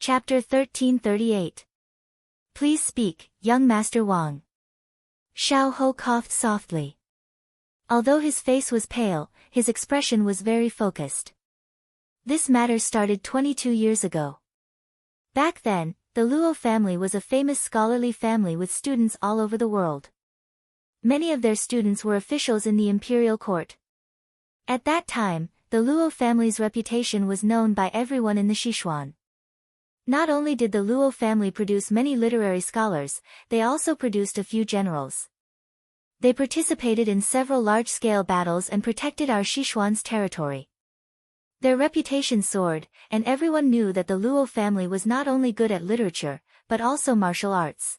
Chapter 1338. Please speak, young Master Wang. Xiao Ho coughed softly. Although his face was pale, his expression was very focused. This matter started 22 years ago. Back then, the Luo family was a famous scholarly family with students all over the world. Many of their students were officials in the imperial court. At that time, the Luo family's reputation was known by everyone in the Sichuan. Not only did the Luo family produce many literary scholars, they also produced a few generals. They participated in several large-scale battles and protected our Sichuan's territory. Their reputation soared, and everyone knew that the Luo family was not only good at literature, but also martial arts.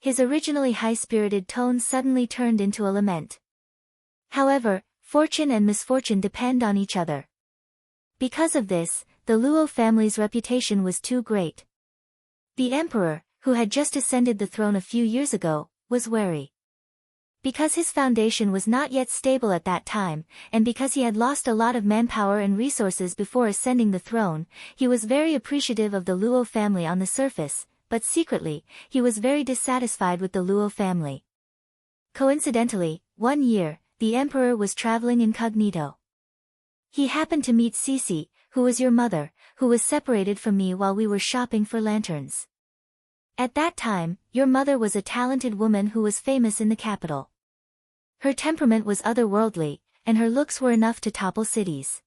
His originally high-spirited tone suddenly turned into a lament. However, fortune and misfortune depend on each other. Because of this, the Luo family's reputation was too great. The emperor, who had just ascended the throne a few years ago, was wary. Because his foundation was not yet stable at that time, and because he had lost a lot of manpower and resources before ascending the throne, he was very appreciative of the Luo family on the surface, but secretly, he was very dissatisfied with the Luo family. Coincidentally, one year, the emperor was traveling incognito. He happened to meet Cici, who was your mother, who was separated from me while we were shopping for lanterns. At that time, your mother was a talented woman who was famous in the capital. Her temperament was otherworldly, and her looks were enough to topple cities.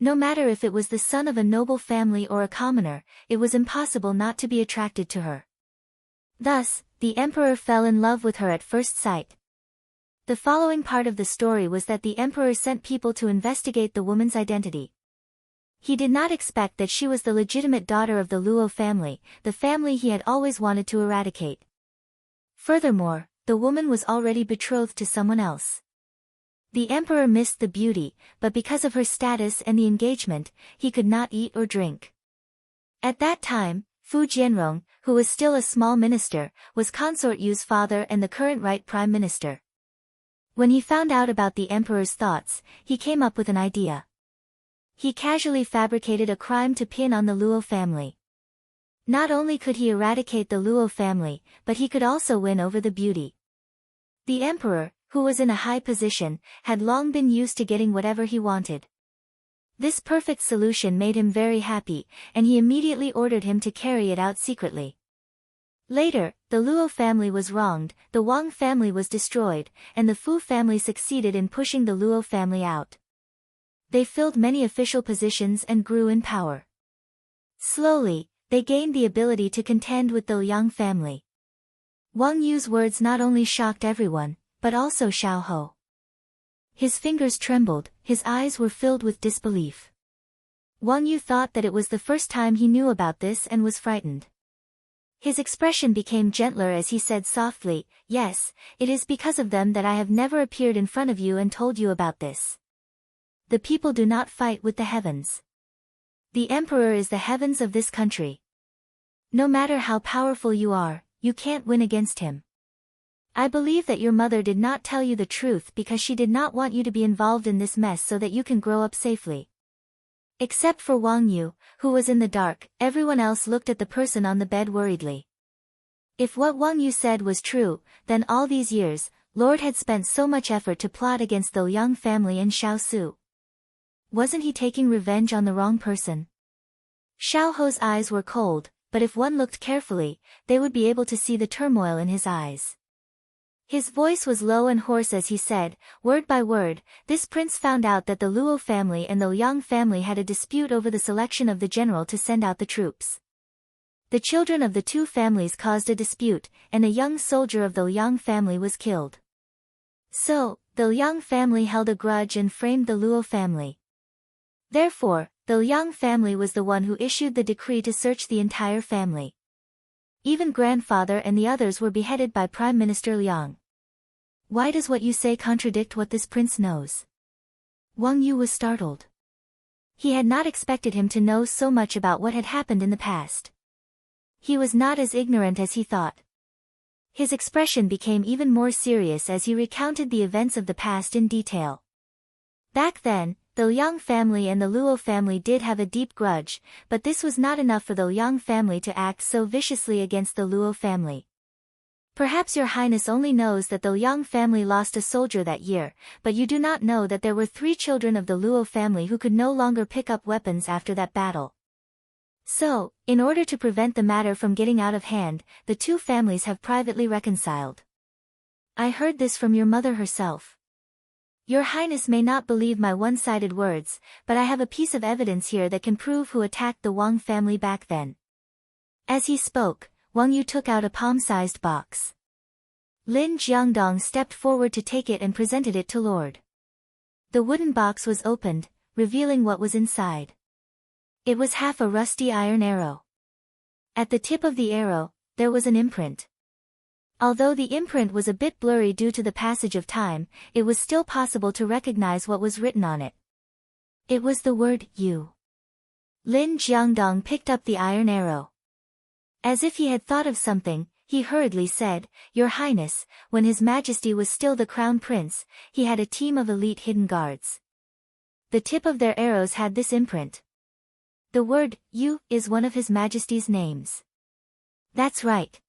No matter if it was the son of a noble family or a commoner, it was impossible not to be attracted to her. Thus, the emperor fell in love with her at first sight. The following part of the story was that the emperor sent people to investigate the woman's identity. He did not expect that she was the legitimate daughter of the Luo family, the family he had always wanted to eradicate. Furthermore, the woman was already betrothed to someone else. The emperor missed the beauty, but because of her status and the engagement, he could not eat or drink. At that time, Fu Jianrong, who was still a small minister, was Consort Yu's father and the current right prime minister. When he found out about the emperor's thoughts, he came up with an idea. He casually fabricated a crime to pin on the Luo family. Not only could he eradicate the Luo family, but he could also win over the beauty. The emperor, who was in a high position, had long been used to getting whatever he wanted. This perfect solution made him very happy, and he immediately ordered him to carry it out secretly. Later, the Luo family was wronged, the Wang family was destroyed, and the Fu family succeeded in pushing the Luo family out. They filled many official positions and grew in power. Slowly, they gained the ability to contend with the Liang family. Wang Yu's words not only shocked everyone, but also Xiao Ho. His fingers trembled, his eyes were filled with disbelief. Wang Yu thought that it was the first time he knew about this and was frightened. His expression became gentler as he said softly, "Yes, it is because of them that I have never appeared in front of you and told you about this. The people do not fight with the heavens. The emperor is the heavens of this country. No matter how powerful you are, you can't win against him. I believe that your mother did not tell you the truth because she did not want you to be involved in this mess so that you can grow up safely." Except for Wang Yu, who was in the dark, everyone else looked at the person on the bed worriedly. If what Wang Yu said was true, then all these years, Lord had spent so much effort to plot against the Liang family and Xiao Su. Wasn't he taking revenge on the wrong person? Xiao Ho's eyes were cold, but if one looked carefully, they would be able to see the turmoil in his eyes. His voice was low and hoarse as he said, word by word, this prince found out that the Luo family and the Liang family had a dispute over the selection of the general to send out the troops. The children of the two families caused a dispute, and a young soldier of the Liang family was killed. So, the Liang family held a grudge and framed the Luo family. Therefore, the Liang family was the one who issued the decree to search the entire family. Even grandfather and the others were beheaded by Prime Minister Liang. Why does what you say contradict what this prince knows? Wang Yu was startled. He had not expected him to know so much about what had happened in the past. He was not as ignorant as he thought. His expression became even more serious as he recounted the events of the past in detail. Back then, The Liang family and the Luo family did have a deep grudge, but this was not enough for the Liang family to act so viciously against the Luo family. Perhaps your highness only knows that the Liang family lost a soldier that year, but you do not know that there were 3 children of the Luo family who could no longer pick up weapons after that battle. So, in order to prevent the matter from getting out of hand, the 2 families have privately reconciled. I heard this from your mother herself. Your highness may not believe my one-sided words, but I have a piece of evidence here that can prove who attacked the Wang family back then. As he spoke, Wang Yu took out a palm-sized box. Lin Jiangdong stepped forward to take it and presented it to Lord. The wooden box was opened, revealing what was inside. It was half a rusty iron arrow. At the tip of the arrow, there was an imprint. Although the imprint was a bit blurry due to the passage of time, it was still possible to recognize what was written on it. It was the word Yu. Lin Jiangdong picked up the iron arrow. As if he had thought of something, he hurriedly said, Your Highness, when His Majesty was still the Crown Prince, he had a team of elite hidden guards. The tip of their arrows had this imprint. The word, Yu, is one of His Majesty's names. That's right.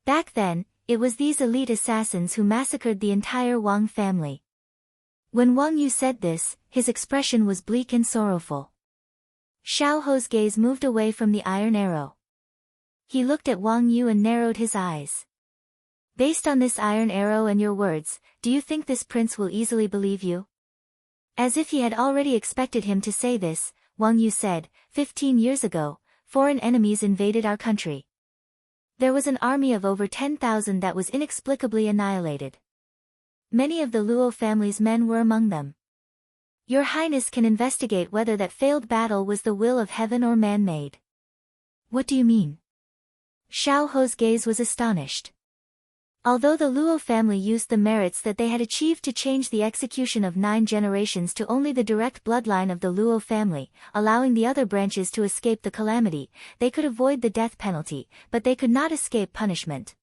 Back then, it was these elite assassins who massacred the entire Wang family. When Wang Yu said this, his expression was bleak and sorrowful. Xiao Ho's gaze moved away from the iron arrow. He looked at Wang Yu and narrowed his eyes. Based on this iron arrow and your words, do you think this prince will easily believe you? As if he had already expected him to say this, Wang Yu said, 15 years ago, foreign enemies invaded our country. There was an army of over 10,000 that was inexplicably annihilated. Many of the Luo family's men were among them. Your Highness can investigate whether that failed battle was the will of heaven or man-made. What do you mean? Xiao Ho's gaze was astonished. Although the Luo family used the merits that they had achieved to change the execution of 9 generations to only the direct bloodline of the Luo family, allowing the other branches to escape the calamity, they could avoid the death penalty, but they could not escape punishment.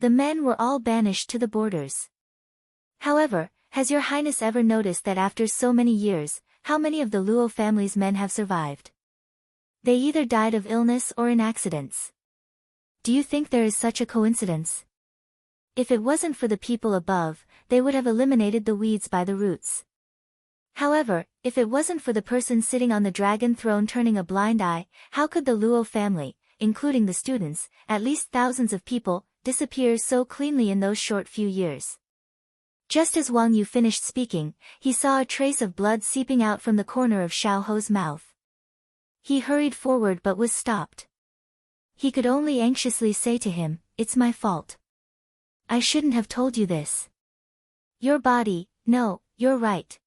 The men were all banished to the borders. However, has your highness ever noticed that after so many years, how many of the Luo family's men have survived? They either died of illness or in accidents. Do you think there is such a coincidence? If it wasn't for the people above, they would have eliminated the weeds by the roots. However, if it wasn't for the person sitting on the dragon throne turning a blind eye, how could the Luo family, including the students, at least thousands of people, disappear so cleanly in those short few years? Just as Wang Yu finished speaking, he saw a trace of blood seeping out from the corner of Xiao Ho's mouth. He hurried forward but was stopped. He could only anxiously say to him, It's my fault. I shouldn't have told you this. Your body, no, you're right.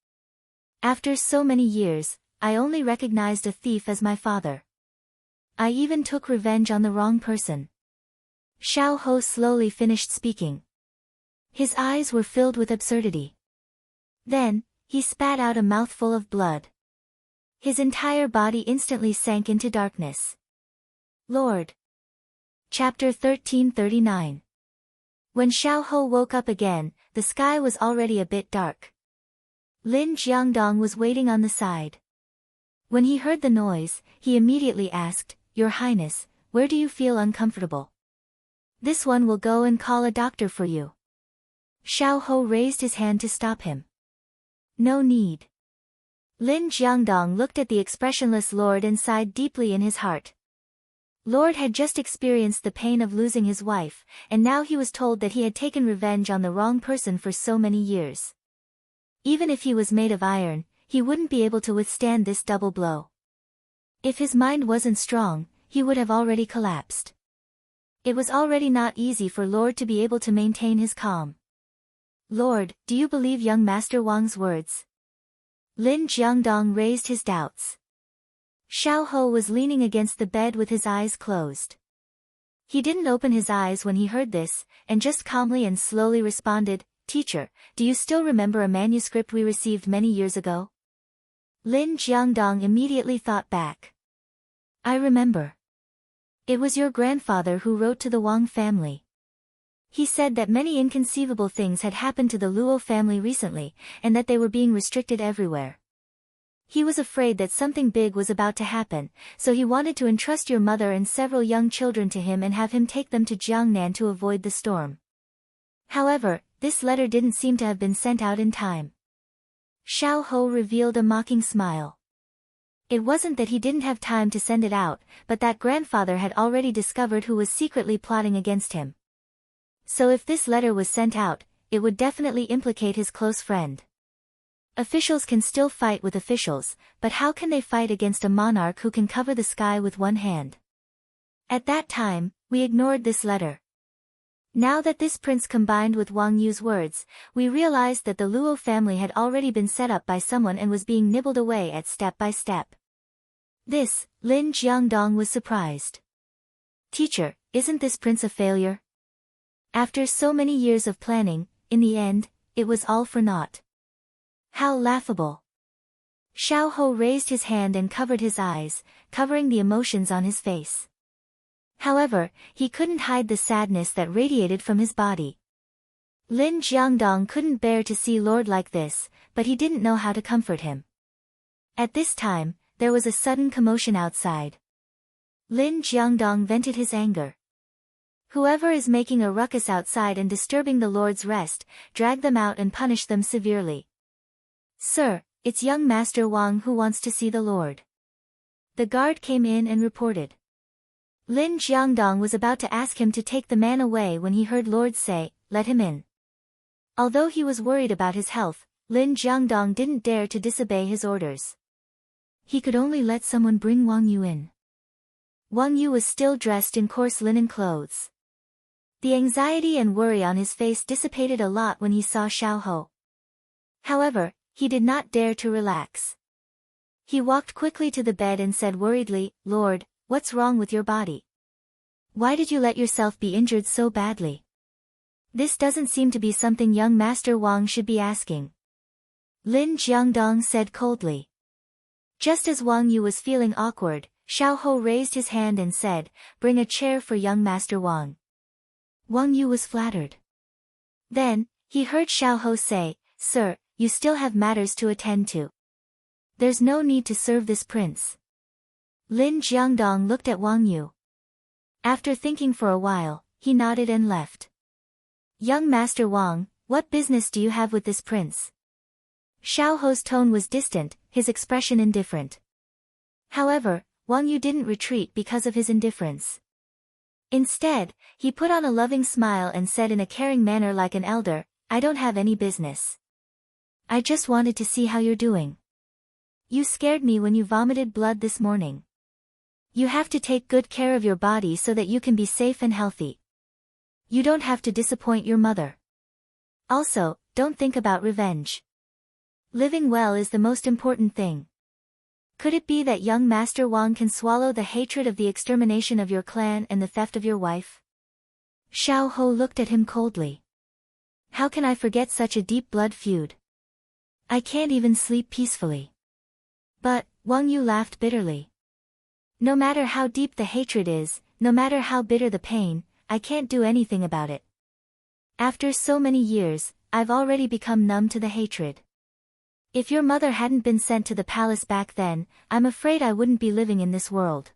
After so many years, I only recognized a thief as my father. I even took revenge on the wrong person. Xiao Ho slowly finished speaking. His eyes were filled with absurdity. Then, he spat out a mouthful of blood. His entire body instantly sank into darkness. Lord. Chapter 1339. When Xiao Ho woke up again, the sky was already a bit dark. Lin Jiangdong was waiting on the side. When he heard the noise, he immediately asked, Your Highness, where do you feel uncomfortable? This one will go and call a doctor for you. Xiao Ho raised his hand to stop him. No need. Lin Jiangdong looked at the expressionless Lord and sighed deeply in his heart. Lord had just experienced the pain of losing his wife, and now he was told that he had taken revenge on the wrong person for so many years. Even if he was made of iron, he wouldn't be able to withstand this double blow. If his mind wasn't strong, he would have already collapsed. It was already not easy for Lord to be able to maintain his calm. Lord, do you believe young Master Wang's words? Lin Jiangdong raised his doubts. Xiao Ho was leaning against the bed with his eyes closed. He didn't open his eyes when he heard this, and just calmly and slowly responded, Teacher, do you still remember a manuscript we received many years ago? Lin Jiangdong immediately thought back. I remember. It was your grandfather who wrote to the Wang family. He said that many inconceivable things had happened to the Luo family recently, and that they were being restricted everywhere. He was afraid that something big was about to happen, so he wanted to entrust your mother and several young children to him and have him take them to Jiangnan to avoid the storm. However, this letter didn't seem to have been sent out in time. Xiao Ho revealed a mocking smile. It wasn't that he didn't have time to send it out, but that grandfather had already discovered who was secretly plotting against him. So if this letter was sent out, it would definitely implicate his close friend. Officials can still fight with officials, but how can they fight against a monarch who can cover the sky with one hand? At that time, we ignored this letter. Now that this prince combined with Wang Yu's words, we realized that the Luo family had already been set up by someone and was being nibbled away at step by step. This, Lin Jiangdong was surprised. Teacher, isn't this prince a failure? After so many years of planning, in the end, it was all for naught. How laughable. Xiao Ho raised his hand and covered his eyes, covering the emotions on his face. However, he couldn't hide the sadness that radiated from his body. Lin Jiangdong couldn't bear to see Lord like this, but he didn't know how to comfort him. At this time, there was a sudden commotion outside. Lin Jiangdong vented his anger. Whoever is making a ruckus outside and disturbing the Lord's rest, drag them out and punish them severely. Sir, it's young Master Wang who wants to see the Lord. The guard came in and reported. Lin Jiangdong was about to ask him to take the man away when he heard Lord say, "Let him in." Although he was worried about his health, Lin Jiangdong didn't dare to disobey his orders. He could only let someone bring Wang Yu in. Wang Yu was still dressed in coarse linen clothes. The anxiety and worry on his face dissipated a lot when he saw Xiao Ho. However, he did not dare to relax. He walked quickly to the bed and said worriedly, "Lord, what's wrong with your body? Why did you let yourself be injured so badly?" This doesn't seem to be something young Master Wang should be asking. Lin Jiangdong said coldly. Just as Wang Yu was feeling awkward, Xiao Ho raised his hand and said, "Bring a chair for young Master Wang." Wang Yu was flattered. Then, he heard Xiao Ho say, "Sir, you still have matters to attend to. There's no need to serve this prince." Lin Jiangdong looked at Wang Yu. After thinking for a while, he nodded and left. "Young Master Wang, what business do you have with this prince?" Xiao Ho's tone was distant, his expression indifferent. However, Wang Yu didn't retreat because of his indifference. Instead, he put on a loving smile and said in a caring manner like an elder, "I don't have any business. I just wanted to see how you're doing. You scared me when you vomited blood this morning. You have to take good care of your body so that you can be safe and healthy. You don't have to disappoint your mother. Also, don't think about revenge. Living well is the most important thing. Could it be that young Master Wang can swallow the hatred of the extermination of your clan and the theft of your wife?" Xiao Ho looked at him coldly. "How can I forget such a deep blood feud? I can't even sleep peacefully." But, Wang Yu laughed bitterly. "No matter how deep the hatred is, no matter how bitter the pain, I can't do anything about it. After so many years, I've already become numb to the hatred. If your mother hadn't been sent to the palace back then, I'm afraid I wouldn't be living in this world.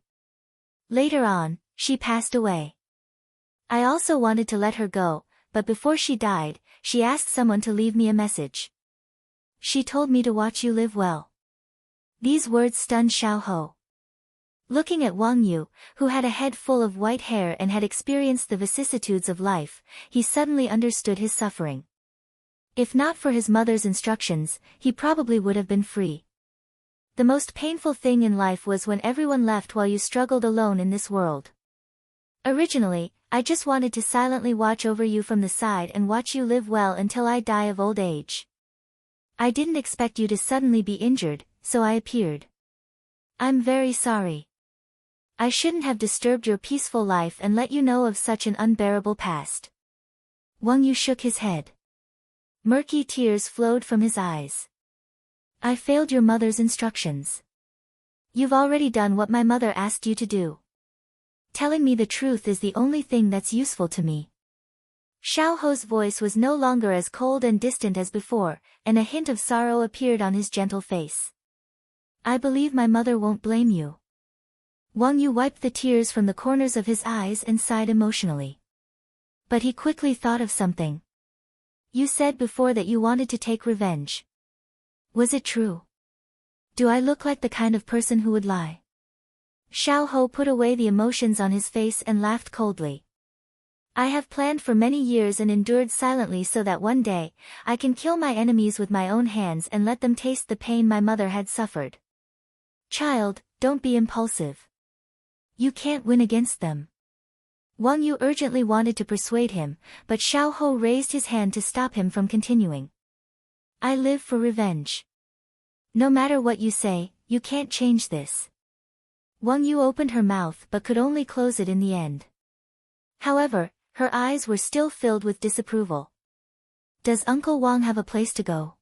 Later on, she passed away. I also wanted to let her go, but before she died, she asked someone to leave me a message. She told me to watch you live well." These words stunned Xiao Ho. Looking at Wang Yu, who had a head full of white hair and had experienced the vicissitudes of life, he suddenly understood his suffering. If not for his mother's instructions, he probably would have been free. The most painful thing in life was when everyone left while you struggled alone in this world. Originally, I just wanted to silently watch over you from the side and watch you live well until I die of old age. I didn't expect you to suddenly be injured, so I appeared. I'm very sorry. I shouldn't have disturbed your peaceful life and let you know of such an unbearable past." Wang Yu shook his head. Murky tears flowed from his eyes. "I failed your mother's instructions. You've already done what my mother asked you to do. Telling me the truth is the only thing that's useful to me." Xiao Ho's voice was no longer as cold and distant as before, and a hint of sorrow appeared on his gentle face. I believe my mother won't blame you. Wang Yu wiped the tears from the corners of his eyes and sighed emotionally. But he quickly thought of something. You said before that you wanted to take revenge. Was it true? Do I look like the kind of person who would lie? Xiao Ho put away the emotions on his face and laughed coldly. I have planned for many years and endured silently so that one day, I can kill my enemies with my own hands and let them taste the pain my mother had suffered. Child, don't be impulsive. You can't win against them. Wang Yu urgently wanted to persuade him, but Xiao Ho raised his hand to stop him from continuing. I live for revenge. No matter what you say, you can't change this. Wang Yu opened her mouth but could only close it in the end. However, her eyes were still filled with disapproval. Does Uncle Wang have a place to go?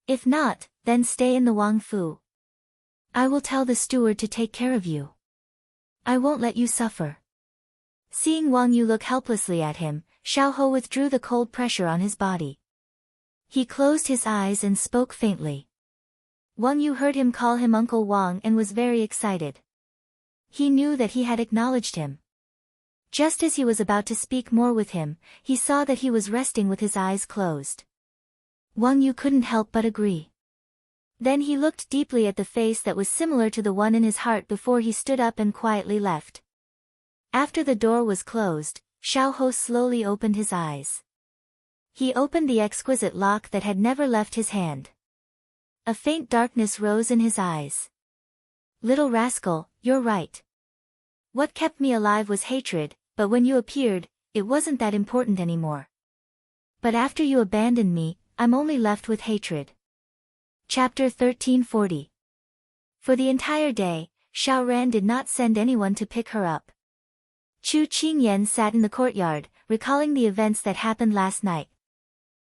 If not, then stay in the Wang Fu. I will tell the steward to take care of you. I won't let you suffer. Seeing Wang Yu look helplessly at him, Xiao Ho withdrew the cold pressure on his body. He closed his eyes and spoke faintly. Wang Yu heard him call him Uncle Wang and was very excited. He knew that he had acknowledged him. Just as he was about to speak more with him, he saw that he was resting with his eyes closed. Wang Yu couldn't help but agree. Then he looked deeply at the face that was similar to the one in his heart before he stood up and quietly left. After the door was closed, Xiao Ho slowly opened his eyes. He opened the exquisite lock that had never left his hand. A faint darkness rose in his eyes. Little rascal, you're right. What kept me alive was hatred, but when you appeared, it wasn't that important anymore. But after you abandoned me, I'm only left with hatred. Chapter 1340. For the entire day, Xiao Ran did not send anyone to pick her up. Chu Qingyan sat in the courtyard, recalling the events that happened last night.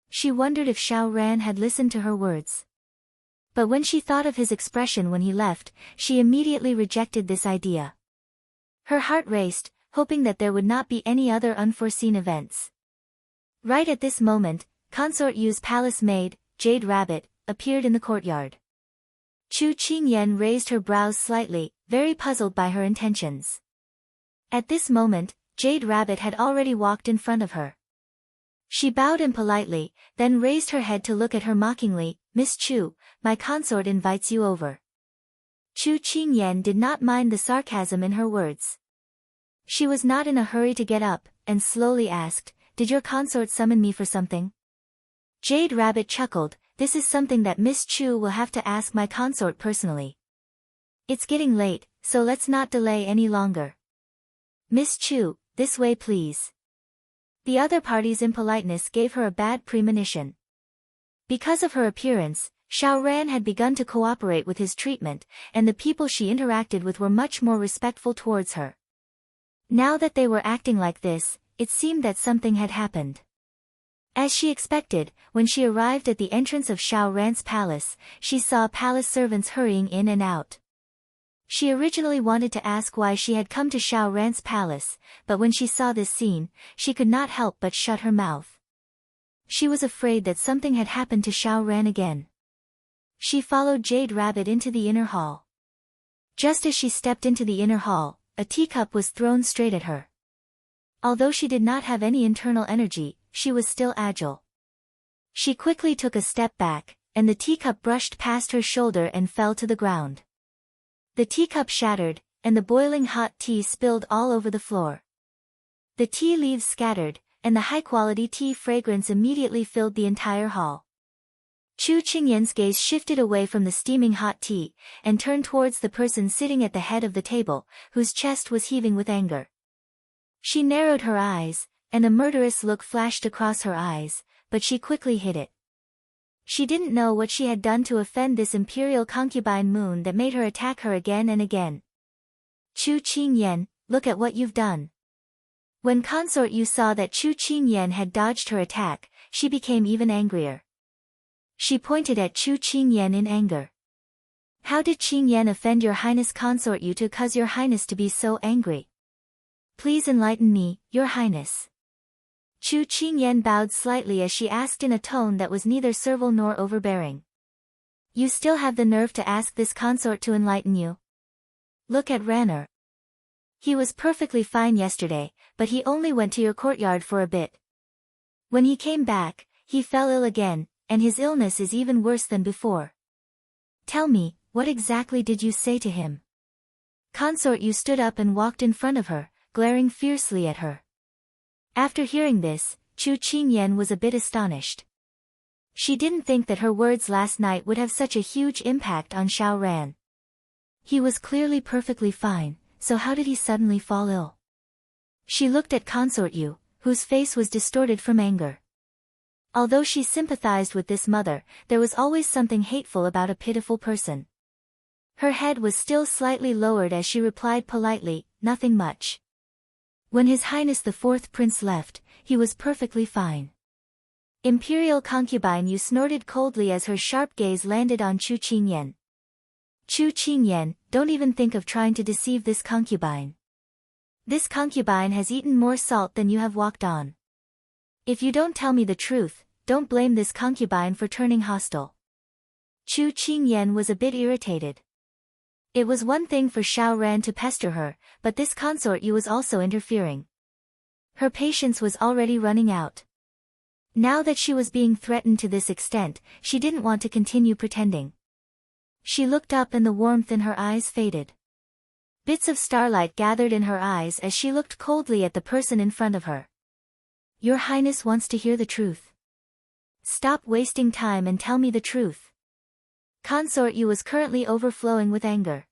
She wondered if Xiao Ran had listened to her words. But when she thought of his expression when he left, she immediately rejected this idea. Her heart raced, hoping that there would not be any other unforeseen events. Right at this moment, Consort Yu's palace maid, Jade Rabbit, appeared in the courtyard. Chu Qingyan raised her brows slightly, very puzzled by her intentions. At this moment, Jade Rabbit had already walked in front of her. She bowed impolitely, then raised her head to look at her mockingly. Miss Chu, my consort invites you over. Chu Qingyan did not mind the sarcasm in her words. She was not in a hurry to get up, and slowly asked, did your consort summon me for something? Jade Rabbit chuckled, this is something that Miss Chu will have to ask my consort personally. It's getting late, so let's not delay any longer. Miss Chu, this way please. The other party's impoliteness gave her a bad premonition. Because of her appearance, Xiao Ran had begun to cooperate with his treatment, and the people she interacted with were much more respectful towards her. Now that they were acting like this, it seemed that something had happened. As she expected, when she arrived at the entrance of Xiao Ran's palace, she saw palace servants hurrying in and out. She originally wanted to ask why she had come to Xiao Ran's palace, but when she saw this scene, she could not help but shut her mouth. She was afraid that something had happened to Xiao Ran again. She followed Jade Rabbit into the inner hall. Just as she stepped into the inner hall, a teacup was thrown straight at her. Although she did not have any internal energy, she was still agile. She quickly took a step back, and the teacup brushed past her shoulder and fell to the ground. The teacup shattered, and the boiling hot tea spilled all over the floor. The tea leaves scattered, and the high-quality tea fragrance immediately filled the entire hall. Chu Qingyan's gaze shifted away from the steaming hot tea, and turned towards the person sitting at the head of the table, whose chest was heaving with anger. She narrowed her eyes, and a murderous look flashed across her eyes, but she quickly hid it. She didn't know what she had done to offend this imperial concubine Moon that made her attack her again and again. Chu Qingyan, look at what you've done. When Consort Yu saw that Chu Qingyan had dodged her attack, she became even angrier. She pointed at Chu Qingyan in anger. How did Qingyan offend your highness Consort Yu to cause your highness to be so angry? Please enlighten me, your highness. Chu Qingyan bowed slightly as she asked in a tone that was neither servile nor overbearing. You still have the nerve to ask this consort to enlighten you? Look at Ranner. He was perfectly fine yesterday, but he only went to your courtyard for a bit. When he came back, he fell ill again, and his illness is even worse than before. Tell me, what exactly did you say to him? Consort Yu stood up and walked in front of her, glaring fiercely at her. After hearing this, Chu Qingyan was a bit astonished. She didn't think that her words last night would have such a huge impact on Xiao Ran. He was clearly perfectly fine, so how did he suddenly fall ill? She looked at Consort Yu, whose face was distorted from anger. Although she sympathized with this mother, there was always something hateful about a pitiful person. Her head was still slightly lowered as she replied politely, nothing much. When His Highness the Fourth Prince left, he was perfectly fine. Imperial concubine Yu snorted coldly as her sharp gaze landed on Chu Qingyan. Chu Qingyan, don't even think of trying to deceive this concubine. This concubine has eaten more salt than you have walked on. If you don't tell me the truth, don't blame this concubine for turning hostile. Chu Qingyan was a bit irritated. It was one thing for Xiao Ran to pester her, but this Consort Yu was also interfering. Her patience was already running out. Now that she was being threatened to this extent, she didn't want to continue pretending. She looked up and the warmth in her eyes faded. Bits of starlight gathered in her eyes as she looked coldly at the person in front of her. Your Highness wants to hear the truth. Stop wasting time and tell me the truth. Consort Yu was currently overflowing with anger.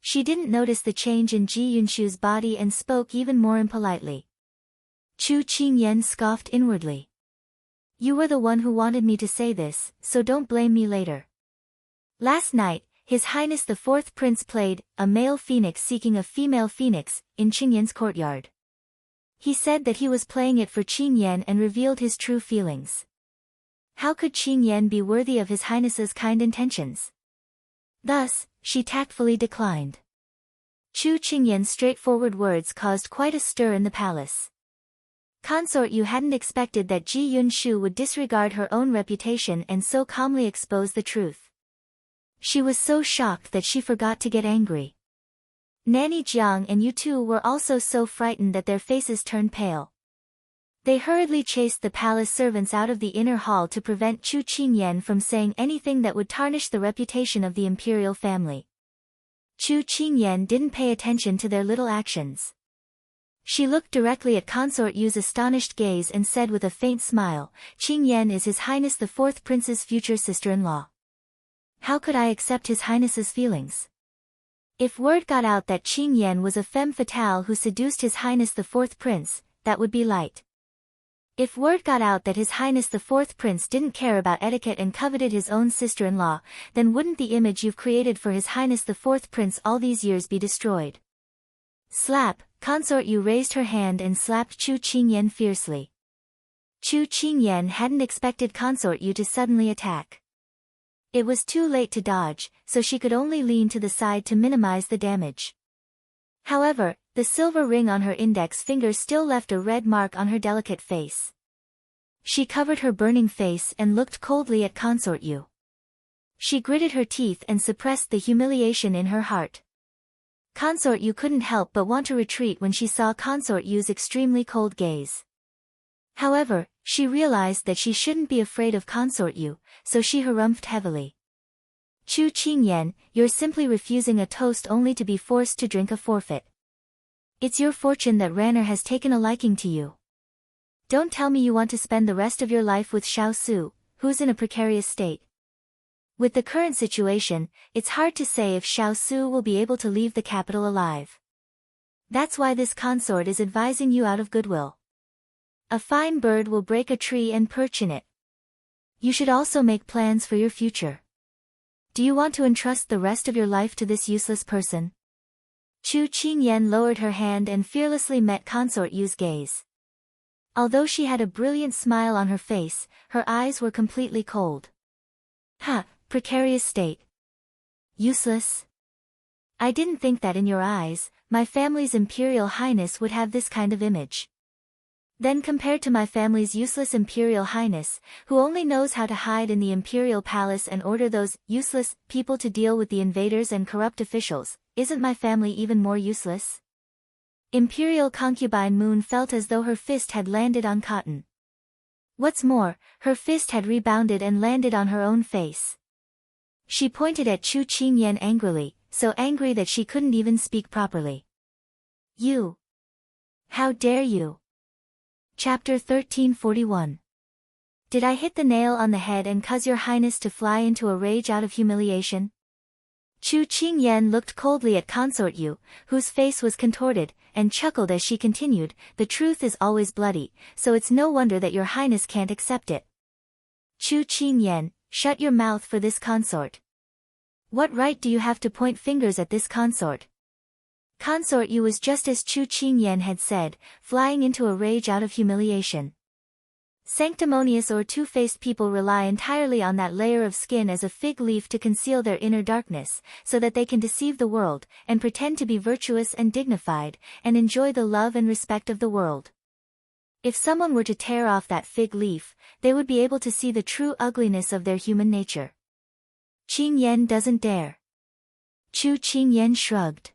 She didn't notice the change in Ji Yunshu's body and spoke even more impolitely. Chu Qingyan scoffed inwardly. You were the one who wanted me to say this, so don't blame me later. Last night, His Highness the Fourth Prince played, a male phoenix seeking a female phoenix, in Qingyan's courtyard. He said that he was playing it for Qingyan and revealed his true feelings. How could Qingyan be worthy of His Highness's kind intentions? Thus, she tactfully declined. Chu Qingyan's straightforward words caused quite a stir in the palace. Consort Yu hadn't expected that Ji Yunshu would disregard her own reputation and so calmly expose the truth. She was so shocked that she forgot to get angry. Nanny Jiang and Yu Tu were also so frightened that their faces turned pale. They hurriedly chased the palace servants out of the inner hall to prevent Chu Qingyan from saying anything that would tarnish the reputation of the imperial family. Chu Qingyan didn't pay attention to their little actions. She looked directly at Consort Yu's astonished gaze and said with a faint smile, Qingyan is His Highness the Fourth Prince's future sister-in-law. How could I accept His Highness's feelings? If word got out that Qingyan was a femme fatale who seduced His Highness the Fourth Prince, that would be light. If word got out that His Highness the Fourth Prince didn't care about etiquette and coveted his own sister-in-law, then wouldn't the image you've created for His Highness the Fourth Prince all these years be destroyed? Slap! Consort Yu raised her hand and slapped Chu Qingyan fiercely. Chu Qingyan hadn't expected Consort Yu to suddenly attack. It was too late to dodge, so she could only lean to the side to minimize the damage. However, the silver ring on her index finger still left a red mark on her delicate face. She covered her burning face and looked coldly at Consort Yu. She gritted her teeth and suppressed the humiliation in her heart. Consort Yu couldn't help but want to retreat when she saw Consort Yu's extremely cold gaze. However, she realized that she shouldn't be afraid of Consort Yu, so she harumphed heavily. Chu Qingyan, you're simply refusing a toast only to be forced to drink a forfeit. It's your fortune that Ranner has taken a liking to you. Don't tell me you want to spend the rest of your life with Xiao Su, who's in a precarious state. With the current situation, it's hard to say if Xiao Su will be able to leave the capital alive. That's why this consort is advising you out of goodwill. A fine bird will break a tree and perch in it. You should also make plans for your future. Do you want to entrust the rest of your life to this useless person? Chu Qingyan lowered her hand and fearlessly met Consort Yu's gaze. Although she had a brilliant smile on her face, her eyes were completely cold. Ha, precarious state. Useless? I didn't think that in your eyes, my family's imperial highness would have this kind of image. Then compared to my family's useless Imperial Highness, who only knows how to hide in the Imperial Palace and order those useless people to deal with the invaders and corrupt officials, isn't my family even more useless? Imperial concubine Moon felt as though her fist had landed on cotton. What's more, her fist had rebounded and landed on her own face. She pointed at Chu Qingyan angrily, so angry that she couldn't even speak properly. You! How dare you! Chapter 1341. Did I hit the nail on the head and cause your highness to fly into a rage out of humiliation? Chu Qingyan looked coldly at Consort Yu, whose face was contorted, and chuckled as she continued, the truth is always bloody, so it's no wonder that your highness can't accept it. Chu Qingyan, shut your mouth for this consort. What right do you have to point fingers at this consort? Consort Yu was just as Chu Qingyan had said, flying into a rage out of humiliation. Sanctimonious or two-faced people rely entirely on that layer of skin as a fig leaf to conceal their inner darkness, so that they can deceive the world, and pretend to be virtuous and dignified, and enjoy the love and respect of the world. If someone were to tear off that fig leaf, they would be able to see the true ugliness of their human nature. Qingyan doesn't dare. Chu Qingyan shrugged.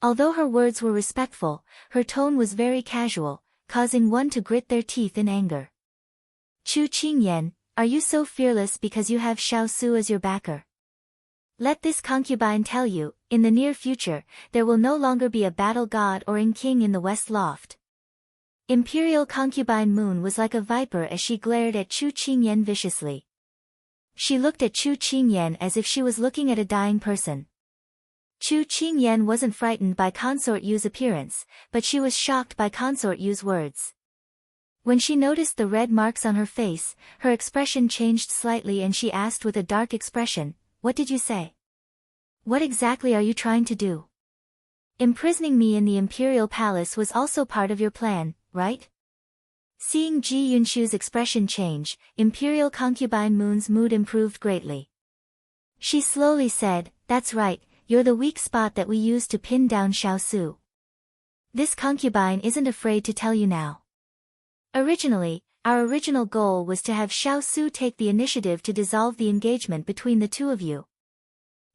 Although her words were respectful, her tone was very casual, causing one to grit their teeth in anger. Chu Qingyan, are you so fearless because you have Xiao Su as your backer? Let this concubine tell you, in the near future, there will no longer be a battle god or king in the West Loft. Imperial concubine Moon was like a viper as she glared at Chu Qingyan viciously. She looked at Chu Qingyan as if she was looking at a dying person. Chu Qingyan wasn't frightened by Consort Yu's appearance, but she was shocked by Consort Yu's words. When she noticed the red marks on her face, her expression changed slightly and she asked with a dark expression, "What did you say? What exactly are you trying to do? Imprisoning me in the Imperial Palace was also part of your plan, right?" Seeing Ji Yunshu's expression change, Imperial concubine Moon's mood improved greatly. She slowly said, "That's right. You're the weak spot that we used to pin down Xiao Su. This concubine isn't afraid to tell you now. Originally, our original goal was to have Xiao Su take the initiative to dissolve the engagement between the two of you.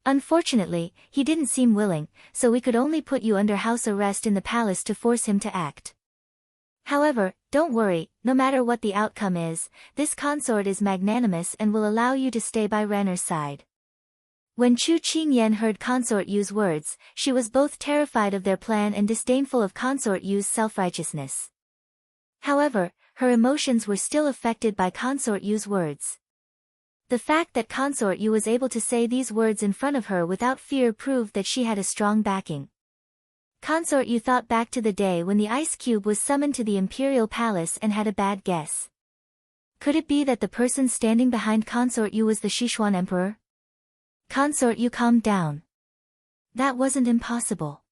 Unfortunately, he didn't seem willing, so we could only put you under house arrest in the palace to force him to act. However, don't worry, no matter what the outcome is, this consort is magnanimous and will allow you to stay by Renner's side." When Chu Qingyan heard Consort Yu's words, she was both terrified of their plan and disdainful of Consort Yu's self-righteousness. However, her emotions were still affected by Consort Yu's words. The fact that Consort Yu was able to say these words in front of her without fear proved that she had a strong backing. Consort Yu thought back to the day when the ice cube was summoned to the Imperial Palace and had a bad guess. Could it be that the person standing behind Consort Yu was the Sichuan Emperor? Consort Yu calmed down. That wasn't impossible.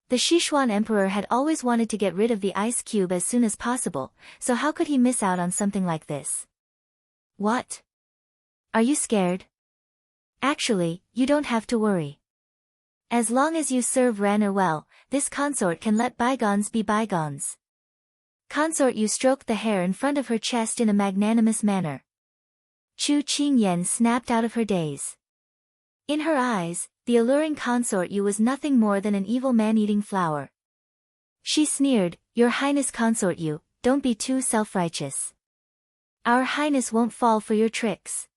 The Sichuan Emperor had always wanted to get rid of the ice cube as soon as possible, so how could he miss out on something like this? What? Are you scared? Actually, you don't have to worry. As long as you serve Renner well, this consort can let bygones be bygones. Consort Yu stroked the hair in front of her chest in a magnanimous manner. Chu Qingyan snapped out of her daze. In her eyes, the alluring Consort Yu was nothing more than an evil man-eating flower. She sneered, "Your Highness Consort Yu, don't be too self-righteous. Our Highness won't fall for your tricks.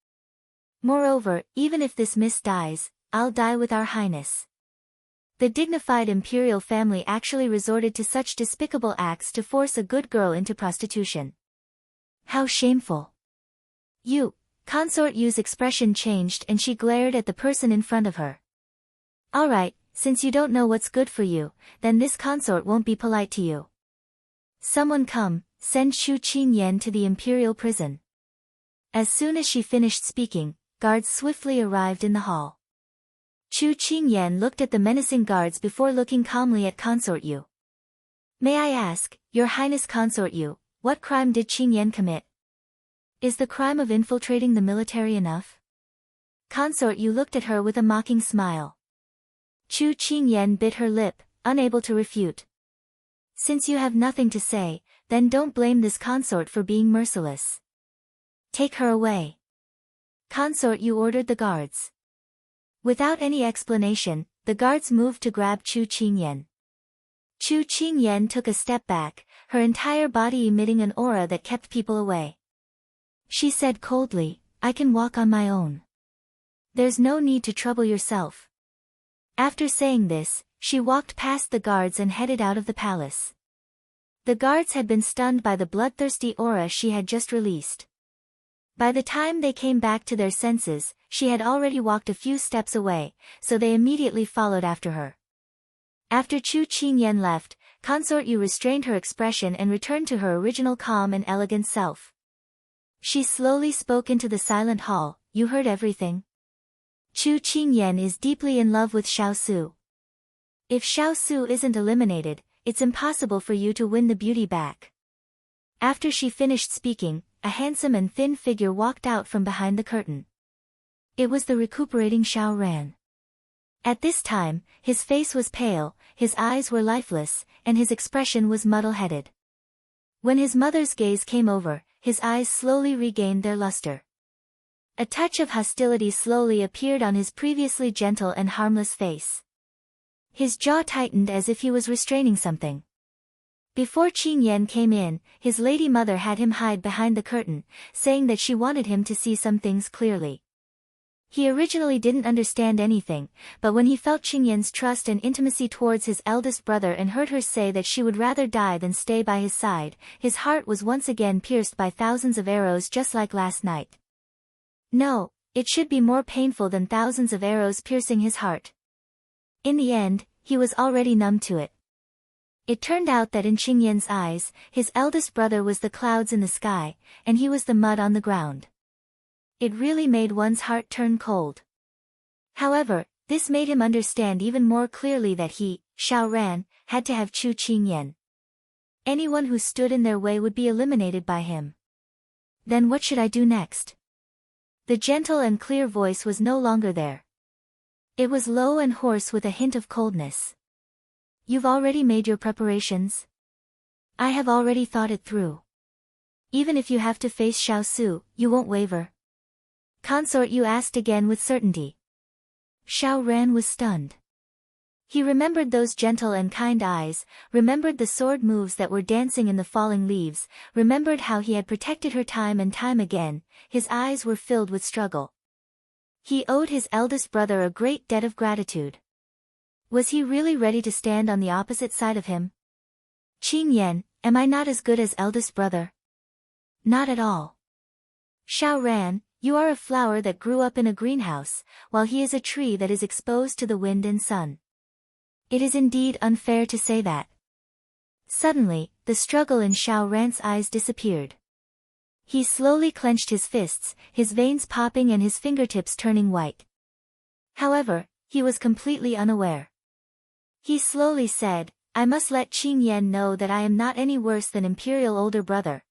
Moreover, even if this miss dies, I'll die with our Highness." The dignified imperial family actually resorted to such despicable acts to force a good girl into prostitution. How shameful. You! Consort Yu's expression changed and she glared at the person in front of her. "Alright, since you don't know what's good for you, then this consort won't be polite to you. Someone come, send Chu Qingyan to the imperial prison." As soon as she finished speaking, guards swiftly arrived in the hall. Chu Qingyan looked at the menacing guards before looking calmly at Consort Yu. "May I ask, Your Highness Consort Yu, what crime did Qingyan commit? Is the crime of infiltrating the military enough?" Consort Yu looked at her with a mocking smile. Chu Qingyan bit her lip, unable to refute. "Since you have nothing to say, then don't blame this consort for being merciless. Take her away. Consort, you ordered the guards. Without any explanation, the guards moved to grab Chu Qingyan. Chu Qingyan took a step back, her entire body emitting an aura that kept people away. She said coldly, I can walk on my own. There's no need to trouble yourself. After saying this, she walked past the guards and headed out of the palace. The guards had been stunned by the bloodthirsty aura she had just released. By the time they came back to their senses, she had already walked a few steps away, so they immediately followed after her. After Chu Qingyan left, Consort Yu restrained her expression and returned to her original calm and elegant self. She slowly spoke into the silent hall, you heard everything? Chu Qingyan is deeply in love with Xiao Su. If Xiao Su isn't eliminated, it's impossible for you to win the beauty back. After she finished speaking, a handsome and thin figure walked out from behind the curtain. It was the recuperating Xiao Ran. At this time, his face was pale, his eyes were lifeless, and his expression was muddle-headed. When his mother's gaze came over, his eyes slowly regained their luster. A touch of hostility slowly appeared on his previously gentle and harmless face. His jaw tightened as if he was restraining something. Before Qingyan came in, his lady mother had him hide behind the curtain, saying that she wanted him to see some things clearly. He originally didn't understand anything, but when he felt Qingyan's trust and intimacy towards his eldest brother and heard her say that she would rather die than stay by his side, his heart was once again pierced by thousands of arrows just like last night. No, it should be more painful than thousands of arrows piercing his heart. In the end, he was already numb to it. It turned out that in Qingyan's eyes, his eldest brother was the clouds in the sky, and he was the mud on the ground. It really made one's heart turn cold. However, this made him understand even more clearly that he, Xiao Ran, had to have Chu Qingyan. Anyone who stood in their way would be eliminated by him. Then what should I do next? The gentle and clear voice was no longer there. It was low and hoarse with a hint of coldness. You've already made your preparations? I have already thought it through. Even if you have to face Xiao Su, you won't waver? Consort Yu asked again with certainty. Xiao Ran was stunned. He remembered those gentle and kind eyes, remembered the sword moves that were dancing in the falling leaves, remembered how he had protected her time and time again. His eyes were filled with struggle. He owed his eldest brother a great debt of gratitude. Was he really ready to stand on the opposite side of him? Qingyan, am I not as good as eldest brother? Not at all. Xiao Ran, you are a flower that grew up in a greenhouse, while he is a tree that is exposed to the wind and sun. It is indeed unfair to say that. Suddenly, the struggle in Xiao Ran's eyes disappeared. He slowly clenched his fists, his veins popping and his fingertips turning white. However, he was completely unaware. He slowly said, I must let Qingyan know that I am not any worse than imperial older brother.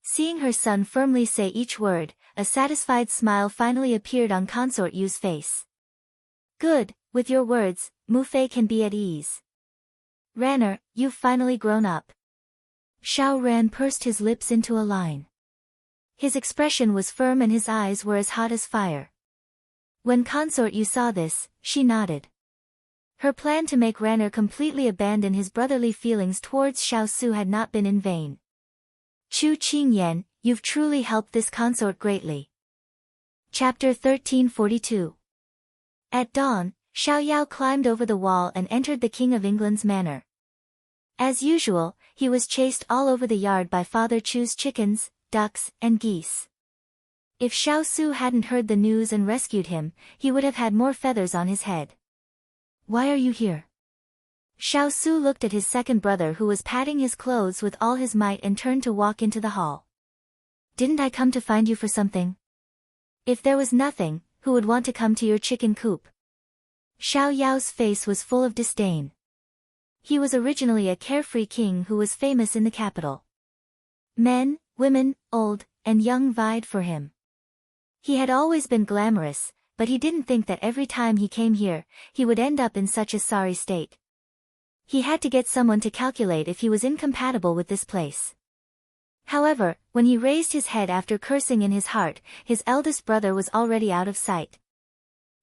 Seeing her son firmly say each word, a satisfied smile finally appeared on Consort Yu's face. Good, with your words, Mu Fei can be at ease. Ranner, you've finally grown up. Xiao Ran pursed his lips into a line. His expression was firm and his eyes were as hot as fire. When Consort Yu saw this, she nodded. Her plan to make Ranner completely abandon his brotherly feelings towards Xiao Su had not been in vain. Chu Qingyan, you've truly helped this consort greatly. Chapter 1342. At dawn, Xiao Yao climbed over the wall and entered the King of England's manor. As usual, he was chased all over the yard by Father Chu's chickens, ducks, and geese. If Xiao Su hadn't heard the news and rescued him, he would have had more feathers on his head. Why are you here? Xiao Su looked at his second brother who was patting his clothes with all his might and turned to walk into the hall. Didn't I come to find you for something? If there was nothing, who would want to come to your chicken coop? Xiao Yao's face was full of disdain. He was originally a carefree king who was famous in the capital. Men, women, old, and young vied for him. He had always been glamorous, but he didn't think that every time he came here, he would end up in such a sorry state. He had to get someone to calculate if he was incompatible with this place. However, when he raised his head after cursing in his heart, his eldest brother was already out of sight.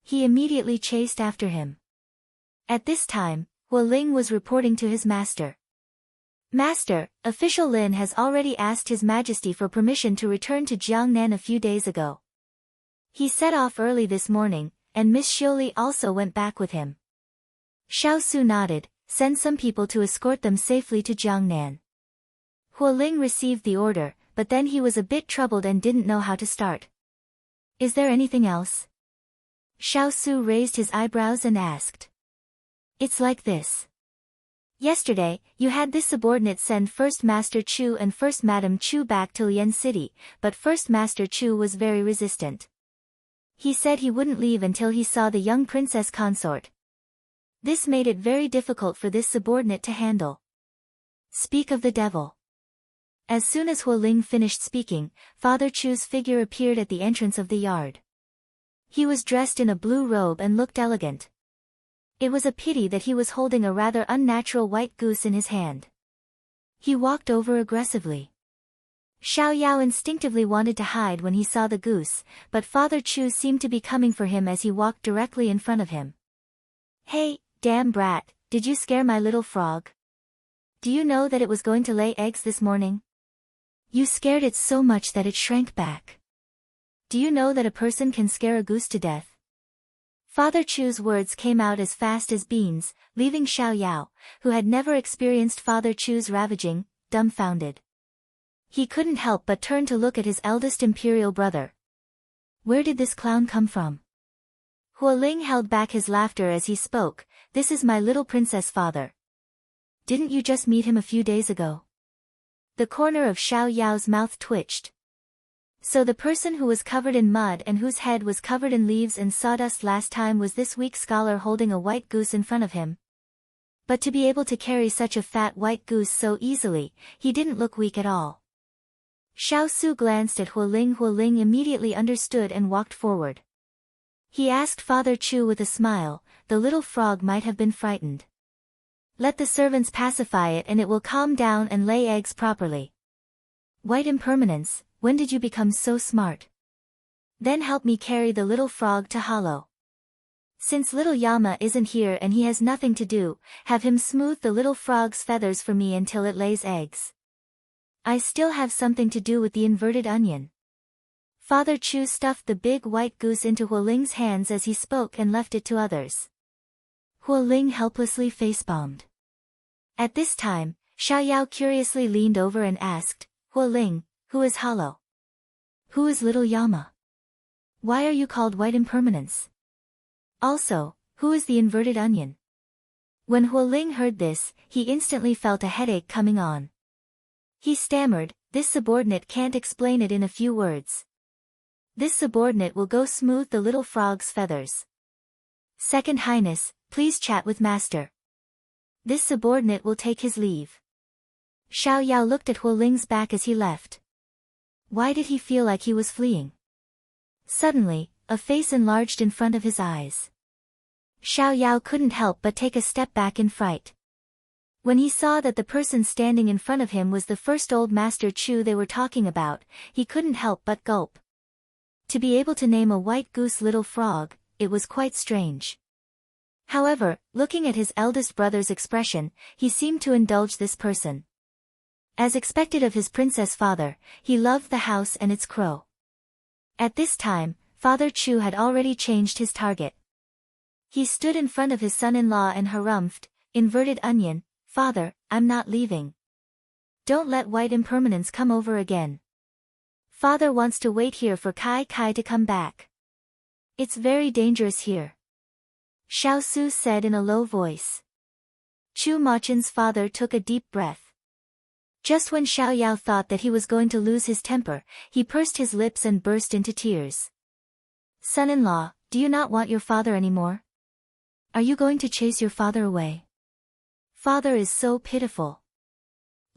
He immediately chased after him. At this time, Hu Ling was reporting to his master. Master, official Lin has already asked His Majesty for permission to return to Jiangnan a few days ago. He set off early this morning, and Miss Xiuli also went back with him. Xiao Su nodded. Send some people to escort them safely to Jiangnan. Hu Ling received the order, but then he was a bit troubled and didn't know how to start. Is there anything else? Xiao Su raised his eyebrows and asked. It's like this. Yesterday, you had this subordinate send First Master Chu and First Madam Chu back to Lian City, but First Master Chu was very resistant. He said he wouldn't leave until he saw the young princess consort. This made it very difficult for this subordinate to handle. Speak of the devil. As soon as Hu Ling finished speaking, Father Chu's figure appeared at the entrance of the yard. He was dressed in a blue robe and looked elegant. It was a pity that he was holding a rather unnatural white goose in his hand. He walked over aggressively. Xiao Yao instinctively wanted to hide when he saw the goose, but Father Chu seemed to be coming for him as he walked directly in front of him. Hey, damn brat, did you scare my little frog? Do you know that it was going to lay eggs this morning? You scared it so much that it shrank back. Do you know that a person can scare a goose to death? Father Chu's words came out as fast as beans, leaving Xiao Yao, who had never experienced Father Chu's ravaging, dumbfounded. He couldn't help but turn to look at his eldest imperial brother. Where did this clown come from? Hu Ling held back his laughter as he spoke. This is my little princess father. Didn't you just meet him a few days ago? The corner of Xiao Yao's mouth twitched. So the person who was covered in mud and whose head was covered in leaves and sawdust last time was this weak scholar holding a white goose in front of him. But to be able to carry such a fat white goose so easily, he didn't look weak at all. Xiao Su glanced at Hu Ling. Hu Ling immediately understood and walked forward. He asked Father Chu with a smile. The little frog might have been frightened. Let the servants pacify it and it will calm down and lay eggs properly. White impermanence, when did you become so smart? Then help me carry the little frog to Hollow. Since little Yama isn't here and he has nothing to do, have him smooth the little frog's feathers for me until it lays eggs. I still have something to do with the inverted onion. Father Chu stuffed the big white goose into Hu Ling's hands as he spoke and left it to others. Hu Ling helplessly facepalmed. At this time, Xiao Yao curiously leaned over and asked, Hu Ling, who is Hollow? Who is little Yama? Why are you called white impermanence? Also, who is the inverted onion? When Hu Ling heard this, he instantly felt a headache coming on. He stammered, this subordinate can't explain it in a few words. This subordinate will go smooth the little frog's feathers. Second Highness, please chat with Master. This subordinate will take his leave. Xiao Yao looked at Hu Ling's back as he left. Why did he feel like he was fleeing? Suddenly, a face enlarged in front of his eyes. Xiao Yao couldn't help but take a step back in fright. When he saw that the person standing in front of him was the first old Master Chu they were talking about, he couldn't help but gulp. To be able to name a white goose little frog, it was quite strange. However, looking at his eldest brother's expression, he seemed to indulge this person. As expected of his princess father, he loved the house and its crow. At this time, Father Chu had already changed his target. He stood in front of his son-in-law and harumphed, inverted onion, Father, I'm not leaving. Don't let white impermanence come over again. Father wants to wait here for Kai Kai to come back. It's very dangerous here. Xiao Su said in a low voice. Chu Machen's father took a deep breath. Just when Xiao Yao thought that he was going to lose his temper, he pursed his lips and burst into tears. Son-in-law, do you not want your father anymore? Are you going to chase your father away? Father is so pitiful.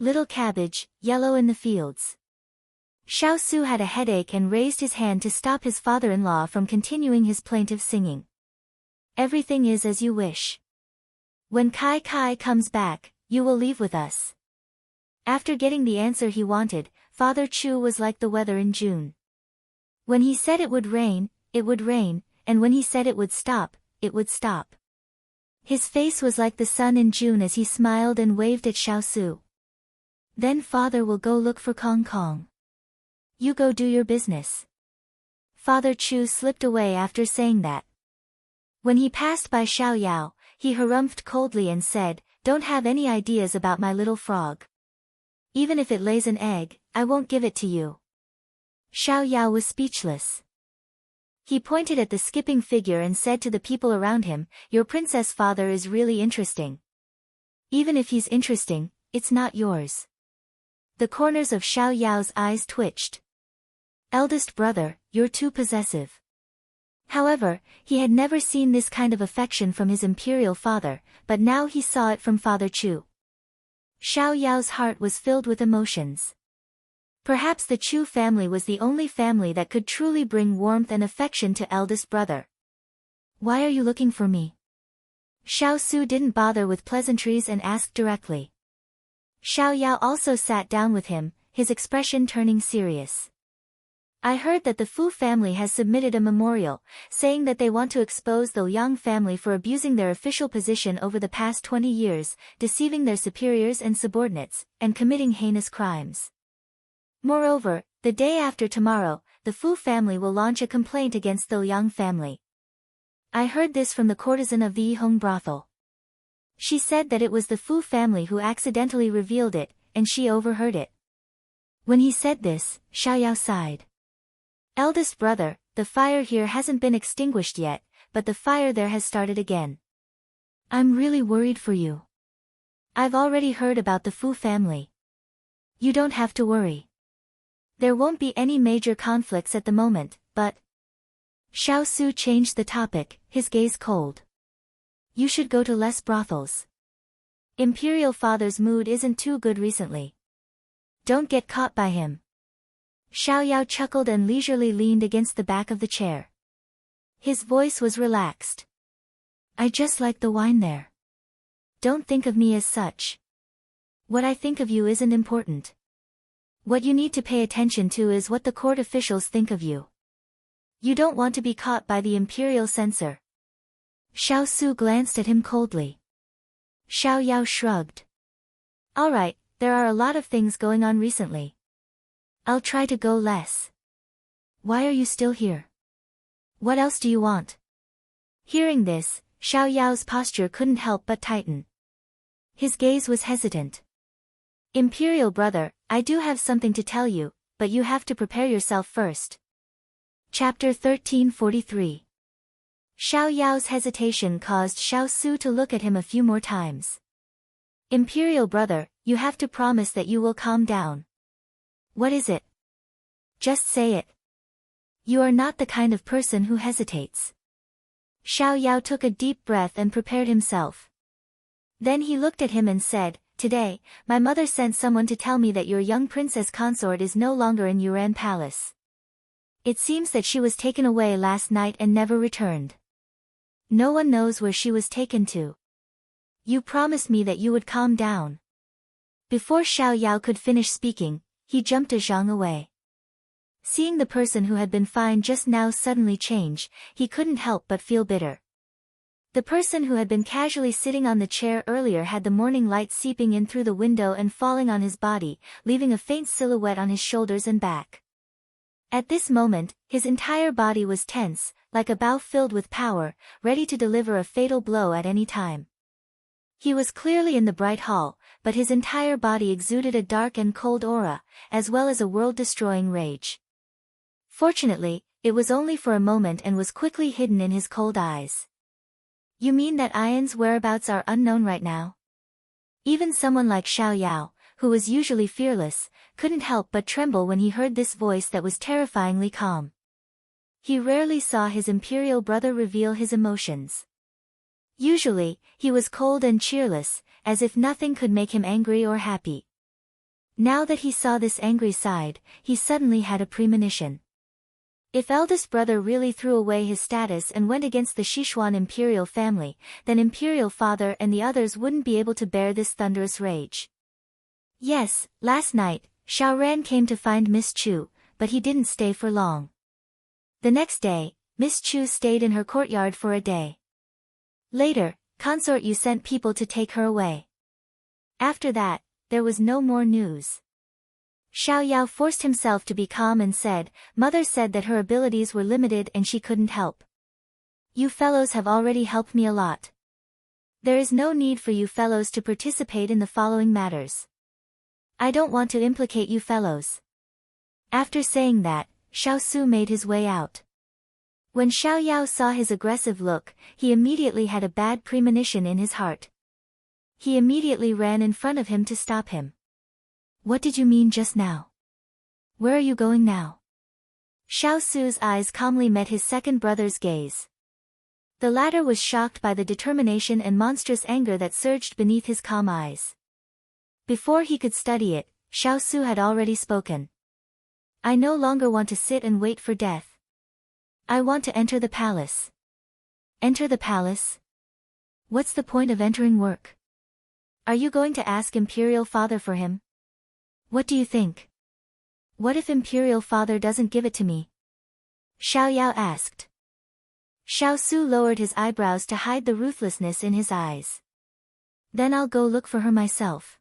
Little cabbage, yellow in the fields. Xiao Su had a headache and raised his hand to stop his father-in-law from continuing his plaintive singing. Everything is as you wish. When Kai Kai comes back, you will leave with us. After getting the answer he wanted, Father Chu was like the weather in June. When he said it would rain, and when he said it would stop, it would stop. His face was like the sun in June as he smiled and waved at Xiao Su. Then father will go look for Kong Kong. You go do your business. Father Chu slipped away after saying that. When he passed by Xiao Yao, he harumphed coldly and said, "Don't have any ideas about my little frog. Even if it lays an egg, I won't give it to you." Xiao Yao was speechless. He pointed at the skipping figure and said to the people around him, "Your princess father is really interesting. Even if he's interesting, it's not yours." The corners of Xiao Yao's eyes twitched. "Eldest brother, you're too possessive." However, he had never seen this kind of affection from his imperial father, but now he saw it from Father Chu. Xiao Yao's heart was filled with emotions. Perhaps the Chu family was the only family that could truly bring warmth and affection to eldest brother. "Why are you looking for me?" Xiao Su didn't bother with pleasantries and asked directly. Xiao Yao also sat down with him, his expression turning serious. "I heard that the Fu family has submitted a memorial, saying that they want to expose the Yang family for abusing their official position over the past 20 years, deceiving their superiors and subordinates, and committing heinous crimes. Moreover, the day after tomorrow, the Fu family will launch a complaint against the Yang family. I heard this from the courtesan of the Yihong brothel. She said that it was the Fu family who accidentally revealed it, and she overheard it." When he said this, Xiao Yao sighed. "Eldest brother, the fire here hasn't been extinguished yet, but the fire there has started again. I'm really worried for you. I've already heard about the Fu family. You don't have to worry. There won't be any major conflicts at the moment, but..." Xiao Su changed the topic, his gaze cold. "You should go to less brothels. Imperial father's mood isn't too good recently. Don't get caught by him." Xiao Yao chuckled and leisurely leaned against the back of the chair. His voice was relaxed. "I just like the wine there. Don't think of me as such. What I think of you isn't important. What you need to pay attention to is what the court officials think of you. You don't want to be caught by the imperial censor." Xiao Su glanced at him coldly. Xiao Yao shrugged. "All right, there are a lot of things going on recently. I'll try to go less. Why are you still here? What else do you want?" Hearing this, Xiao Yao's posture couldn't help but tighten. His gaze was hesitant. "Imperial brother, I do have something to tell you, but you have to prepare yourself first." Chapter 1343. Xiao Yao's hesitation caused Xiao Su to look at him a few more times. "Imperial brother, you have to promise that you will calm down." "What is it?" "Just say it. You are not the kind of person who hesitates." Xiao Yao took a deep breath and prepared himself. Then he looked at him and said, "Today, my mother sent someone to tell me that your young princess Consort is no longer in Yuan Palace. It seems that she was taken away last night and never returned. No one knows where she was taken to. You promised me that you would calm down." Before Xiao Yao could finish speaking, he jumped a zhang away. Seeing the person who had been fine just now suddenly change, he couldn't help but feel bitter. The person who had been casually sitting on the chair earlier had the morning light seeping in through the window and falling on his body, leaving a faint silhouette on his shoulders and back. At this moment, his entire body was tense, like a bow filled with power, ready to deliver a fatal blow at any time. He was clearly in the bright hall, but his entire body exuded a dark and cold aura, as well as a world-destroying rage. Fortunately, it was only for a moment and was quickly hidden in his cold eyes. "You mean that Ian's whereabouts are unknown right now?" Even someone like Xiao Yao, who was usually fearless, couldn't help but tremble when he heard this voice that was terrifyingly calm. He rarely saw his imperial brother reveal his emotions. Usually, he was cold and cheerless, as if nothing could make him angry or happy. Now that he saw this angry side, he suddenly had a premonition. If eldest brother really threw away his status and went against the Sichuan imperial family, then imperial father and the others wouldn't be able to bear this thunderous rage. Yes, last night, Xiaoran came to find Miss Chu, but he didn't stay for long. The next day, Miss Chu stayed in her courtyard for a day. Later, Consort Yu sent people to take her away. After that, there was no more news. Xiao Yao forced himself to be calm and said, "Mother said that her abilities were limited and she couldn't help. You fellows have already helped me a lot. There is no need for you fellows to participate in the following matters. I don't want to implicate you fellows." After saying that, Xiao Su made his way out. When Xiao Yao saw his aggressive look, he immediately had a bad premonition in his heart. He immediately ran in front of him to stop him. "What did you mean just now? Where are you going now?" Xiao Su's eyes calmly met his second brother's gaze. The latter was shocked by the determination and monstrous anger that surged beneath his calm eyes. Before he could study it, Xiao Su had already spoken. "I no longer want to sit and wait for death. I want to enter the palace." "Enter the palace? What's the point of entering work? Are you going to ask Imperial Father for him? What do you think? What if Imperial Father doesn't give it to me?" Xiao Yao asked. Xiao Su lowered his eyebrows to hide the ruthlessness in his eyes. "Then I'll go look for her myself.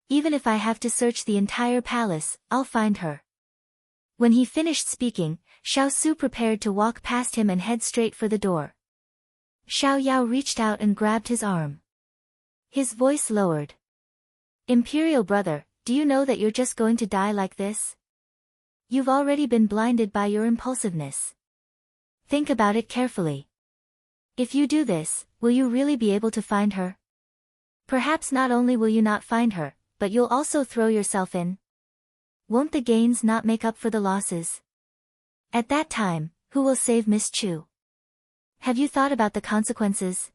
Even if I have to search the entire palace, I'll find her." When he finished speaking, Xiao Su prepared to walk past him and head straight for the door. Xiao Yao reached out and grabbed his arm. His voice lowered. "Imperial brother, do you know that you're just going to die like this? You've already been blinded by your impulsiveness. Think about it carefully. If you do this, will you really be able to find her? Perhaps not only will you not find her, but you'll also throw yourself in. Won't the gains not make up for the losses? At that time, who will save Miss Chu? Have you thought about the consequences?"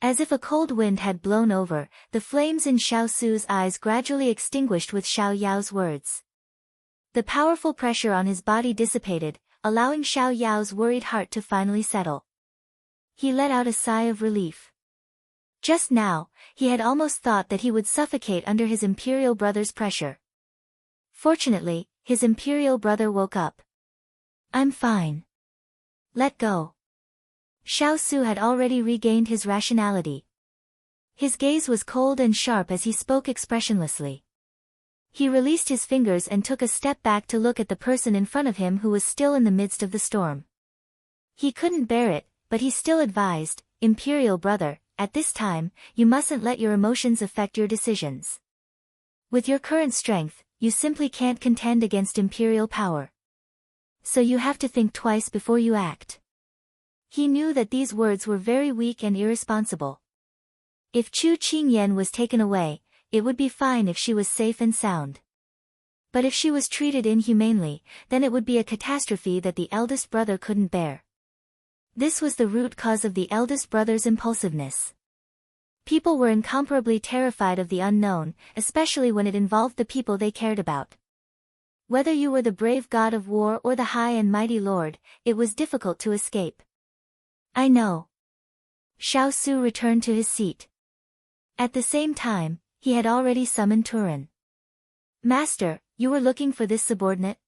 As if a cold wind had blown over, the flames in Xiao Su's eyes gradually extinguished with Xiao Yao's words. The powerful pressure on his body dissipated, allowing Xiao Yao's worried heart to finally settle. He let out a sigh of relief. Just now, he had almost thought that he would suffocate under his imperial brother's pressure. Fortunately, his imperial brother woke up. "I'm fine. Let go." Xiao Su had already regained his rationality. His gaze was cold and sharp as he spoke expressionlessly. He released his fingers and took a step back to look at the person in front of him who was still in the midst of the storm. He couldn't bear it, but he still advised, "Imperial brother, at this time, you mustn't let your emotions affect your decisions. With your current strength, you simply can't contend against imperial power. So you have to think twice before you act." He knew that these words were very weak and irresponsible. If Chu Qingyan was taken away, it would be fine if she was safe and sound. But if she was treated inhumanely, then it would be a catastrophe that the eldest brother couldn't bear. This was the root cause of the eldest brother's impulsiveness. People were incomparably terrified of the unknown, especially when it involved the people they cared about. Whether you were the brave god of war or the high and mighty lord, it was difficult to escape. "I know." Xiao Su returned to his seat. At the same time, he had already summoned Turan. "Master, you were looking for this subordinate?"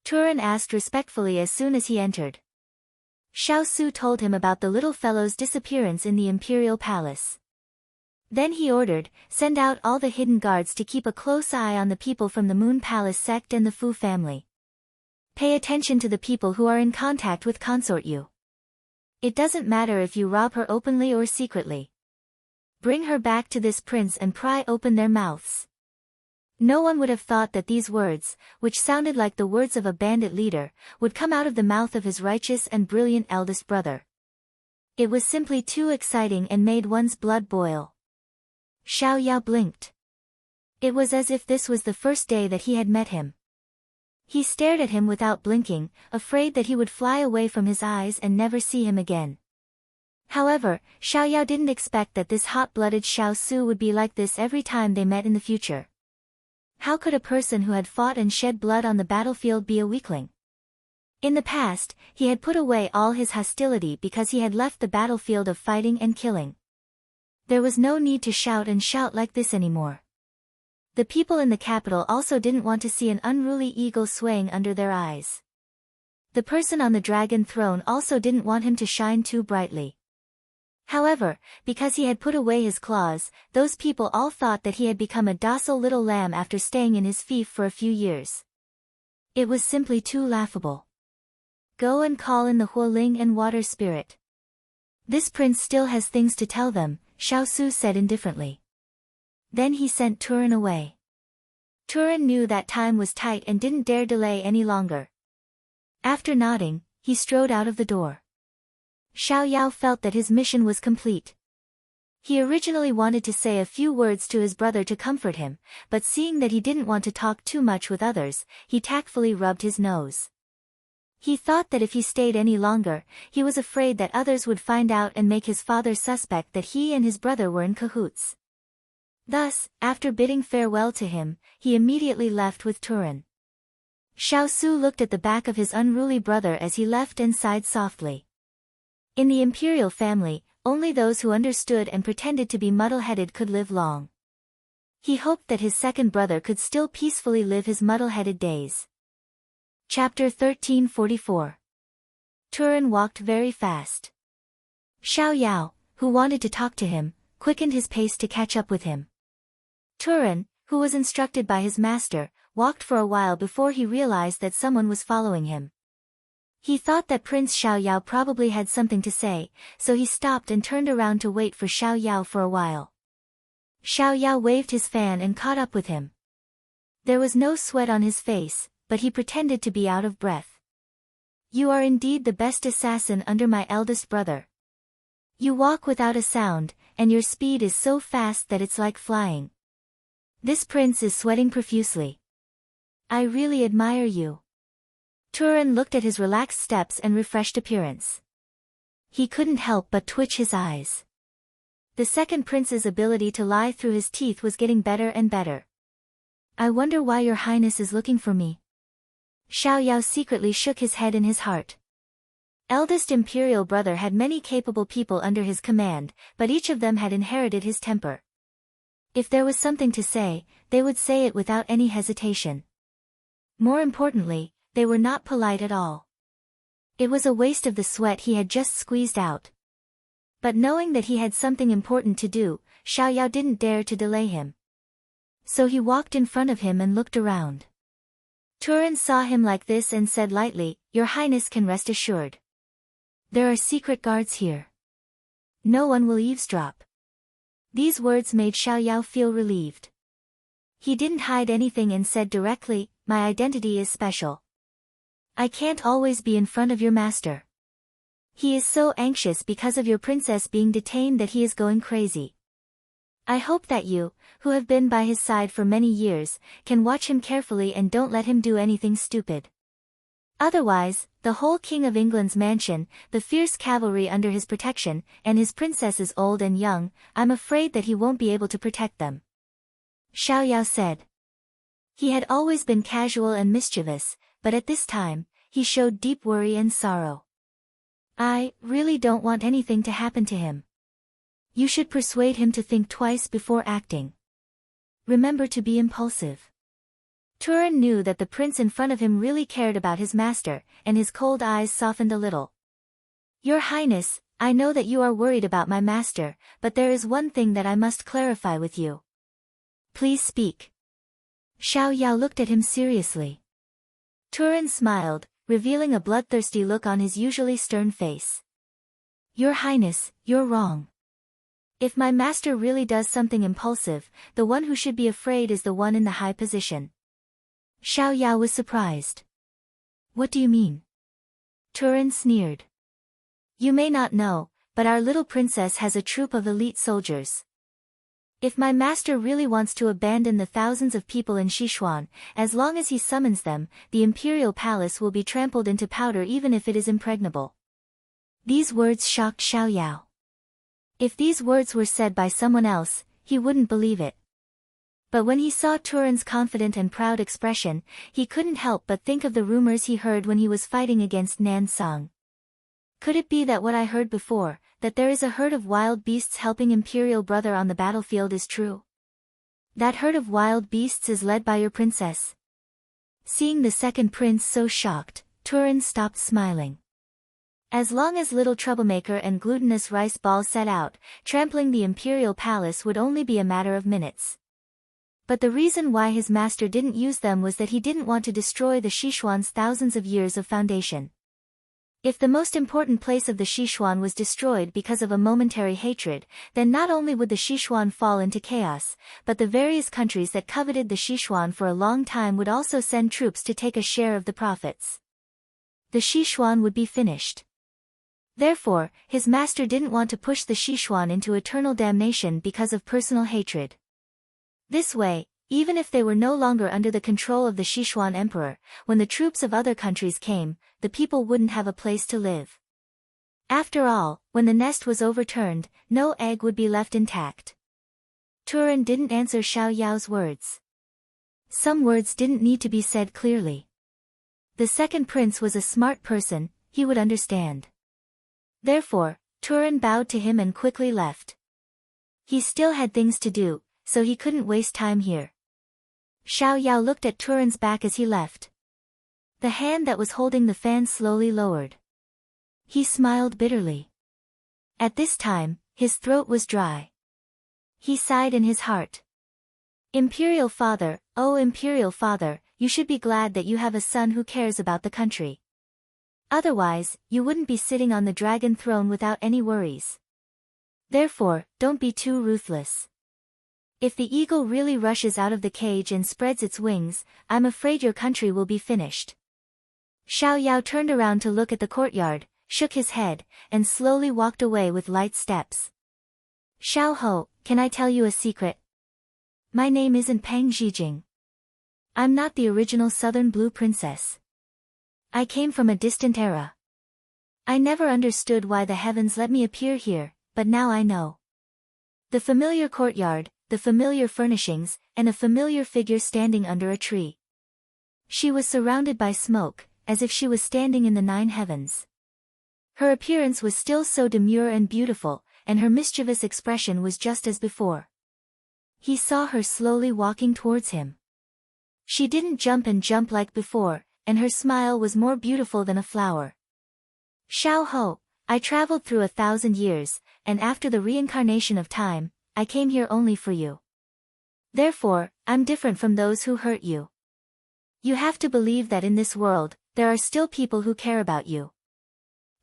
Turan asked respectfully as soon as he entered. Xiao Su told him about the little fellow's disappearance in the imperial palace. Then he ordered, "Send out all the hidden guards to keep a close eye on the people from the Moon Palace sect and the Fu family. Pay attention to the people who are in contact with Consort Yu. It doesn't matter if you rob her openly or secretly. Bring her back to this prince and pry open their mouths." No one would have thought that these words, which sounded like the words of a bandit leader, would come out of the mouth of his righteous and brilliant eldest brother. It was simply too exciting and made one's blood boil. Xiao Yao blinked. It was as if this was the first day that he had met him. He stared at him without blinking, afraid that he would fly away from his eyes and never see him again. However, Xiao Yao didn't expect that this hot-blooded Xiao Su would be like this every time they met in the future. How could a person who had fought and shed blood on the battlefield be a weakling? In the past, he had put away all his hostility because he had left the battlefield of fighting and killing. There was no need to shout and shout like this anymore. The people in the capital also didn't want to see an unruly eagle swaying under their eyes. The person on the dragon throne also didn't want him to shine too brightly. However, because he had put away his claws, those people all thought that he had become a docile little lamb after staying in his fief for a few years. It was simply too laughable. Go and call in the Huoling and water spirit. This prince still has things to tell them, Xiao Su said indifferently. Then he sent Turin away. Turin knew that time was tight and didn't dare delay any longer. After nodding, he strode out of the door. Xiao Yao felt that his mission was complete. He originally wanted to say a few words to his brother to comfort him, but seeing that he didn't want to talk too much with others, he tactfully rubbed his nose. He thought that if he stayed any longer, he was afraid that others would find out and make his father suspect that he and his brother were in cahoots. Thus, after bidding farewell to him, he immediately left with Turin. Xiao Su looked at the back of his unruly brother as he left and sighed softly. In the imperial family, only those who understood and pretended to be muddle-headed could live long. He hoped that his second brother could still peacefully live his muddle-headed days. Chapter 1344. Turin walked very fast. Xiao Yao, who wanted to talk to him, quickened his pace to catch up with him. Turin, who was instructed by his master, walked for a while before he realized that someone was following him. He thought that Prince Xiao Yao probably had something to say, so he stopped and turned around to wait for Xiao Yao for a while. Xiao Yao waved his fan and caught up with him. There was no sweat on his face, but he pretended to be out of breath. You are indeed the best assassin under my eldest brother. You walk without a sound, and your speed is so fast that it's like flying. This prince is sweating profusely. I really admire you. Turin looked at his relaxed steps and refreshed appearance. He couldn't help but twitch his eyes. The second prince's ability to lie through his teeth was getting better and better. I wonder why your highness is looking for me. Xiao Yao secretly shook his head in his heart. Eldest imperial brother had many capable people under his command, but each of them had inherited his temper. If there was something to say, they would say it without any hesitation. More importantly, they were not polite at all. It was a waste of the sweat he had just squeezed out. But knowing that he had something important to do, Xiao Yao didn't dare to delay him. So he walked in front of him and looked around. Turin saw him like this and said lightly, Your Highness can rest assured. There are secret guards here. No one will eavesdrop. These words made Xiao Yao feel relieved. He didn't hide anything and said directly, My identity is special. I can't always be in front of your master. He is so anxious because of your princess being detained that he is going crazy. I hope that you, who have been by his side for many years, can watch him carefully and don't let him do anything stupid. Otherwise, the whole King of England's mansion, the fierce cavalry under his protection, and his princesses old and young, I'm afraid that he won't be able to protect them. Xiao Yao said. He had always been casual and mischievous, but at this time, he showed deep worry and sorrow. I really don't want anything to happen to him. You should persuade him to think twice before acting. Remember to be impulsive. Turin knew that the prince in front of him really cared about his master, and his cold eyes softened a little. Your Highness, I know that you are worried about my master, but there is one thing that I must clarify with you. Please speak. Xiao Yao looked at him seriously. Turin smiled, revealing a bloodthirsty look on his usually stern face. Your Highness, you're wrong. If my master really does something impulsive, the one who should be afraid is the one in the high position. Xiao Yao was surprised. What do you mean? Turin sneered. You may not know, but our little princess has a troop of elite soldiers. If my master really wants to abandon the thousands of people in Sichuan, as long as he summons them, the imperial palace will be trampled into powder even if it is impregnable. These words shocked Xiao Yao. If these words were said by someone else, he wouldn't believe it. But when he saw Turin's confident and proud expression, he couldn't help but think of the rumors he heard when he was fighting against Nan Sung. Could it be that what I heard before, that there is a herd of wild beasts helping Imperial brother on the battlefield is true? That herd of wild beasts is led by your princess. Seeing the second prince so shocked, Turin stopped smiling. As long as little troublemaker and glutinous rice ball set out, trampling the imperial palace would only be a matter of minutes. But the reason why his master didn't use them was that he didn't want to destroy the Sichuan's thousands of years of foundation. If the most important place of the Sichuan was destroyed because of a momentary hatred, then not only would the Sichuan fall into chaos, but the various countries that coveted the Sichuan for a long time would also send troops to take a share of the profits. The Sichuan would be finished. Therefore, his master didn't want to push the Sichuan into eternal damnation because of personal hatred. This way, even if they were no longer under the control of the Sichuan emperor, when the troops of other countries came, the people wouldn't have a place to live. After all, when the nest was overturned, no egg would be left intact. Turin didn't answer Xiao Yao's words. Some words didn't need to be said clearly. The second prince was a smart person, he would understand. Therefore, Turin bowed to him and quickly left. He still had things to do, so he couldn't waste time here. Xiao Yao looked at Turin's back as he left. The hand that was holding the fan slowly lowered. He smiled bitterly. At this time, his throat was dry. He sighed in his heart. Imperial father, oh Imperial father, you should be glad that you have a son who cares about the country. Otherwise, you wouldn't be sitting on the dragon throne without any worries. Therefore, don't be too ruthless. If the eagle really rushes out of the cage and spreads its wings, I'm afraid your country will be finished. Xiao Yao turned around to look at the courtyard, shook his head, and slowly walked away with light steps. Xiao Ho, can I tell you a secret? My name isn't Pang Zhijing. I'm not the original Southern Blue Princess. I came from a distant era. I never understood why the heavens let me appear here, but now I know. The familiar courtyard, the familiar furnishings, and a familiar figure standing under a tree. She was surrounded by smoke, as if she was standing in the 9 heavens. Her appearance was still so demure and beautiful, and her mischievous expression was just as before. He saw her slowly walking towards him. She didn't jump and jump like before, and her smile was more beautiful than a flower. Xiao Ho, I traveled through 1,000 years, and after the reincarnation of time, I came here only for you. Therefore, I'm different from those who hurt you. You have to believe that in this world, there are still people who care about you.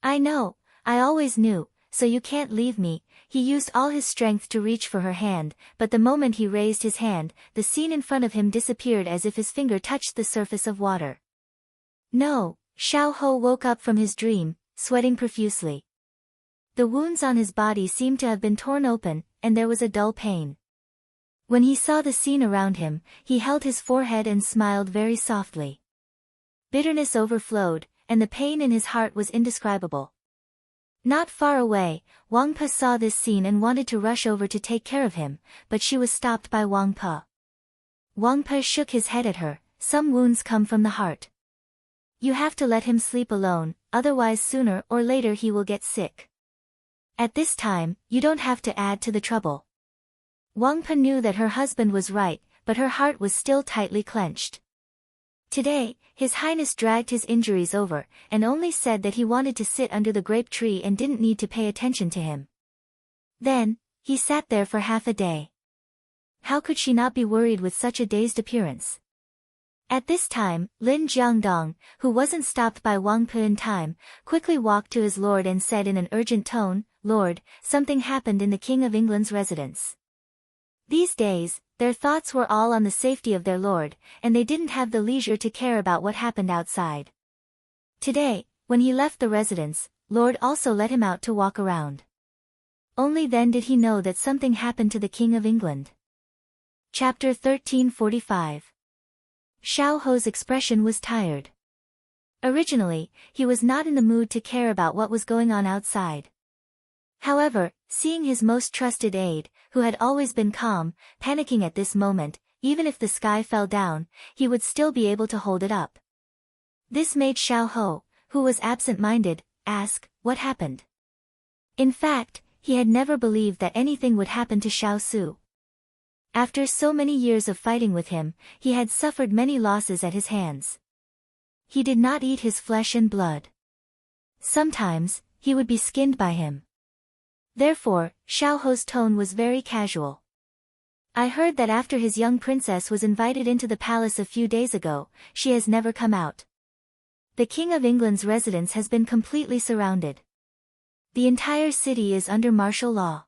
I know, I always knew, so you can't leave me. He used all his strength to reach for her hand, but the moment he raised his hand, the scene in front of him disappeared as if his finger touched the surface of water. No, Xiao Ho woke up from his dream, sweating profusely. The wounds on his body seemed to have been torn open, and there was a dull pain. When he saw the scene around him, he held his forehead and smiled very softly. Bitterness overflowed, and the pain in his heart was indescribable. Not far away, Wang Pe saw this scene and wanted to rush over to take care of him, but she was stopped by Wang Pe. Wang Pe shook his head at her. Some wounds come from the heart. You have to let him sleep alone, otherwise sooner or later he will get sick. At this time, you don't have to add to the trouble. Wang Pe knew that her husband was right, but her heart was still tightly clenched. Today, His Highness dragged his injuries over, and only said that he wanted to sit under the grape tree and didn't need to pay attention to him. Then, he sat there for half a day. How could she not be worried with such a dazed appearance? At this time, Lin Jiangdong, who wasn't stopped by Wang Pe in time, quickly walked to his lord and said in an urgent tone, "Lord, something happened in the King of England's residence." These days, their thoughts were all on the safety of their lord, and they didn't have the leisure to care about what happened outside. Today, when he left the residence, Lord also let him out to walk around. Only then did he know that something happened to the King of England. Chapter 1345. Xiao Ho's expression was tired. Originally, he was not in the mood to care about what was going on outside. However, seeing his most trusted aide, who had always been calm, panicking at this moment, even if the sky fell down, he would still be able to hold it up. This made Xiao Ho, who was absent-minded, ask, what happened? In fact, he had never believed that anything would happen to Xiao Su. After so many years of fighting with him, he had suffered many losses at his hands. He did not eat his flesh and blood. Sometimes, he would be skinned by him. Therefore, Xiao Ho's tone was very casual. I heard that after his young princess was invited into the palace a few days ago, she has never come out. The King of England's residence has been completely surrounded. The entire city is under martial law.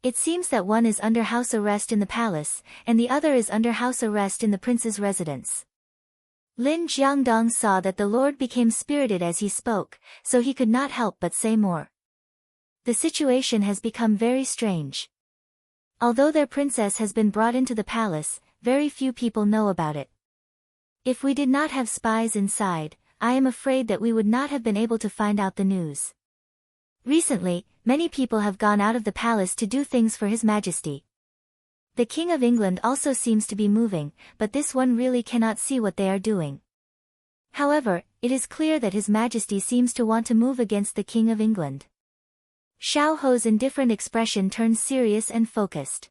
It seems that one is under house arrest in the palace, and the other is under house arrest in the prince's residence. Lin Jiangdong saw that the lord became spirited as he spoke, so he could not help but say more. The situation has become very strange. Although their princess has been brought into the palace, very few people know about it. If we did not have spies inside, I am afraid that we would not have been able to find out the news. Recently, many people have gone out of the palace to do things for His Majesty. The King of England also seems to be moving, but this one really cannot see what they are doing. However, it is clear that His Majesty seems to want to move against the King of England. Xiao Ho's indifferent expression turned serious and focused.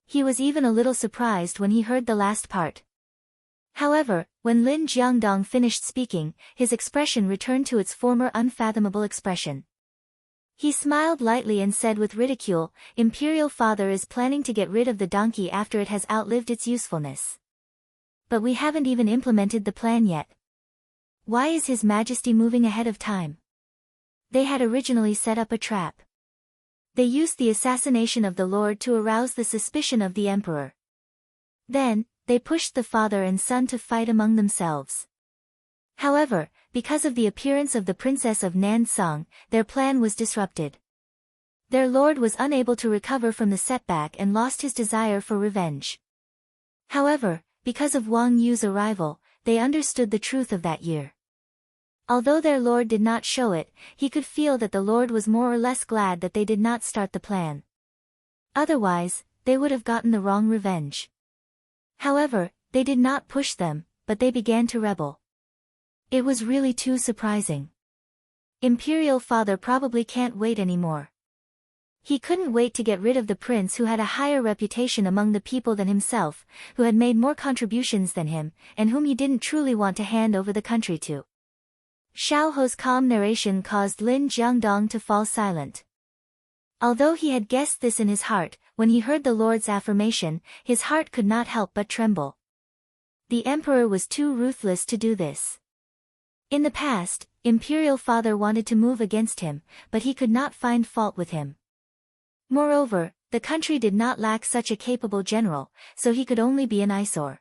He was even a little surprised when he heard the last part. However, when Lin Jiangdong finished speaking, his expression returned to its former unfathomable expression. He smiled lightly and said with ridicule, "Imperial Father is planning to get rid of the donkey after it has outlived its usefulness. But we haven't even implemented the plan yet. Why is His Majesty moving ahead of time?" They had originally set up a trap. They used the assassination of the Lord to arouse the suspicion of the Emperor. Then, they pushed the father and son to fight among themselves. However, because of the appearance of the Princess of Nansong, their plan was disrupted. Their lord was unable to recover from the setback and lost his desire for revenge. However, because of Wang Yu's arrival, they understood the truth of that year. Although their lord did not show it, he could feel that the lord was more or less glad that they did not start the plan. Otherwise, they would have gotten the wrong revenge. However, they did not push them, but they began to rebel. It was really too surprising. Imperial Father probably can't wait anymore. He couldn't wait to get rid of the prince who had a higher reputation among the people than himself, who had made more contributions than him, and whom he didn't truly want to hand over the country to. Xiao Ho's calm narration caused Lin Jiangdong to fall silent. Although he had guessed this in his heart, when he heard the Lord's affirmation, his heart could not help but tremble. The Emperor was too ruthless to do this. In the past, Imperial Father wanted to move against him, but he could not find fault with him. Moreover, the country did not lack such a capable general, so he could only be an eyesore.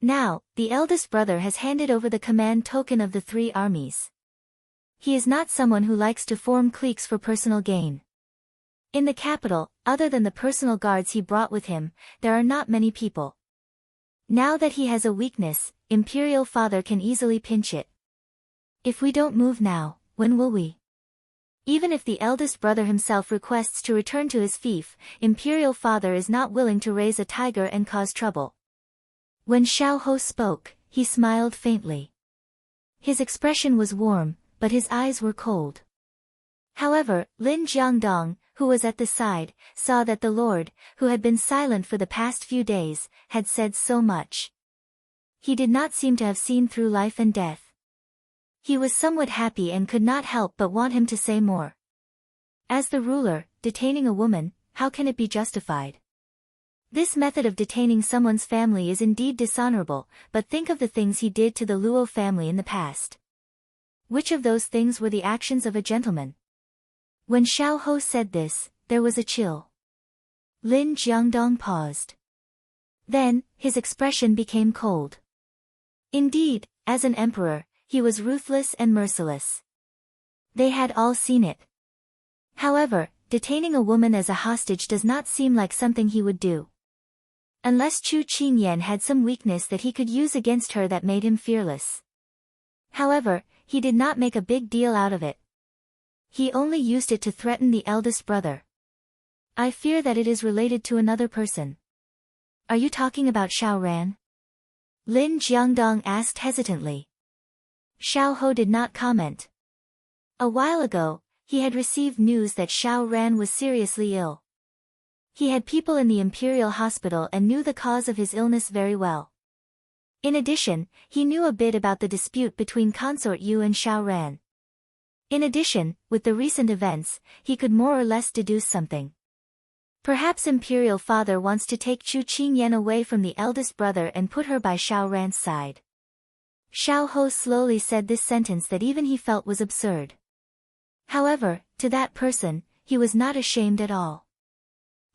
Now, the eldest brother has handed over the command token of the three armies. He is not someone who likes to form cliques for personal gain. In the capital, other than the personal guards he brought with him, there are not many people. Now that he has a weakness, Imperial Father can easily pinch it. If we don't move now, when will we? Even if the eldest brother himself requests to return to his fief, Imperial Father is not willing to raise a tiger and cause trouble. When Xiao Ho spoke, he smiled faintly. His expression was warm, but his eyes were cold. However, Lin Jiangdong, who was at the side, saw that the Lord, who had been silent for the past few days, had said so much. He did not seem to have seen through life and death. He was somewhat happy and could not help but want him to say more. As the ruler, detaining a woman, how can it be justified? This method of detaining someone's family is indeed dishonorable, but think of the things he did to the Luo family in the past. Which of those things were the actions of a gentleman? When Xiao Ho said this, there was a chill. Lin Jiangdong paused. Then, his expression became cold. Indeed, as an emperor, he was ruthless and merciless. They had all seen it. However, detaining a woman as a hostage does not seem like something he would do. Unless Chu Qinyan had some weakness that he could use against her that made him fearless. However, he did not make a big deal out of it. He only used it to threaten the eldest brother. I fear that it is related to another person. Are you talking about Xiao Ran? Lin Jiangdong asked hesitantly. Xiao Ho did not comment. A while ago, he had received news that Xiao Ran was seriously ill. He had people in the imperial hospital and knew the cause of his illness very well. In addition, he knew a bit about the dispute between Consort Yu and Xiao Ran. In addition, with the recent events, he could more or less deduce something. Perhaps Imperial Father wants to take Chu Qingyan away from the eldest brother and put her by Xiao Ran's side. Xiao Ho slowly said this sentence that even he felt was absurd. However, to that person, he was not ashamed at all.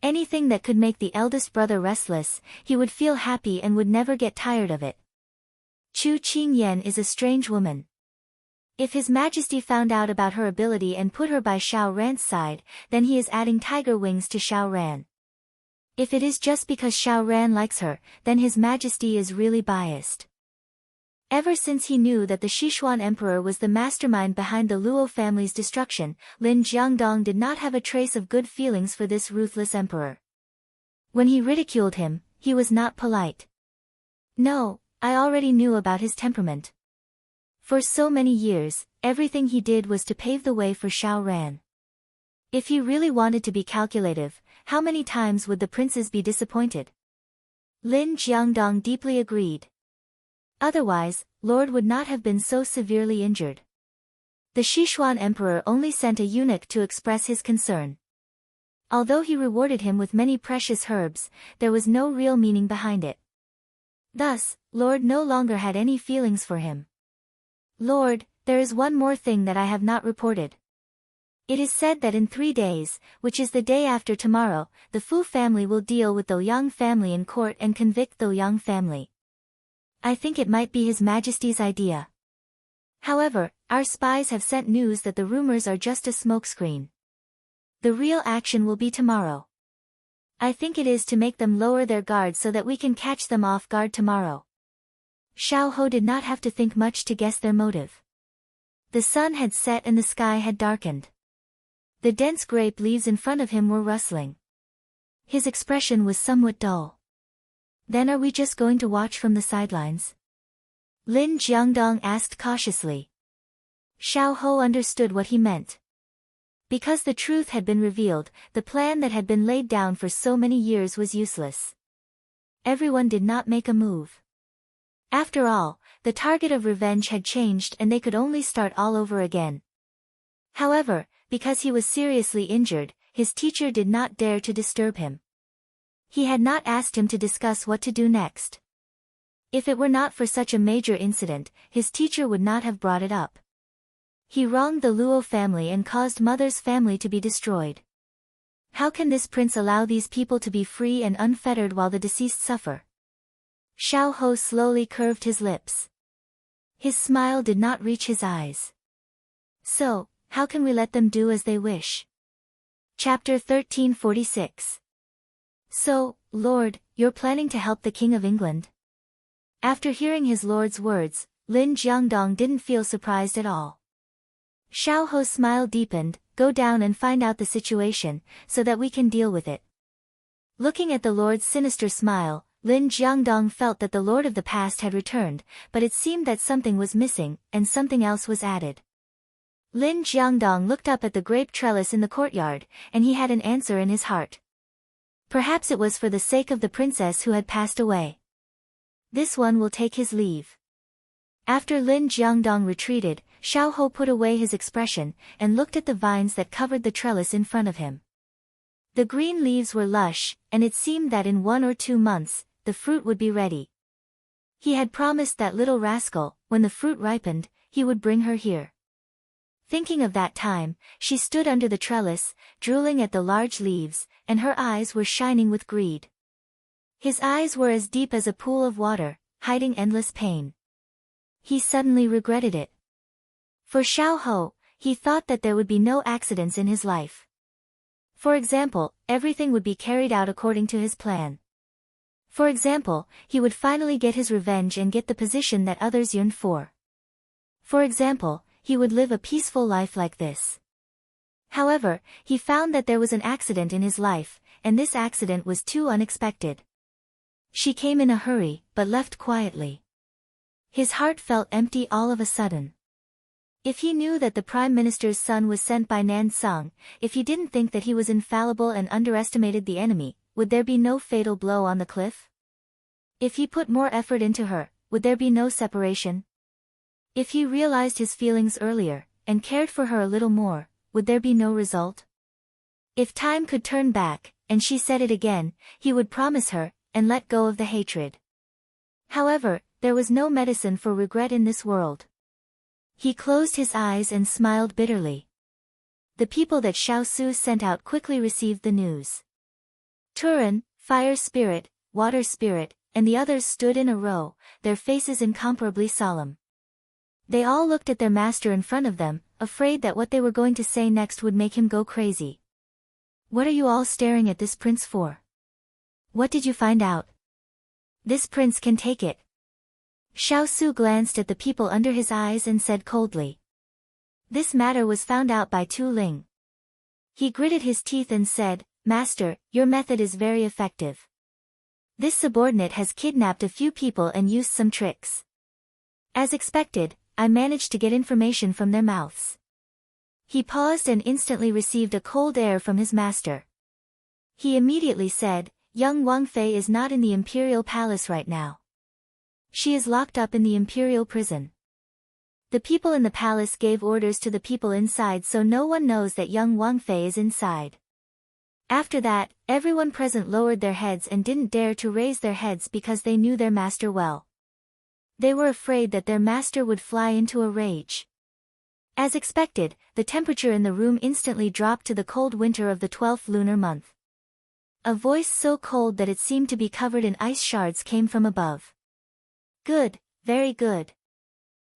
Anything that could make the eldest brother restless, he would feel happy and would never get tired of it. Chu Qingyan is a strange woman. If His Majesty found out about her ability and put her by Xiao Ran's side, then he is adding tiger wings to Xiao Ran. If it is just because Xiao Ran likes her, then His Majesty is really biased. Ever since he knew that the Sichuan Emperor was the mastermind behind the Luo family's destruction, Lin Jiangdong did not have a trace of good feelings for this ruthless emperor. When he ridiculed him, he was not polite. No, I already knew about his temperament. For so many years, everything he did was to pave the way for Xiao Ran. If he really wanted to be calculative, how many times would the princes be disappointed? Lin Jiangdong deeply agreed. Otherwise, Lord would not have been so severely injured. The Sichuan Emperor only sent a eunuch to express his concern. Although he rewarded him with many precious herbs, there was no real meaning behind it. Thus, Lord no longer had any feelings for him. Lord, there is one more thing that I have not reported. It is said that in 3 days, which is the day after tomorrow, the Fu family will deal with the Yang family in court and convict the Yang family. I think it might be His Majesty's idea. However, our spies have sent news that the rumors are just a smokescreen. The real action will be tomorrow. I think it is to make them lower their guard so that we can catch them off guard tomorrow. Xiao Ho did not have to think much to guess their motive. The sun had set and the sky had darkened. The dense grape leaves in front of him were rustling. His expression was somewhat dull. Then are we just going to watch from the sidelines? Lin Jiangdong asked cautiously. Xiao Ho understood what he meant. Because the truth had been revealed, the plan that had been laid down for so many years was useless. Everyone did not make a move. After all, the target of revenge had changed and they could only start all over again. However, because he was seriously injured, his teacher did not dare to disturb him. He had not asked him to discuss what to do next. If it were not for such a major incident, his teacher would not have brought it up. He wronged the Luo family and caused Mother's family to be destroyed. How can this prince allow these people to be free and unfettered while the deceased suffer? Xiao Ho slowly curved his lips. His smile did not reach his eyes. So, how can we let them do as they wish? Chapter 1346. So, Lord, you're planning to help the King of England? After hearing his lord's words, Lin Jiangdong didn't feel surprised at all. Xiao Ho's smile deepened. Go down and find out the situation, so that we can deal with it. Looking at the lord's sinister smile, Lin Jiangdong felt that the lord of the past had returned, but it seemed that something was missing, and something else was added. Lin Jiangdong looked up at the grape trellis in the courtyard, and he had an answer in his heart. Perhaps it was for the sake of the princess who had passed away. This one will take his leave. After Lin Jiangdong retreated, Xiao Ho put away his expression, and looked at the vines that covered the trellis in front of him. The green leaves were lush, and it seemed that in 1 or 2 months, the fruit would be ready. He had promised that little rascal, when the fruit ripened, he would bring her here. Thinking of that time, she stood under the trellis, drooling at the large leaves, and her eyes were shining with greed. His eyes were as deep as a pool of water, hiding endless pain. He suddenly regretted it. For Xiao Ho, he thought that there would be no accidents in his life. For example, everything would be carried out according to his plan. For example, he would finally get his revenge and get the position that others yearned for. For example, he would live a peaceful life like this. However, he found that there was an accident in his life, and this accident was too unexpected. She came in a hurry, but left quietly. His heart felt empty all of a sudden. If he knew that the Prime Minister's son was sent by Nan Sung, if he didn't think that he was infallible and underestimated the enemy, would there be no fatal blow on the cliff? If he put more effort into her, would there be no separation? If he realized his feelings earlier, and cared for her a little more, would there be no result? If time could turn back, and she said it again, he would promise her, and let go of the hatred. However, there was no medicine for regret in this world. He closed his eyes and smiled bitterly. The people that Xiao Su sent out quickly received the news. Turan, Fire Spirit, Water Spirit, and the others stood in a row, their faces incomparably solemn. They all looked at their master in front of them, afraid that what they were going to say next would make him go crazy. What are you all staring at this prince for? What did you find out? This prince can take it. Xiao Su glanced at the people under his eyes and said coldly. This matter was found out by Tu Ling. He gritted his teeth and said, Master, your method is very effective. This subordinate has kidnapped a few people and used some tricks. As expected, I managed to get information from their mouths. He paused and instantly received a cold air from his master. He immediately said, Young Wang Fei is not in the imperial palace right now. She is locked up in the imperial prison. The people in the palace gave orders to the people inside so no one knows that young Wang Fei is inside. After that, everyone present lowered their heads and didn't dare to raise their heads because they knew their master well. They were afraid that their master would fly into a rage. As expected, the temperature in the room instantly dropped to the cold winter of the 12th lunar month. A voice so cold that it seemed to be covered in ice shards came from above. Good, very good.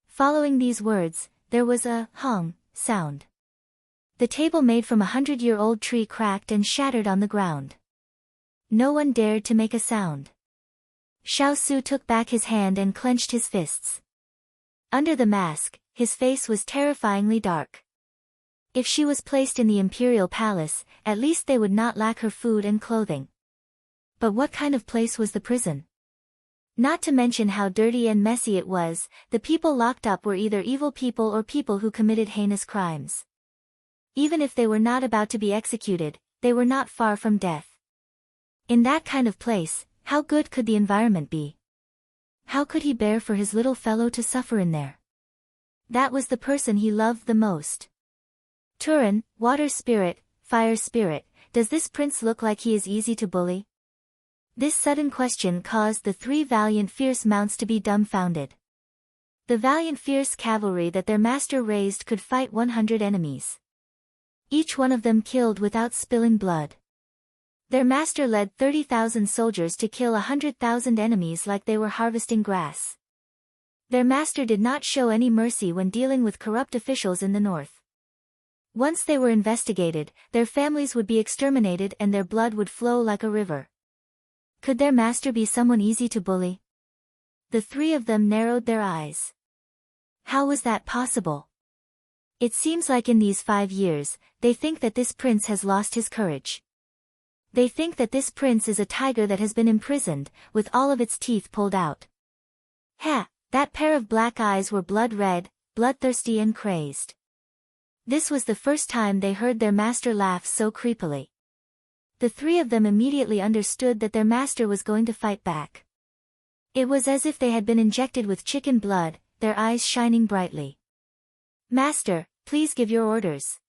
Following these words, there was a hong sound. The table made from 100-year-old tree cracked and shattered on the ground. No one dared to make a sound. Xiao Su took back his hand and clenched his fists. Under the mask, his face was terrifyingly dark. If she was placed in the imperial palace, at least they would not lack her food and clothing. But what kind of place was the prison? Not to mention how dirty and messy it was, the people locked up were either evil people or people who committed heinous crimes. Even if they were not about to be executed, they were not far from death. In that kind of place, how good could the environment be? How could he bear for his little fellow to suffer in there? That was the person he loved the most. Turan, Water Spirit, Fire Spirit, does this prince look like he is easy to bully? This sudden question caused the three valiant fierce mounts to be dumbfounded. The valiant fierce cavalry that their master raised could fight 100 enemies. Each one of them killed without spilling blood. Their master led 30,000 soldiers to kill 100,000 enemies like they were harvesting grass. Their master did not show any mercy when dealing with corrupt officials in the north. Once they were investigated, their families would be exterminated and their blood would flow like a river. Could their master be someone easy to bully? The three of them narrowed their eyes. How was that possible? It seems like in these 5 years, they think that this prince has lost his courage. They think that this prince is a tiger that has been imprisoned, with all of its teeth pulled out. Ha! That pair of black eyes were blood red, bloodthirsty and crazed. This was the first time they heard their master laugh so creepily. The three of them immediately understood that their master was going to fight back. It was as if they had been injected with chicken blood, their eyes shining brightly. Master, please give your orders.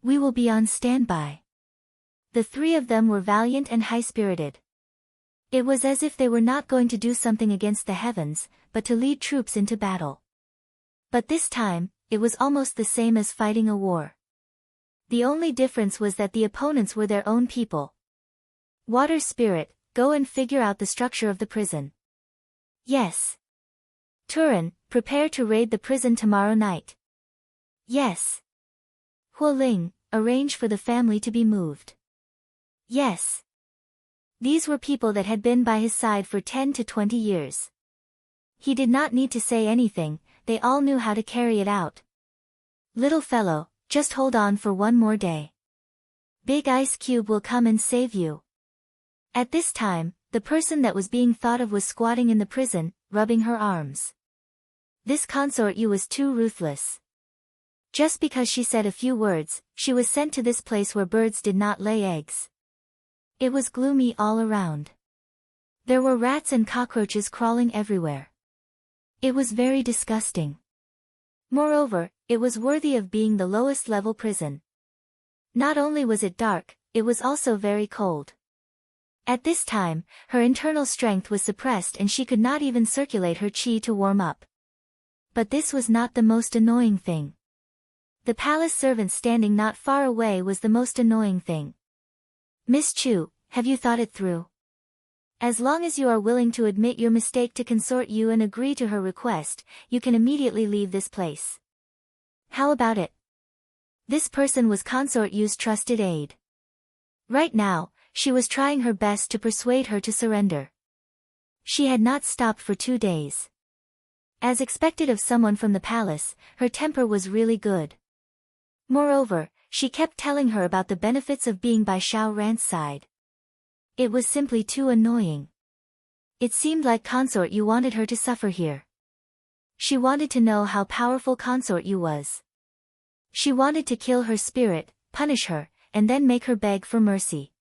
We will be on standby. The three of them were valiant and high-spirited. It was as if they were not going to do something against the heavens, but to lead troops into battle. But this time, it was almost the same as fighting a war. The only difference was that the opponents were their own people. Water Spirit, go and figure out the structure of the prison. Yes. Turan, prepare to raid the prison tomorrow night. Yes. Huoling, arrange for the family to be moved. Yes. These were people that had been by his side for 10 to 20 years. He did not need to say anything, they all knew how to carry it out. Little fellow, just hold on for one more day. Big Ice Cube will come and save you. At this time, the person that was being thought of was squatting in the prison, rubbing her arms. This consort Yu was too ruthless. Just because she said a few words, she was sent to this place where birds did not lay eggs. It was gloomy all around. There were rats and cockroaches crawling everywhere. It was very disgusting. Moreover, it was worthy of being the lowest level prison. Not only was it dark, it was also very cold. At this time, her internal strength was suppressed and she could not even circulate her chi to warm up. But this was not the most annoying thing. The palace servant standing not far away was the most annoying thing. Miss Chu, have you thought it through? As long as you are willing to admit your mistake to Consort Yu and agree to her request, you can immediately leave this place. How about it? This person was Consort Yu's trusted aide. Right now, she was trying her best to persuade her to surrender. She had not stopped for 2 days. As expected of someone from the palace, her temper was really good. Moreover, she kept telling her about the benefits of being by Xiao Ran's side. It was simply too annoying. It seemed like Consort Yu wanted her to suffer here. She wanted to know how powerful Consort Yu was. She wanted to kill her spirit, punish her, and then make her beg for mercy.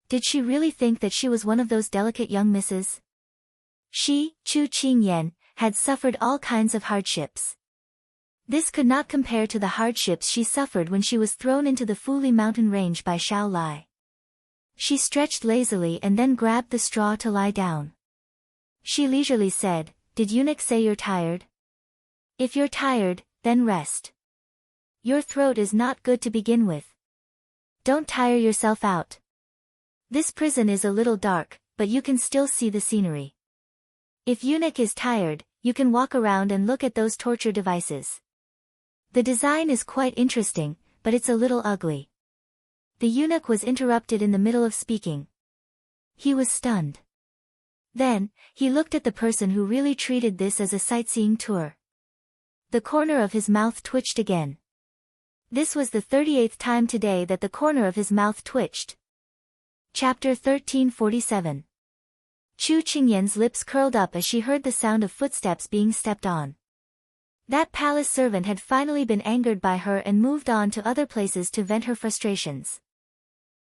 Did she really think that she was one of those delicate young misses? She, Chu Qingyan, had suffered all kinds of hardships. This could not compare to the hardships she suffered when she was thrown into the Fuli mountain range by Xiao Lai. She stretched lazily and then grabbed the straw to lie down. She leisurely said, "Did eunuch say you're tired? If you're tired, then rest. Your throat is not good to begin with. Don't tire yourself out. This prison is a little dark, but you can still see the scenery. If eunuch is tired, you can walk around and look at those torture devices. The design is quite interesting, but it's a little ugly." The eunuch was interrupted in the middle of speaking. He was stunned. Then, he looked at the person who really treated this as a sightseeing tour. The corner of his mouth twitched again. This was the 38th time today that the corner of his mouth twitched. Chapter 1347. Chu Qingyan's lips curled up as she heard the sound of footsteps being stepped on. That palace servant had finally been angered by her and moved on to other places to vent her frustrations.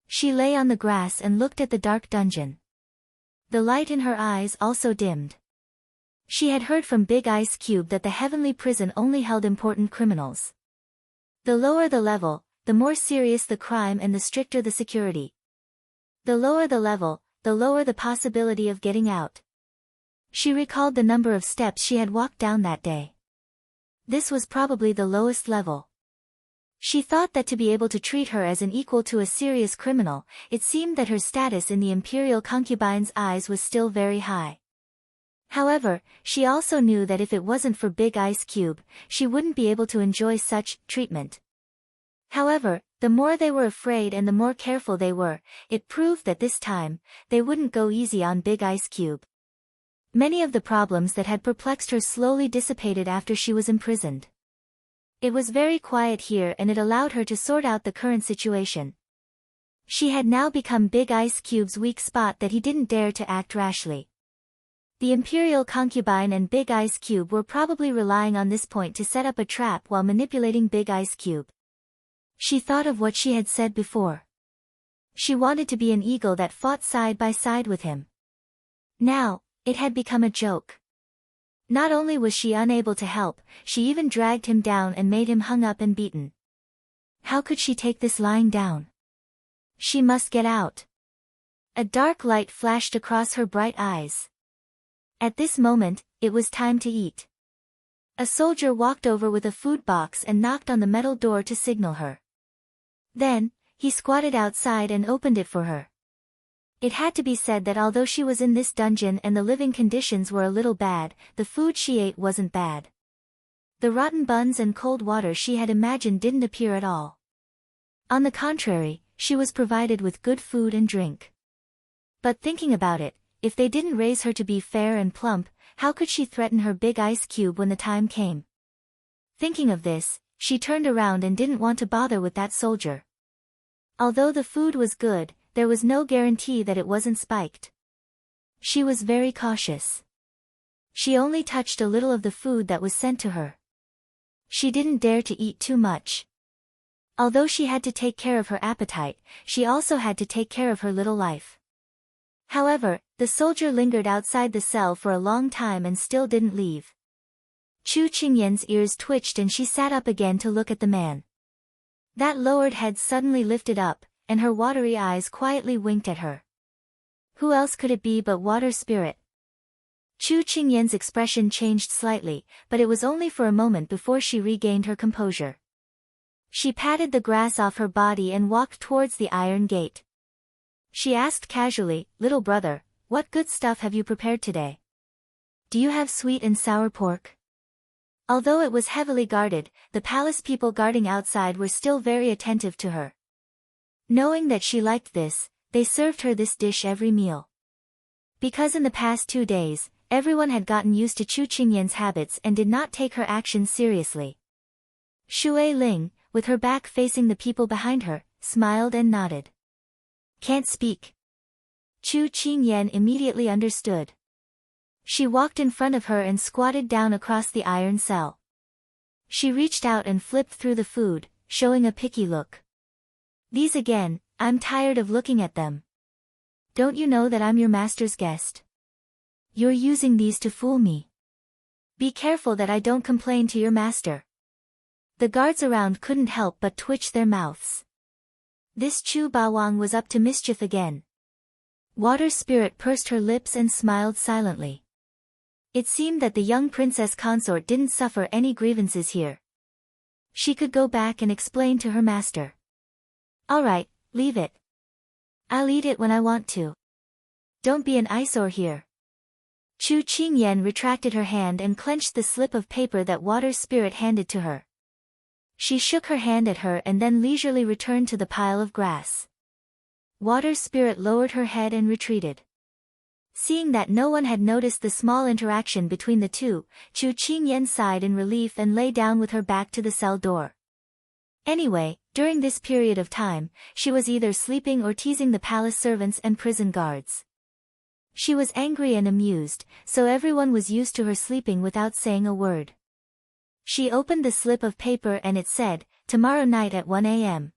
She lay on the grass and looked at the dark dungeon. The light in her eyes also dimmed. She had heard from Big Ice Cube that the heavenly prison only held important criminals. The lower the level, the more serious the crime and the stricter the security. The lower the level, the lower the possibility of getting out. She recalled the number of steps she had walked down that day. This was probably the lowest level. She thought that to be able to treat her as an equal to a serious criminal, it seemed that her status in the imperial concubine's eyes was still very high. However, she also knew that if it wasn't for Big Ice Cube, she wouldn't be able to enjoy such treatment. However, the more they were afraid and the more careful they were, it proved that this time, they wouldn't go easy on Big Ice Cube. Many of the problems that had perplexed her slowly dissipated after she was imprisoned. It was very quiet here and it allowed her to sort out the current situation. She had now become Big Ice Cube's weak spot that he didn't dare to act rashly. The Imperial Concubine and Big Ice Cube were probably relying on this point to set up a trap while manipulating Big Ice Cube. She thought of what she had said before. She wanted to be an eagle that fought side by side with him. Now, it had become a joke. Not only was she unable to help, she even dragged him down and made him hung up and beaten. How could she take this lying down? She must get out. A dark light flashed across her bright eyes. At this moment, it was time to eat. A soldier walked over with a food box and knocked on the metal door to signal her. Then, he squatted outside and opened it for her. It had to be said that although she was in this dungeon and the living conditions were a little bad, the food she ate wasn't bad. The rotten buns and cold water she had imagined didn't appear at all. On the contrary, she was provided with good food and drink. But thinking about it, if they didn't raise her to be fair and plump, how could she threaten her Big Ice Cube when the time came? Thinking of this, she turned around and didn't want to bother with that soldier. Although the food was good, there was no guarantee that it wasn't spiked. She was very cautious. She only touched a little of the food that was sent to her. She didn't dare to eat too much. Although she had to take care of her appetite, she also had to take care of her little life. However, the soldier lingered outside the cell for a long time and still didn't leave. Chu Qingyan's ears twitched and she sat up again to look at the man. That lowered head suddenly lifted up, and her watery eyes quietly winked at her. Who else could it be but Water Spirit? Chu Qingyan's expression changed slightly, but it was only for a moment before she regained her composure. She patted the grass off her body and walked towards the iron gate. She asked casually, "Little brother, what good stuff have you prepared today? Do you have sweet and sour pork?" Although it was heavily guarded, the palace people guarding outside were still very attentive to her. Knowing that she liked this, they served her this dish every meal. Because in the past 2 days, everyone had gotten used to Chu Qingyan's habits and did not take her actions seriously. Shui Ling, with her back facing the people behind her, smiled and nodded. Can't speak. Chu Qingyan immediately understood. She walked in front of her and squatted down across the iron cell. She reached out and flipped through the food, showing a picky look. These again, I'm tired of looking at them. Don't you know that I'm your master's guest? You're using these to fool me. Be careful that I don't complain to your master. The guards around couldn't help but twitch their mouths. This Chu Bawang was up to mischief again. Water Spirit pursed her lips and smiled silently. It seemed that the young princess consort didn't suffer any grievances here. She could go back and explain to her master. All right, leave it. I'll eat it when I want to. Don't be an eyesore here. Chu Qingyan retracted her hand and clenched the slip of paper that Water Spirit handed to her. She shook her hand at her and then leisurely returned to the pile of grass. Water Spirit lowered her head and retreated. Seeing that no one had noticed the small interaction between the two, Chu Qingyan sighed in relief and lay down with her back to the cell door. Anyway, during this period of time, she was either sleeping or teasing the palace servants and prison guards. She was angry and amused, so everyone was used to her sleeping without saying a word. She opened the slip of paper and it said, "Tomorrow night at 1 a.m.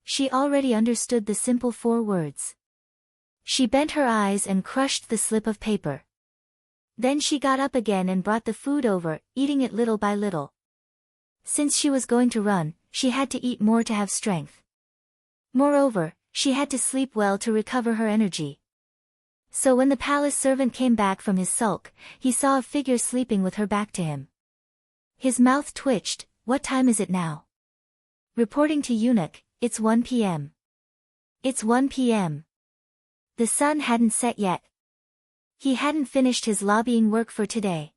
She already understood the simple 4 words. She bent her eyes and crushed the slip of paper. Then she got up again and brought the food over, eating it little by little. Since she was going to run, she had to eat more to have strength. Moreover, she had to sleep well to recover her energy. So when the palace servant came back from his sulk, he saw a figure sleeping with her back to him. His mouth twitched. "What time is it now?" Reporting to eunuch, "It's 1 p.m. It's 1 p.m. The sun hadn't set yet. He hadn't finished his lobbying work for today.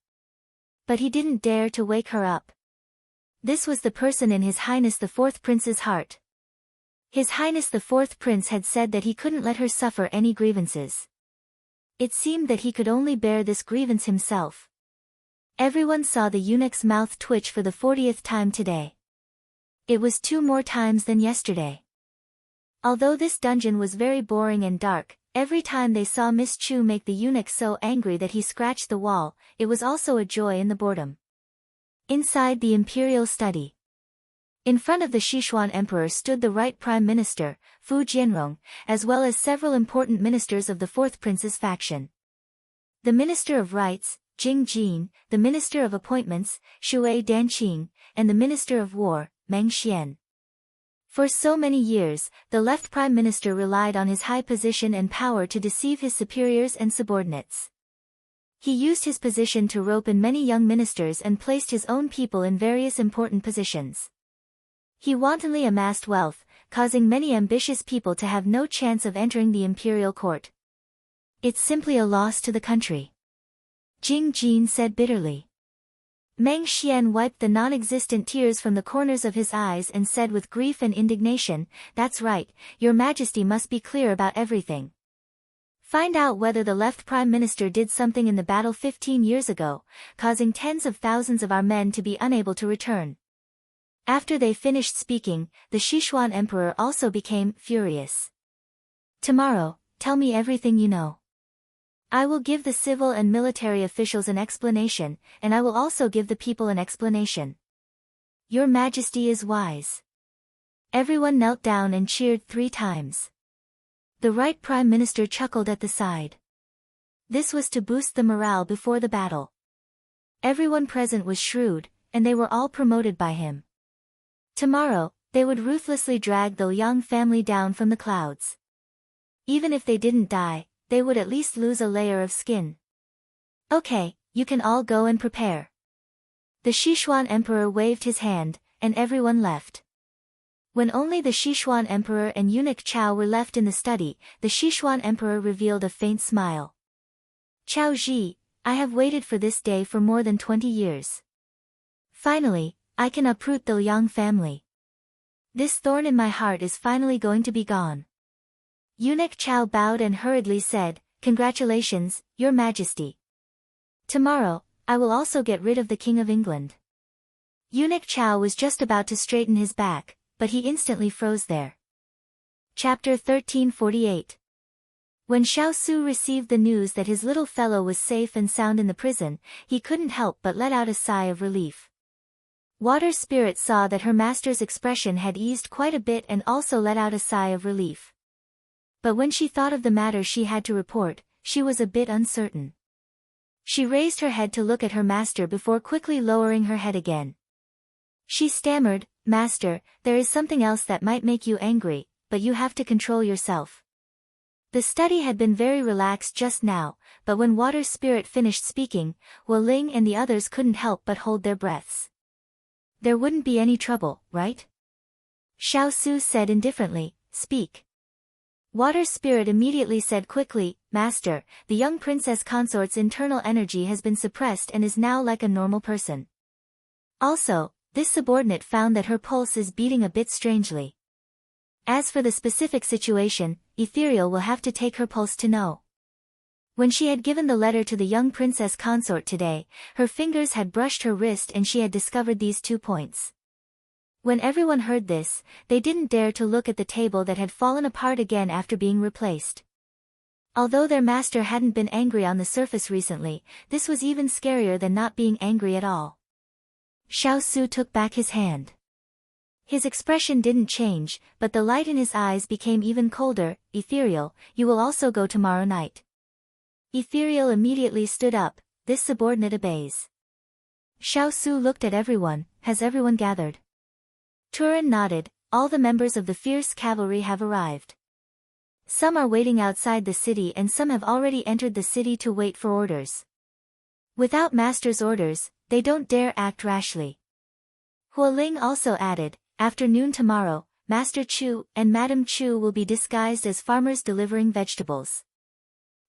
But he didn't dare to wake her up. This was the person in His Highness the 4th Prince's heart. His Highness the 4th Prince had said that he couldn't let her suffer any grievances. It seemed that he could only bear this grievance himself. Everyone saw the eunuch's mouth twitch for the 40th time today. It was 2 more times than yesterday. Although this dungeon was very boring and dark, every time they saw Miss Chu make the eunuch so angry that he scratched the wall, it was also a joy in the boredom. Inside the imperial study. In front of the Sichuan emperor stood the right prime minister, Fu Jianrong, as well as several important ministers of the 4th Prince's faction. The Minister of Rights, Jing Jin, the Minister of Appointments, Shui Danqing, and the Minister of War, Meng Xian. For so many years, the left prime minister relied on his high position and power to deceive his superiors and subordinates. He used his position to rope in many young ministers and placed his own people in various important positions. He wantonly amassed wealth, causing many ambitious people to have no chance of entering the imperial court. It's simply a loss to the country. Jing Jin said bitterly. Meng Xian wiped the non-existent tears from the corners of his eyes and said with grief and indignation, "That's right, Your Majesty must be clear about everything. Find out whether the left prime minister did something in the battle 15 years ago, causing tens of thousands of our men to be unable to return." After they finished speaking, the Sichuan emperor also became furious. "Tomorrow, tell me everything you know. I will give the civil and military officials an explanation, and I will also give the people an explanation. Your Majesty is wise. Everyone knelt down and cheered 3 times. The right Prime Minister chuckled at the side. This was to boost the morale before the battle. Everyone present was shrewd, and they were all promoted by him. Tomorrow, they would ruthlessly drag the Liang family down from the clouds. Even if they didn't die, they would at least lose a layer of skin. Okay, you can all go and prepare. The Sichuan Emperor waved his hand, and everyone left. When only the Sichuan Emperor and eunuch Chao were left in the study, the Sichuan Emperor revealed a faint smile. Chao Ji, I have waited for this day for more than 20 years. Finally, I can uproot the Liang family. This thorn in my heart is finally going to be gone. Eunuch Chao bowed and hurriedly said, Congratulations, Your Majesty. Tomorrow, I will also get rid of the King of England. Eunuch Chao was just about to straighten his back, but he instantly froze there. Chapter 1348. When Xiao Su received the news that his little fellow was safe and sound in the prison, he couldn't help but let out a sigh of relief. Water Spirit saw that her master's expression had eased quite a bit and also let out a sigh of relief. But when she thought of the matter she had to report, she was a bit uncertain. She raised her head to look at her master before quickly lowering her head again. She stammered, Master, there is something else that might make you angry, but you have to control yourself. The study had been very relaxed just now, but when Water Spirit finished speaking, Wu Ling and the others couldn't help but hold their breaths. There wouldn't be any trouble, right? Xiao Su said indifferently, Speak. Water Spirit immediately said quickly, Master, the young Princess Consort's internal energy has been suppressed and is now like a normal person. Also, this subordinate found that her pulse is beating a bit strangely. As for the specific situation, Ethereal will have to take her pulse to know. When she had given the letter to the young Princess Consort today, her fingers had brushed her wrist and she had discovered these 2 points. When everyone heard this, they didn't dare to look at the table that had fallen apart again after being replaced. Although their master hadn't been angry on the surface recently, this was even scarier than not being angry at all. Xiao Su took back his hand. His expression didn't change, but the light in his eyes became even colder. Ethereal, you will also go tomorrow night. Ethereal immediately stood up, this subordinate obeys. Xiao Su looked at everyone, has everyone gathered? Turin nodded, all the members of the fierce cavalry have arrived. Some are waiting outside the city and some have already entered the city to wait for orders. Without master's orders, they don't dare act rashly. Hu Ling also added, afternoon tomorrow, Master Chu and Madam Chu will be disguised as farmers delivering vegetables.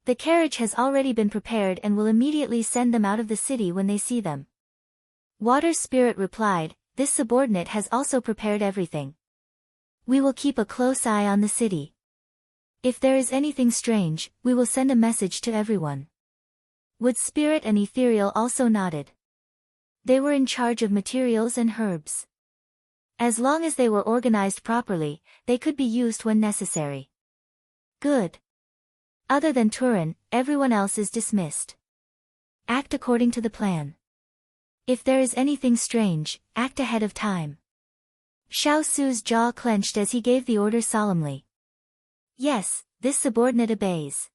The carriage has already been prepared and will immediately send them out of the city when they see them. Water Spirit replied, this subordinate has also prepared everything. We will keep a close eye on the city. If there is anything strange, we will send a message to everyone. Wood Spirit and Ethereal also nodded. They were in charge of materials and herbs. As long as they were organized properly, they could be used when necessary. Good. Other than Turin, everyone else is dismissed. Act according to the plan. If there is anything strange, act ahead of time. Xiao Su's jaw clenched as he gave the order solemnly. Yes, this subordinate obeys.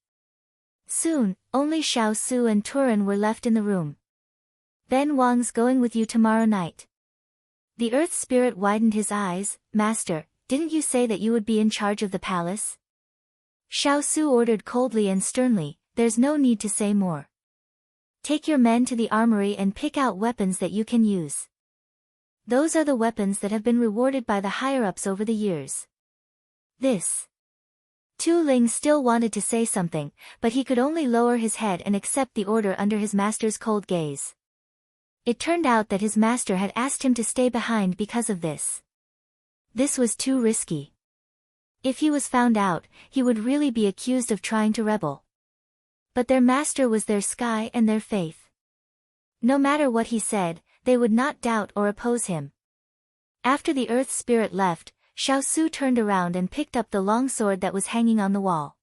Soon, only Xiao Su and Turin were left in the room. Ben Wang's going with you tomorrow night. The Earth Spirit widened his eyes, Master, didn't you say that you would be in charge of the palace? Xiao Su ordered coldly and sternly, there's no need to say more. Take your men to the armory and pick out weapons that you can use. Those are the weapons that have been rewarded by the higher-ups over the years. This. Tu Ling still wanted to say something, but he could only lower his head and accept the order under his master's cold gaze. It turned out that his master had asked him to stay behind because of this. This was too risky. If he was found out, he would really be accused of trying to rebel. But their master was their sky and their faith. No matter what he said, they would not doubt or oppose him. After the Earth Spirit left, Xiao Su turned around and picked up the long sword that was hanging on the wall.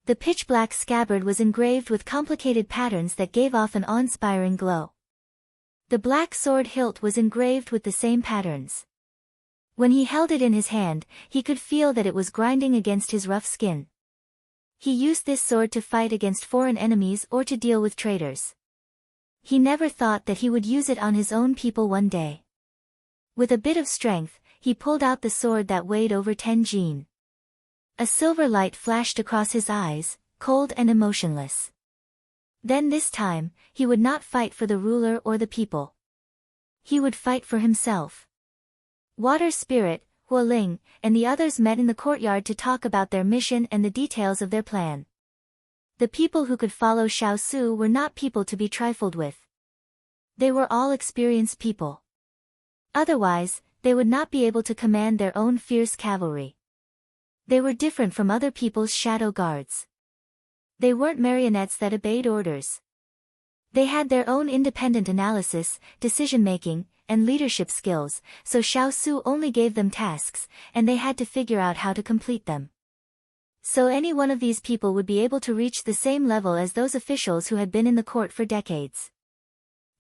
The pitch-black scabbard was engraved with complicated patterns that gave off an awe-inspiring glow. The black sword hilt was engraved with the same patterns. When he held it in his hand, he could feel that it was grinding against his rough skin. He used this sword to fight against foreign enemies or to deal with traitors. He never thought that he would use it on his own people one day. With a bit of strength, he pulled out the sword that weighed over 10 jin. A silver light flashed across his eyes, cold and emotionless. Then this time, he would not fight for the ruler or the people. He would fight for himself. Water Spirit, Hualing, and the others met in the courtyard to talk about their mission and the details of their plan. The people who could follow Xiao Su were not people to be trifled with. They were all experienced people. Otherwise, they would not be able to command their own fierce cavalry. They were different from other people's shadow guards. They weren't marionettes that obeyed orders. They had their own independent analysis, decision-making, and leadership skills, so Xiao Su only gave them tasks, and they had to figure out how to complete them. So any one of these people would be able to reach the same level as those officials who had been in the court for decades.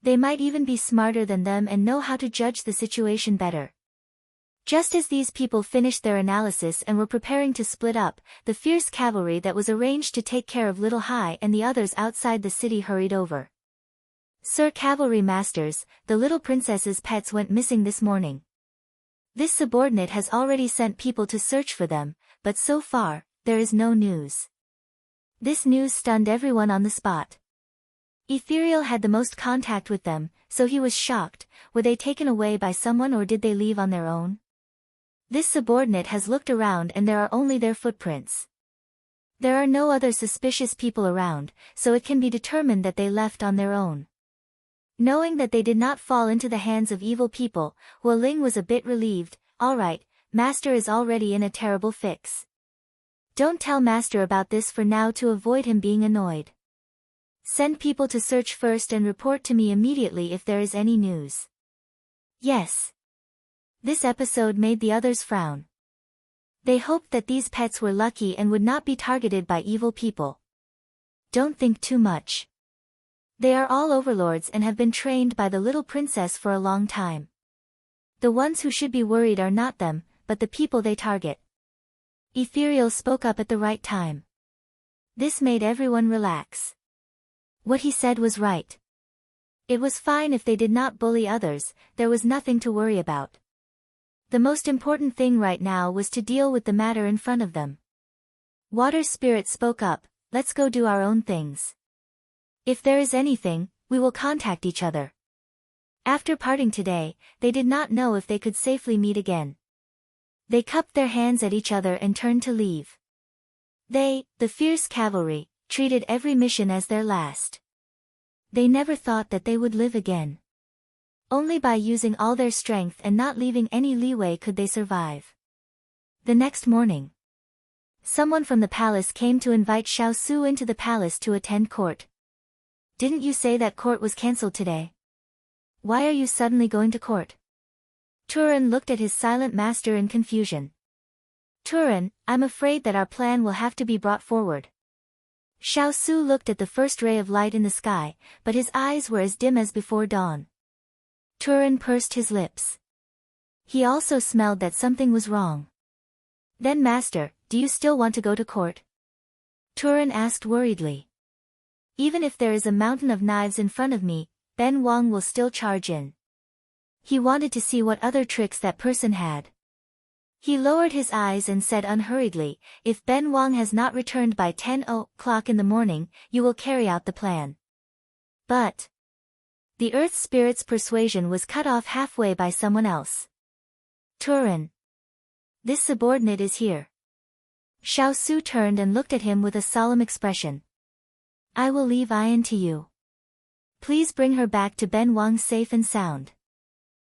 They might even be smarter than them and know how to judge the situation better. Just as these people finished their analysis and were preparing to split up, the fierce cavalry that was arranged to take care of Little Hai and the others outside the city hurried over. Sir Cavalry Masters, the little princess's pets went missing this morning. This subordinate has already sent people to search for them, but so far, there is no news. This news stunned everyone on the spot. Ethereal had the most contact with them, so he was shocked. Were they taken away by someone or did they leave on their own? This subordinate has looked around and there are only their footprints. There are no other suspicious people around, so it can be determined that they left on their own. Knowing that they did not fall into the hands of evil people, Hualing was a bit relieved. All right, Master is already in a terrible fix. Don't tell Master about this for now to avoid him being annoyed. Send people to search first and report to me immediately if there is any news. Yes. This episode made the others frown. They hoped that these pets were lucky and would not be targeted by evil people. Don't think too much. They are all overlords and have been trained by the little princess for a long time. The ones who should be worried are not them, but the people they target. Ethereal spoke up at the right time. This made everyone relax. What he said was right. It was fine if they did not bully others, there was nothing to worry about. The most important thing right now was to deal with the matter in front of them. Water Spirit spoke up, let's go do our own things. If there is anything, we will contact each other. After parting today, they did not know if they could safely meet again. They cupped their hands at each other and turned to leave. They, the fierce cavalry, treated every mission as their last. They never thought that they would live again. Only by using all their strength and not leaving any leeway could they survive. The next morning, someone from the palace came to invite Xiao Su into the palace to attend court. Didn't you say that court was cancelled today? Why are you suddenly going to court? Turan looked at his silent master in confusion. Turan, I'm afraid that our plan will have to be brought forward. Xiao Su looked at the first ray of light in the sky, but his eyes were as dim as before dawn. Turan pursed his lips. He also smelled that something was wrong. Then Master, do you still want to go to court? Turan asked worriedly. Even if there is a mountain of knives in front of me, Ben Wang will still charge in. He wanted to see what other tricks that person had. He lowered his eyes and said unhurriedly, if Ben Wang has not returned by 10 o'clock in the morning, you will carry out the plan. But the Earth Spirit's persuasion was cut off halfway by someone else. Turan. This subordinate is here. Xiao Su turned and looked at him with a solemn expression. I will leave Ayan to you. Please bring her back to Ben Wang safe and sound.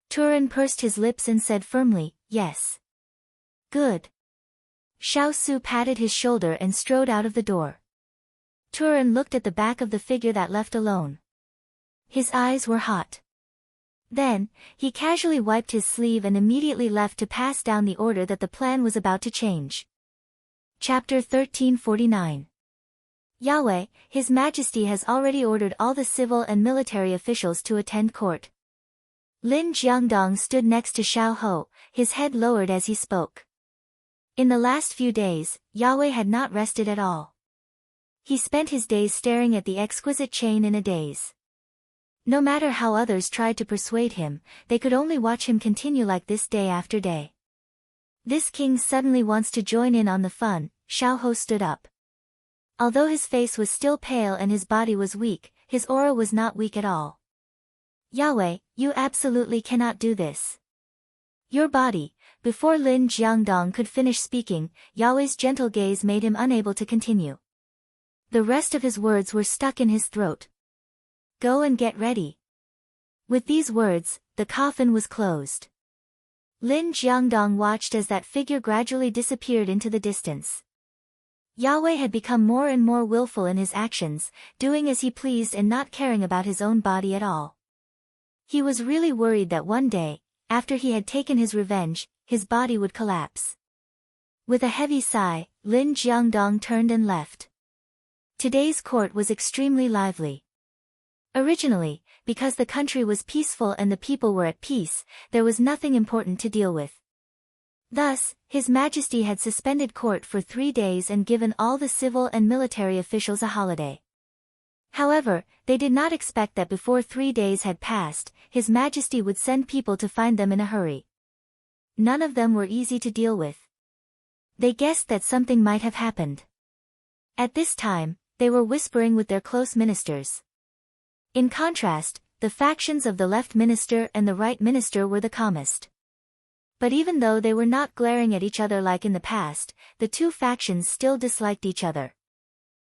Turan pursed his lips and said firmly, yes. Good. Xiao Su patted his shoulder and strode out of the door. Turan looked at the back of the figure that left alone. His eyes were hot. Then, he casually wiped his sleeve and immediately left to pass down the order that the plan was about to change. Chapter 1349. Yahweh, His Majesty has already ordered all the civil and military officials to attend court. Lin Jiangdong stood next to Xiao Ho, his head lowered as he spoke. In the last few days, Yahweh had not rested at all. He spent his days staring at the exquisite chain in a daze. No matter how others tried to persuade him, they could only watch him continue like this day after day. This king suddenly wants to join in on the fun. Xiao Ho stood up. Although his face was still pale and his body was weak, his aura was not weak at all. Yahweh, you absolutely cannot do this. Your body. Before Lin Jiangdong could finish speaking, Yahweh's gentle gaze made him unable to continue. The rest of his words were stuck in his throat. Go and get ready. With these words, the coffin was closed. Lin Jiangdong watched as that figure gradually disappeared into the distance. Yahweh had become more and more willful in his actions, doing as he pleased and not caring about his own body at all. He was really worried that one day, after he had taken his revenge, his body would collapse. With a heavy sigh, Lin Jiangdong turned and left. Today's court was extremely lively. Originally, because the country was peaceful and the people were at peace, there was nothing important to deal with. Thus, His Majesty had suspended court for 3 days and given all the civil and military officials a holiday. However, they did not expect that before 3 days had passed, His Majesty would send people to find them in a hurry. None of them were easy to deal with. They guessed that something might have happened. At this time, they were whispering with their close ministers. In contrast, the factions of the left minister and the right minister were the calmest. But even though they were not glaring at each other like in the past, the two factions still disliked each other.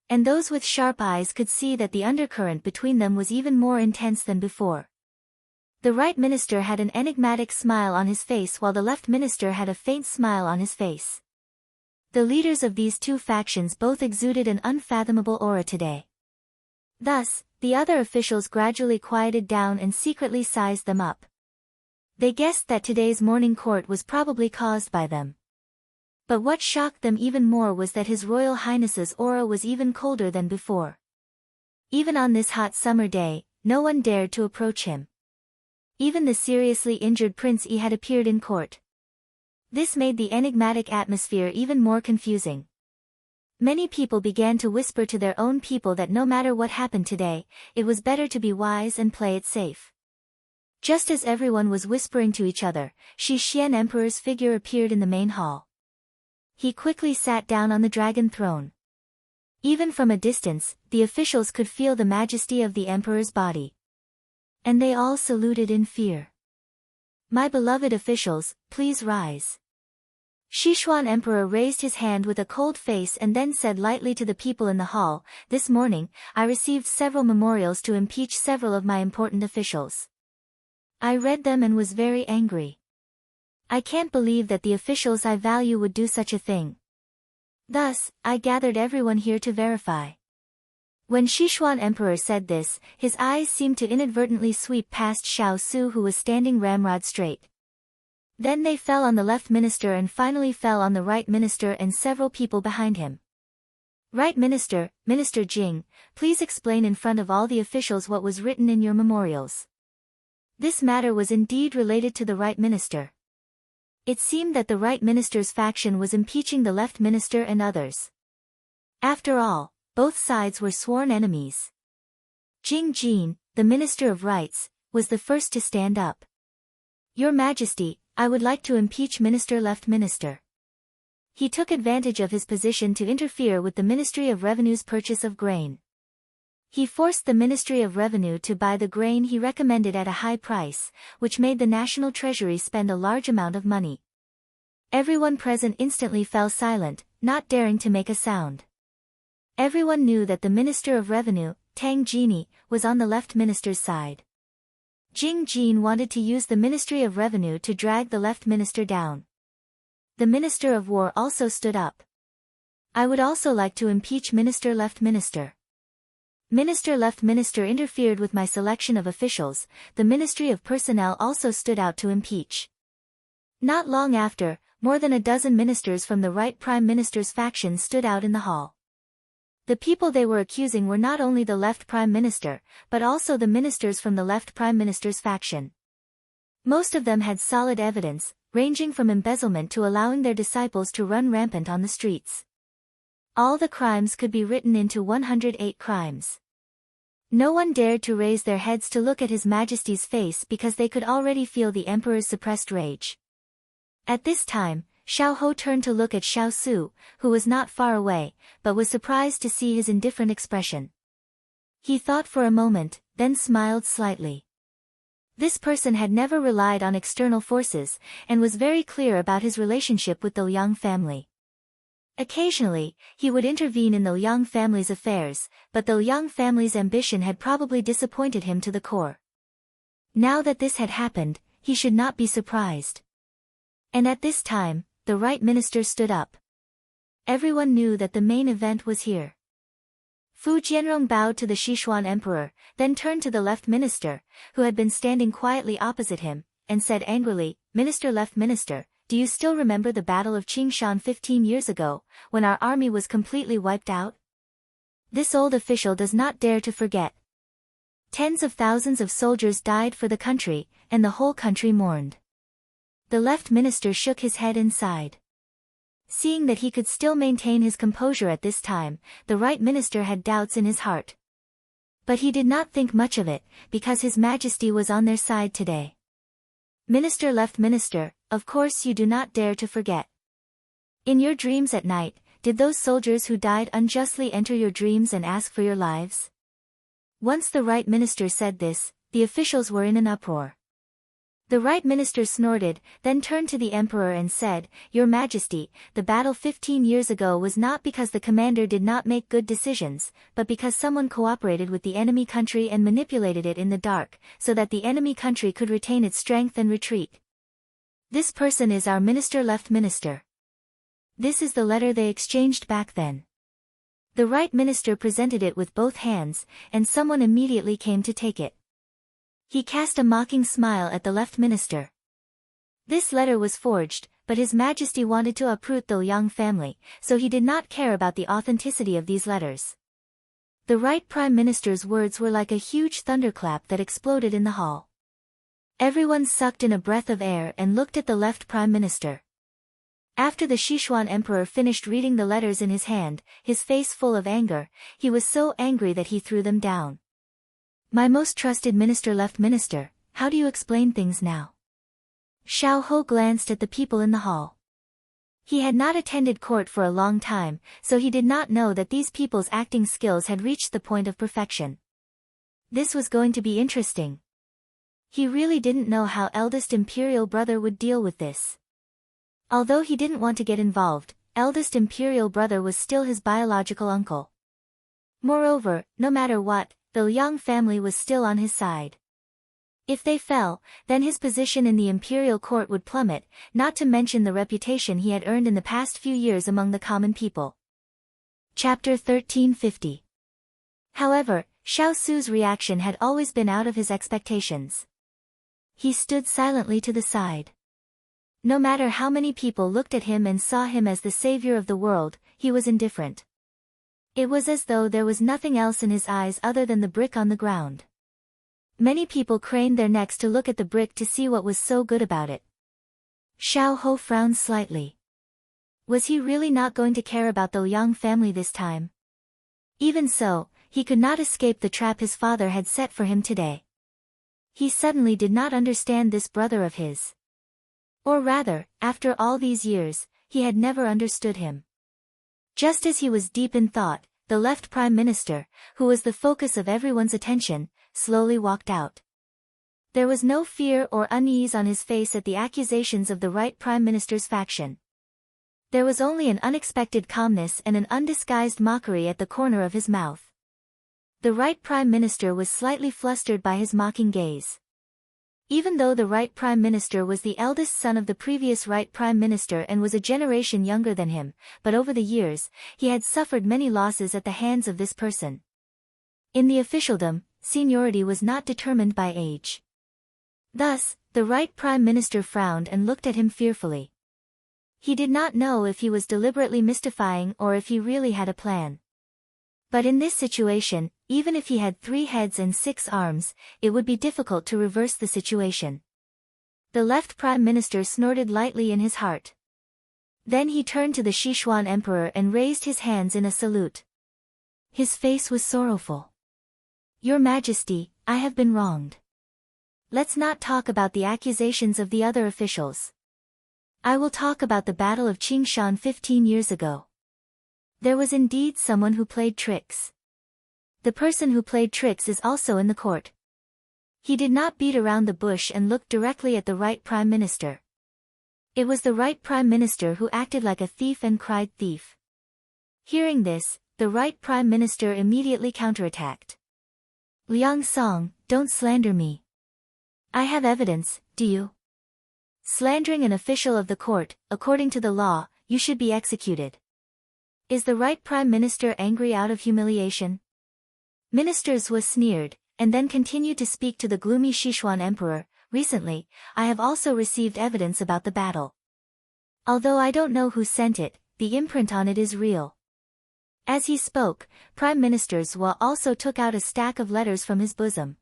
And those with sharp eyes could see that the undercurrent between them was even more intense than before. The right minister had an enigmatic smile on his face while the left minister had a faint smile on his face. The leaders of these two factions both exuded an unfathomable aura today. Thus, the other officials gradually quieted down and secretly sized them up. They guessed that today's morning court was probably caused by them. But what shocked them even more was that His Royal Highness's aura was even colder than before. Even on this hot summer day, no one dared to approach him. Even the seriously injured Prince Yi had appeared in court. This made the enigmatic atmosphere even more confusing. Many people began to whisper to their own people that no matter what happened today, it was better to be wise and play it safe. Just as everyone was whispering to each other, Shi Xian Emperor's figure appeared in the main hall. He quickly sat down on the dragon throne. Even from a distance, the officials could feel the majesty of the emperor's body. And they all saluted in fear. My beloved officials, please rise. Sichuan Emperor raised his hand with a cold face and then said lightly to the people in the hall, "This morning, I received several memorials to impeach several of my important officials. I read them and was very angry. I can't believe that the officials I value would do such a thing. Thus, I gathered everyone here to verify." When Sichuan Emperor said this, his eyes seemed to inadvertently sweep past Xiao Su who was standing ramrod straight. Then they fell on the left minister and finally fell on the right minister and several people behind him. "Right minister, Minister Jing, please explain in front of all the officials what was written in your memorials." This matter was indeed related to the right minister. It seemed that the right minister's faction was impeaching the left minister and others. After all, both sides were sworn enemies. Jing Jin, the Minister of Rights, was the first to stand up. "Your Majesty, I would like to impeach Minister Left Minister." He took advantage of his position to interfere with the Ministry of Revenue's purchase of grain. He forced the Ministry of Revenue to buy the grain he recommended at a high price, which made the National Treasury spend a large amount of money. Everyone present instantly fell silent, not daring to make a sound. Everyone knew that the Minister of Revenue, Tang Jini, was on the left minister's side. Jing Jin wanted to use the Ministry of Revenue to drag the left minister down. The Minister of War also stood up. "I would also like to impeach Minister Left Minister. Minister Left Minister interfered with my selection of officials." The Ministry of Personnel also stood out to impeach. Not long after, more than a dozen ministers from the right Prime Minister's faction stood out in the hall. The people they were accusing were not only the left prime minister, but also the ministers from the left prime minister's faction. Most of them had solid evidence, ranging from embezzlement to allowing their disciples to run rampant on the streets. All the crimes could be written into 108 crimes. No one dared to raise their heads to look at His Majesty's face because they could already feel the emperor's suppressed rage. At this time, Xiao Ho turned to look at Xiao Su, who was not far away, but was surprised to see his indifferent expression. He thought for a moment, then smiled slightly. This person had never relied on external forces, and was very clear about his relationship with the Liang family. Occasionally, he would intervene in the Liang family's affairs, but the Liang family's ambition had probably disappointed him to the core. Now that this had happened, he should not be surprised. And at this time, the right minister stood up. Everyone knew that the main event was here. Fu Jianrong bowed to the Sichuan emperor, then turned to the left minister, who had been standing quietly opposite him, and said angrily, "Minister, left minister, do you still remember the Battle of Qingshan 15 years ago, when our army was completely wiped out?" This old official does not dare to forget. Tens of thousands of soldiers died for the country, and the whole country mourned. The left minister shook his head and sighed. Seeing that he could still maintain his composure at this time, the right minister had doubts in his heart. But he did not think much of it, because His Majesty was on their side today. "Minister, left minister, of course you do not dare to forget. In your dreams at night, did those soldiers who died unjustly enter your dreams and ask for your lives?" Once the right minister said this, the officials were in an uproar. The right minister snorted, then turned to the emperor and said, "Your Majesty, the battle 15 years ago was not because the commander did not make good decisions, but because someone cooperated with the enemy country and manipulated it in the dark, so that the enemy country could retain its strength and retreat. This person is our minister, left minister." This is the letter they exchanged back then. The right minister presented it with both hands, and someone immediately came to take it. He cast a mocking smile at the left minister. This letter was forged, but His Majesty wanted to uproot the Liang family, so he did not care about the authenticity of these letters. The right prime minister's words were like a huge thunderclap that exploded in the hall. Everyone sucked in a breath of air and looked at the left prime minister. After the Sichuan emperor finished reading the letters in his hand, his face full of anger, he was so angry that he threw them down. "My most trusted minister, left minister, how do you explain things now?" Xiao Ho glanced at the people in the hall. He had not attended court for a long time, so he did not know that these people's acting skills had reached the point of perfection. This was going to be interesting. He really didn't know how eldest imperial brother would deal with this. Although he didn't want to get involved, eldest imperial brother was still his biological uncle. Moreover, no matter what, the Liang family was still on his side. If they fell, then his position in the imperial court would plummet, not to mention the reputation he had earned in the past few years among the common people. Chapter 1350. However, Xiao Su's reaction had always been out of his expectations. He stood silently to the side. No matter how many people looked at him and saw him as the savior of the world, he was indifferent. It was as though there was nothing else in his eyes other than the brick on the ground. Many people craned their necks to look at the brick to see what was so good about it. Xiao Ho frowned slightly. Was he really not going to care about the Liang family this time? Even so, he could not escape the trap his father had set for him today. He suddenly did not understand this brother of his. Or rather, after all these years, he had never understood him. Just as he was deep in thought, the left prime minister, who was the focus of everyone's attention, slowly walked out. There was no fear or unease on his face at the accusations of the right prime minister's faction. There was only an unexpected calmness and an undisguised mockery at the corner of his mouth. The right prime minister was slightly flustered by his mocking gaze. Even though the right prime minister was the eldest son of the previous right prime minister and was a generation younger than him, but over the years, he had suffered many losses at the hands of this person. In the officialdom, seniority was not determined by age. Thus, the right prime minister frowned and looked at him fearfully. He did not know if he was deliberately mystifying or if he really had a plan. But in this situation, even if he had 3 heads and 6 arms, it would be difficult to reverse the situation. The left prime minister snorted lightly in his heart. Then he turned to the Sichuan emperor and raised his hands in a salute. His face was sorrowful. Your Majesty, I have been wronged. Let's not talk about the accusations of the other officials. I will talk about the Battle of Qingshan 15 years ago. There was indeed someone who played tricks. The person who played tricks is also in the court. He did not beat around the bush and looked directly at the right prime minister. It was the right prime minister who acted like a thief and cried thief. Hearing this, the right prime minister immediately counterattacked. Liang Song, don't slander me. I have evidence, do you? Slandering an official of the court, according to the law, you should be executed. Is the right prime minister angry out of humiliation? Ministers was sneered, and then continued to speak to the gloomy Sichuan emperor. Recently, I have also received evidence about the battle. Although I don't know who sent it, the imprint on it is real. As he spoke, Prime Minister Zhua also took out a stack of letters from his bosom.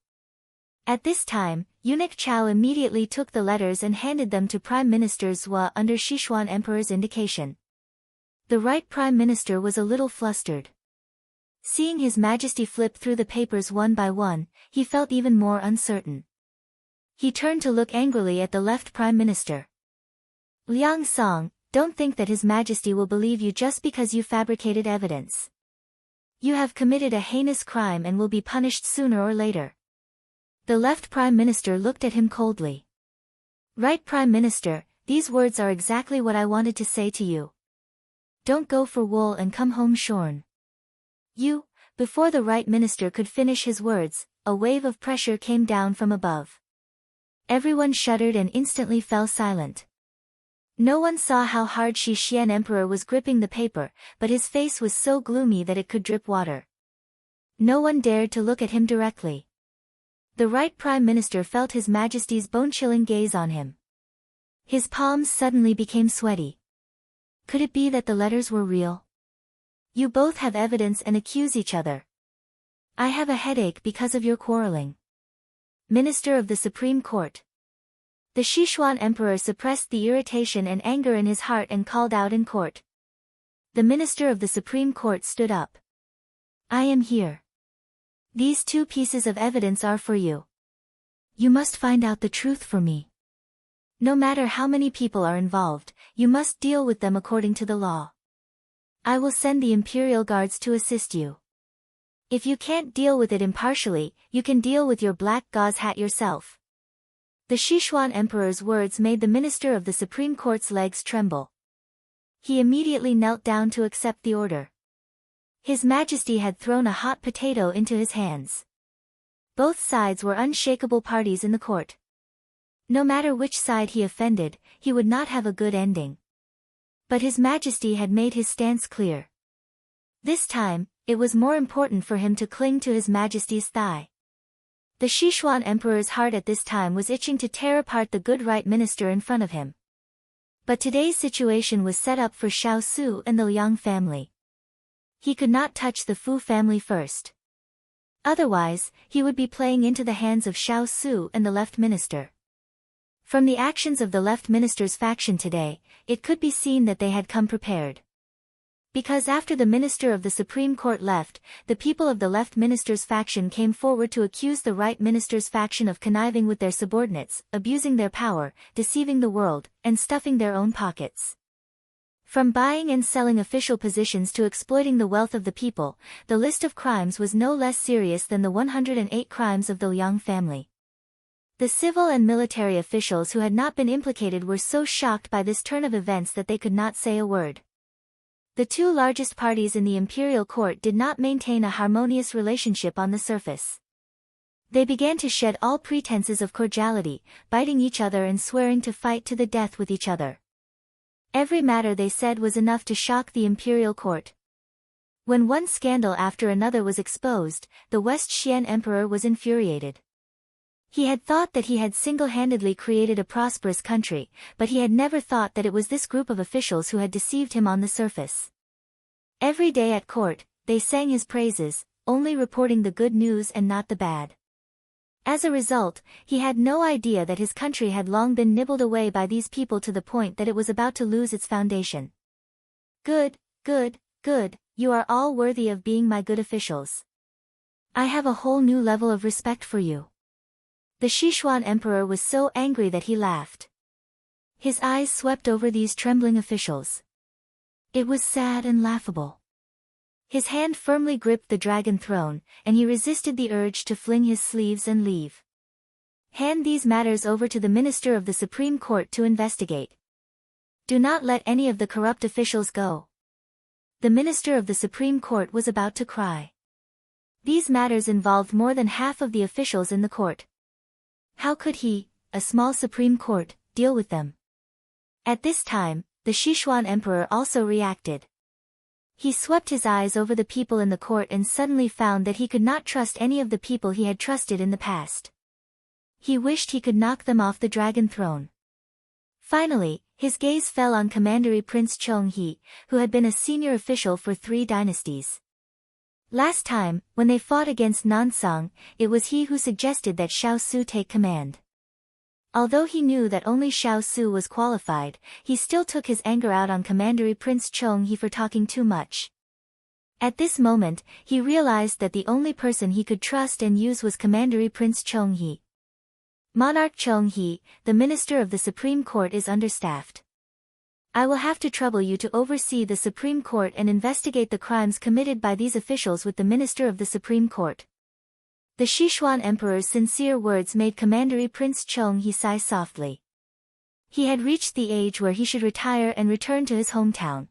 At this time, Eunuch Chao immediately took the letters and handed them to Prime Minister Zhua under Sichuan Emperor's indication. The right Prime Minister was a little flustered. Seeing His Majesty flip through the papers one by one, he felt even more uncertain. He turned to look angrily at the left Prime Minister. Liang Song, don't think that His Majesty will believe you just because you fabricated evidence. You have committed a heinous crime and will be punished sooner or later. The left Prime Minister looked at him coldly. Right Prime Minister, these words are exactly what I wanted to say to you. Don't go for wool and come home shorn. You, before the right minister could finish his words, a wave of pressure came down from above. Everyone shuddered and instantly fell silent. No one saw how hard Shi Xian Emperor was gripping the paper, but his face was so gloomy that it could drip water. No one dared to look at him directly. The right Prime Minister felt His Majesty's bone-chilling gaze on him. His palms suddenly became sweaty. Could it be that the letters were real? You both have evidence and accuse each other. I have a headache because of your quarreling. Minister of the Supreme Court. The Sichuan Emperor suppressed the irritation and anger in his heart and called out in court. The Minister of the Supreme Court stood up. I am here. These 2 pieces of evidence are for you. You must find out the truth for me. No matter how many people are involved, you must deal with them according to the law. I will send the Imperial Guards to assist you. If you can't deal with it impartially, you can deal with your black gauze hat yourself. The Sichuan Emperor's words made the Minister of the Supreme Court's legs tremble. He immediately knelt down to accept the order. His Majesty had thrown a hot potato into his hands. Both sides were unshakable parties in the court. No matter which side he offended, he would not have a good ending. But His Majesty had made his stance clear. This time, it was more important for him to cling to His Majesty's thigh. The Sichuan Emperor's heart at this time was itching to tear apart the good right minister in front of him. But today's situation was set up for Xiao Su and the Liang family. He could not touch the Fu family first. Otherwise, he would be playing into the hands of Xiao Su and the left minister. From the actions of the left minister's faction today, it could be seen that they had come prepared. Because after the minister of the Supreme Court left, the people of the left minister's faction came forward to accuse the right minister's faction of conniving with their subordinates, abusing their power, deceiving the world, and stuffing their own pockets. From buying and selling official positions to exploiting the wealth of the people, the list of crimes was no less serious than the 108 crimes of the Liang family. The civil and military officials who had not been implicated were so shocked by this turn of events that they could not say a word. The 2 largest parties in the imperial court did not maintain a harmonious relationship on the surface. They began to shed all pretenses of cordiality, biting each other and swearing to fight to the death with each other. Every matter they said was enough to shock the imperial court. When one scandal after another was exposed, the West Xian Emperor was infuriated. He had thought that he had single-handedly created a prosperous country, but he had never thought that it was this group of officials who had deceived him on the surface. Every day at court, they sang his praises, only reporting the good news and not the bad. As a result, he had no idea that his country had long been nibbled away by these people to the point that it was about to lose its foundation. Good, good, good, you are all worthy of being my good officials. I have a whole new level of respect for you. The Sichuan emperor was so angry that he laughed. His eyes swept over these trembling officials. It was sad and laughable. His hand firmly gripped the dragon throne, and he resisted the urge to fling his sleeves and leave. Hand these matters over to the minister of the Supreme Court to investigate. Do not let any of the corrupt officials go. The minister of the Supreme Court was about to cry. These matters involved more than half of the officials in the court. How could he, a small Supreme Court, deal with them? At this time, the Sichuan emperor also reacted. He swept his eyes over the people in the court and suddenly found that he could not trust any of the people he had trusted in the past. He wished he could knock them off the dragon throne. Finally, his gaze fell on Commandery Prince Chong He, who had been a senior official for 3 dynasties. Last time, when they fought against Nansang, it was he who suggested that Xiao Su take command. Although he knew that only Xiao Su was qualified, he still took his anger out on Commandery Prince Chong He for talking too much. At this moment, he realized that the only person he could trust and use was Commandery Prince Chong He. Monarch Chong He, the minister of the Supreme Court is understaffed. I will have to trouble you to oversee the Supreme Court and investigate the crimes committed by these officials with the minister of the Supreme Court. The Sichuan emperor's sincere words made Commandery Prince Chong He sigh softly. He had reached the age where he should retire and return to his hometown.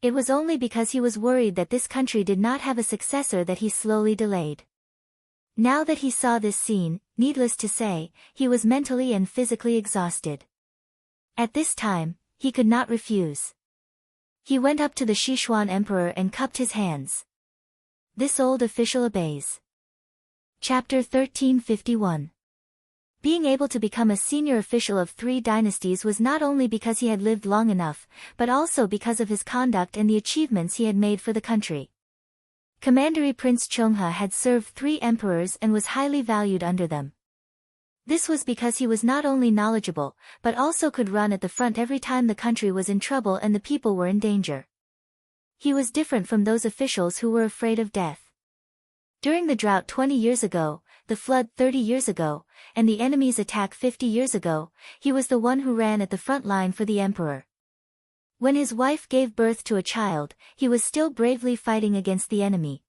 It was only because he was worried that this country did not have a successor that he slowly delayed. Now that he saw this scene, needless to say, he was mentally and physically exhausted. At this time, he could not refuse. He went up to the Sichuan emperor and cupped his hands. This old official obeys. Chapter 1351. Being able to become a senior official of 3 dynasties was not only because he had lived long enough, but also because of his conduct and the achievements he had made for the country. Commandery Prince Chonghe had served 3 emperors and was highly valued under them. This was because he was not only knowledgeable, but also could run at the front every time the country was in trouble and the people were in danger. He was different from those officials who were afraid of death. During the drought 20 years ago, the flood 30 years ago, and the enemy's attack 50 years ago, he was the one who ran at the front line for the emperor. When his wife gave birth to a child, he was still bravely fighting against the enemy.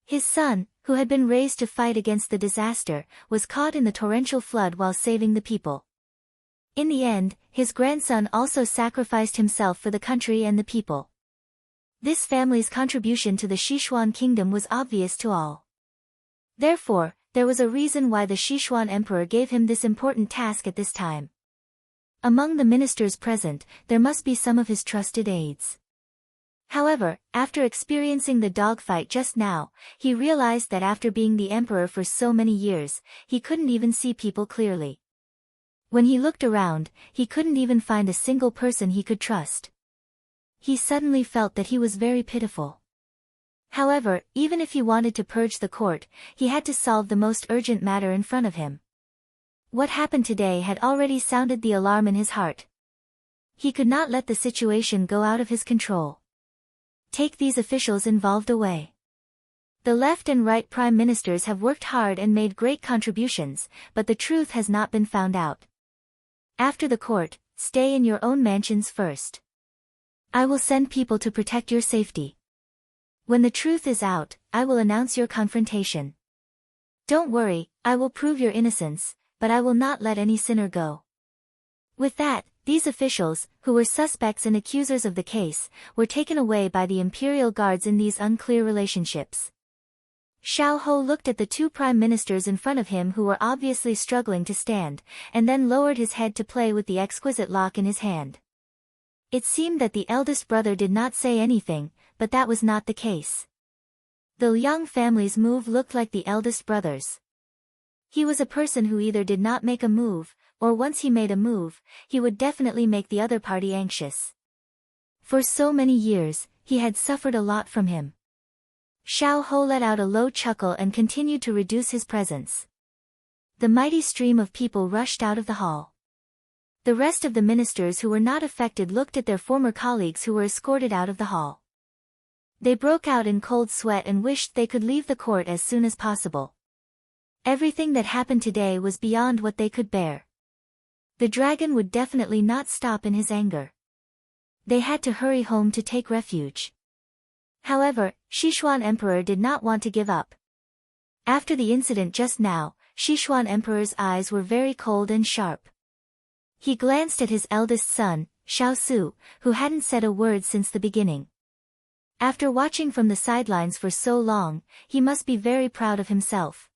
His son, who had been raised to fight against the disaster, was caught in the torrential flood while saving the people. In the end, his grandson also sacrificed himself for the country and the people. This family's contribution to the Sichuan kingdom was obvious to all. Therefore, there was a reason why the Sichuan emperor gave him this important task at this time. Among the ministers present, there must be some of his trusted aides. However, after experiencing the dogfight just now, he realized that after being the emperor for so many years, he couldn't even see people clearly. When he looked around, he couldn't even find a single person he could trust. He suddenly felt that he was very pitiful. However, even if he wanted to purge the court, he had to solve the most urgent matter in front of him. What happened today had already sounded the alarm in his heart. He could not let the situation go out of his control. Take these officials involved away. The left and right prime ministers have worked hard and made great contributions, but the truth has not been found out. After the court, stay in your own mansions first. I will send people to protect your safety. When the truth is out, I will announce your confrontation. Don't worry, I will prove your innocence, but I will not let any sinner go. With that, these officials, who were suspects and accusers of the case, were taken away by the imperial guards in these unclear relationships. Xiao Ho looked at the 2 prime ministers in front of him who were obviously struggling to stand, and then lowered his head to play with the exquisite lock in his hand. It seemed that the eldest brother did not say anything, but that was not the case. The Liang family's move looked like the eldest brother's. He was a person who either did not make a move, or once he made a move, he would definitely make the other party anxious. For so many years, he had suffered a lot from him. Xiao Ho let out a low chuckle and continued to reduce his presence. The mighty stream of people rushed out of the hall. The rest of the ministers who were not affected looked at their former colleagues who were escorted out of the hall. They broke out in cold sweat and wished they could leave the court as soon as possible. Everything that happened today was beyond what they could bear. The dragon would definitely not stop in his anger. They had to hurry home to take refuge. However, Sichuan Emperor did not want to give up. After the incident just now, Sichuan Emperor's eyes were very cold and sharp. He glanced at his eldest son, Xiao Su, who hadn't said a word since the beginning. After watching from the sidelines for so long, he must be very proud of himself.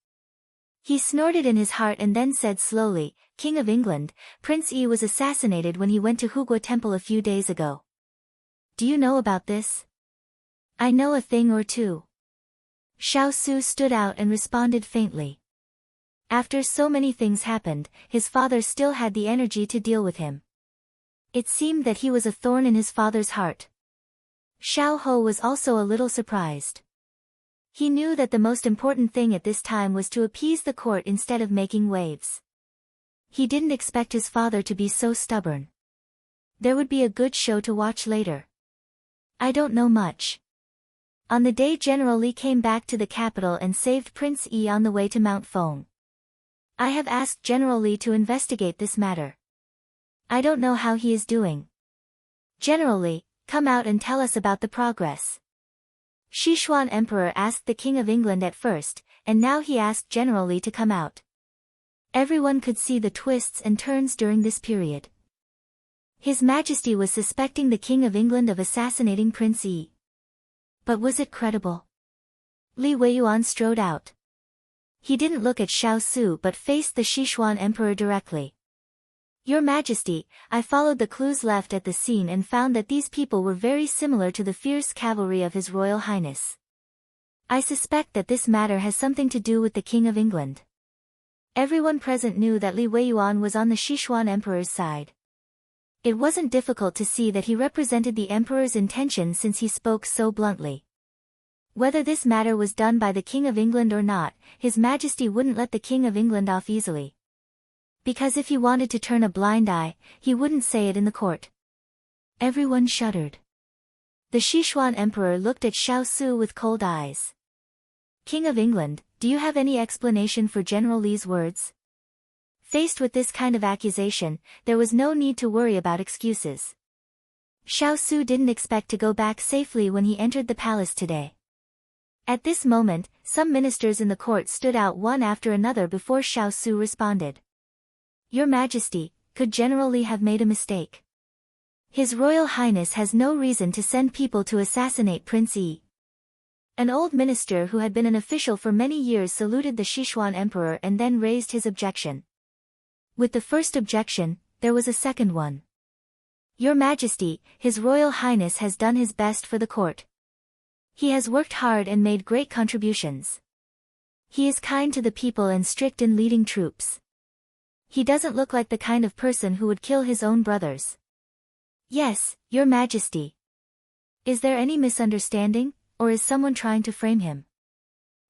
He snorted in his heart and then said slowly, "King of England, Prince Yi was assassinated when he went to Hugua Temple a few days ago. Do you know about this?" "I know a thing or two." Xiao Su stood out and responded faintly. After so many things happened, his father still had the energy to deal with him. It seemed that he was a thorn in his father's heart. Xiao Ho was also a little surprised. He knew that the most important thing at this time was to appease the court instead of making waves. He didn't expect his father to be so stubborn. There would be a good show to watch later. "I don't know much." On the day General Li came back to the capital and saved Prince Yi on the way to Mount Feng. "I have asked General Li to investigate this matter. I don't know how he is doing. General Li, come out and tell us about the progress." Sichuan Emperor asked the King of England at first, and now he asked General Li to come out. Everyone could see the twists and turns during this period. His Majesty was suspecting the King of England of assassinating Prince Yi. But was it credible? Li Weiyuan strode out. He didn't look at Xiao Su but faced the Sichuan Emperor directly. "Your Majesty, I followed the clues left at the scene and found that these people were very similar to the fierce cavalry of His Royal Highness. I suspect that this matter has something to do with the King of England." Everyone present knew that Li Weiyuan was on the Sichuan Emperor's side. It wasn't difficult to see that he represented the Emperor's intention since he spoke so bluntly. Whether this matter was done by the King of England or not, His Majesty wouldn't let the King of England off easily. Because if he wanted to turn a blind eye, he wouldn't say it in the court. Everyone shuddered. The Sichuan Emperor looked at Xiao Su with cold eyes. "King of England, do you have any explanation for General Li's words?" Faced with this kind of accusation, there was no need to worry about excuses. Xiao Su didn't expect to go back safely when he entered the palace today. At this moment, some ministers in the court stood out one after another before Xiao Su responded. "Your Majesty, could General Li have made a mistake? His Royal Highness has no reason to send people to assassinate Prince Yi." An old minister who had been an official for many years saluted the Sichuan Emperor and then raised his objection. With the first objection, there was a second one. "Your Majesty, His Royal Highness has done his best for the court. He has worked hard and made great contributions. He is kind to the people and strict in leading troops. He doesn't look like the kind of person who would kill his own brothers." "Yes, Your Majesty." "Is there any misunderstanding, or is someone trying to frame him?"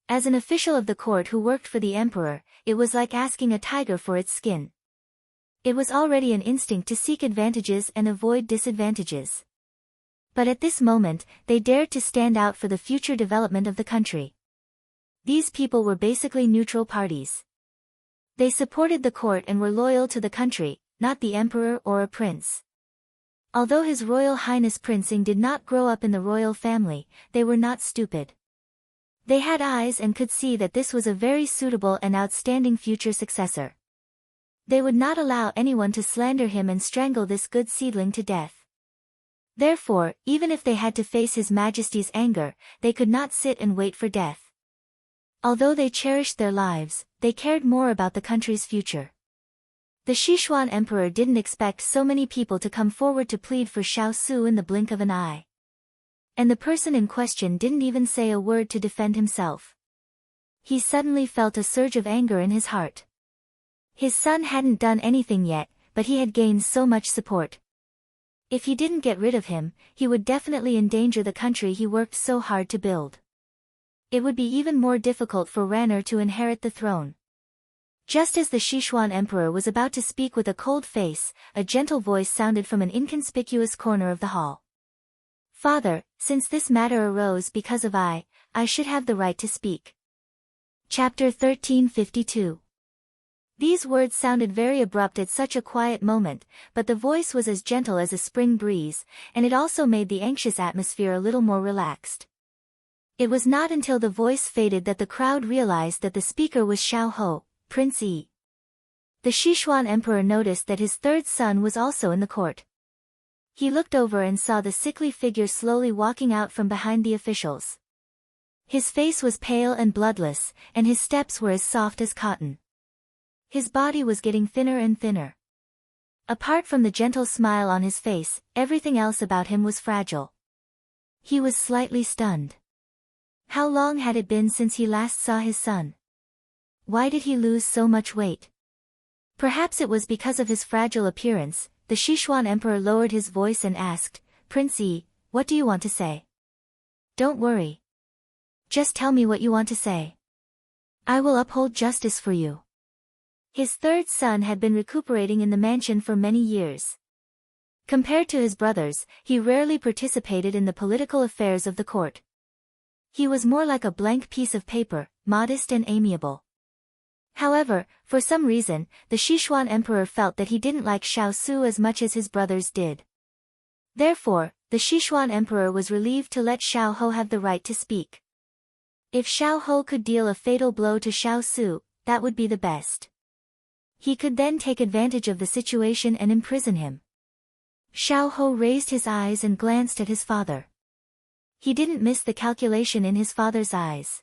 As an official of the court who worked for the emperor, it was like asking a tiger for its skin. It was already an instinct to seek advantages and avoid disadvantages. But at this moment, they dared to stand out for the future development of the country. These people were basically neutral parties. They supported the court and were loyal to the country, not the emperor or a prince. Although His Royal Highness Prince Ing did not grow up in the royal family, they were not stupid. They had eyes and could see that this was a very suitable and outstanding future successor. They would not allow anyone to slander him and strangle this good seedling to death. Therefore, even if they had to face His Majesty's anger, they could not sit and wait for death. Although they cherished their lives, they cared more about the country's future. The Sichuan Emperor didn't expect so many people to come forward to plead for Xiao Su in the blink of an eye. And the person in question didn't even say a word to defend himself. He suddenly felt a surge of anger in his heart. His son hadn't done anything yet, but he had gained so much support. If he didn't get rid of him, he would definitely endanger the country he worked so hard to build. it would be even more difficult for Ranner to inherit the throne. Just as the Sichuan emperor was about to speak with a cold face, a gentle voice sounded from an inconspicuous corner of the hall. Father, since this matter arose because of I should have the right to speak. Chapter 1352. These words sounded very abrupt at such a quiet moment, but the voice was as gentle as a spring breeze, and it also made the anxious atmosphere a little more relaxed. It was not until the voice faded that the crowd realized that the speaker was Xiao Ho, Prince Yi. The Sichuan emperor noticed that his third son was also in the court. He looked over and saw the sickly figure slowly walking out from behind the officials. His face was pale and bloodless, and his steps were as soft as cotton. His body was getting thinner and thinner. Apart from the gentle smile on his face, everything else about him was fragile. He was slightly stunned. How long had it been since he last saw his son? Why did he lose so much weight? Perhaps it was because of his fragile appearance. The Sichuan emperor lowered his voice and asked, Prince Yi, what do you want to say? Don't worry. Just tell me what you want to say. I will uphold justice for you. His third son had been recuperating in the mansion for many years. Compared to his brothers, he rarely participated in the political affairs of the court. He was more like a blank piece of paper, modest and amiable. However, for some reason, the Sichuan emperor felt that he didn't like Xiao Su as much as his brothers did. Therefore, the Sichuan emperor was relieved to let Xiao Ho have the right to speak. If Xiao Ho could deal a fatal blow to Xiao Su, that would be the best. He could then take advantage of the situation and imprison him. Xiao Ho raised his eyes and glanced at his father. He didn't miss the calculation in his father's eyes.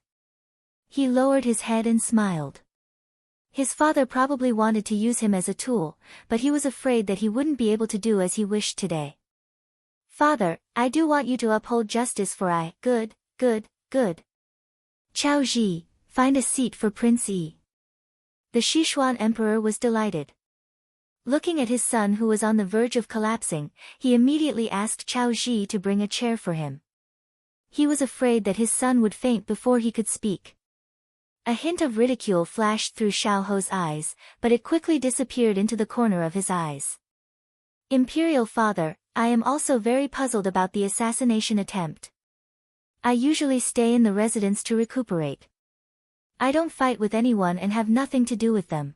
He lowered his head and smiled. His father probably wanted to use him as a tool, but he was afraid that he wouldn't be able to do as he wished today. Father, I do want you to uphold justice for I. Good. Chao Ji, find a seat for Prince Yi. The Sichuan emperor was delighted. Looking at his son who was on the verge of collapsing, he immediately asked Chao Ji to bring a chair for him. He was afraid that his son would faint before he could speak. A hint of ridicule flashed through Xiao Ho's eyes, but it quickly disappeared into the corner of his eyes. Imperial Father, I am also very puzzled about the assassination attempt. I usually stay in the residence to recuperate. I don't fight with anyone and have nothing to do with them.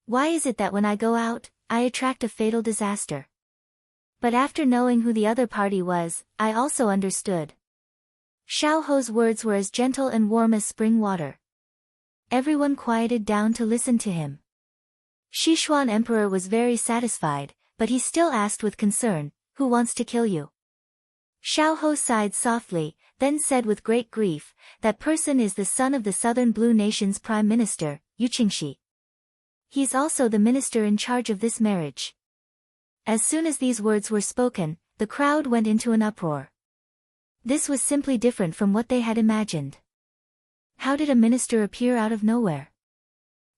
Why is it that when I go out, I attract a fatal disaster? But after knowing who the other party was, I also understood. Xiao Ho's words were as gentle and warm as spring water. Everyone quieted down to listen to him. Sichuan emperor was very satisfied, but he still asked with concern, who wants to kill you? Xiao Ho sighed softly, then said with great grief, that person is the son of the Southern Blue Nation's Prime Minister, Yu Qingxi. He's also the minister in charge of this marriage. As soon as these words were spoken, the crowd went into an uproar. This was simply different from what they had imagined. How did a minister appear out of nowhere?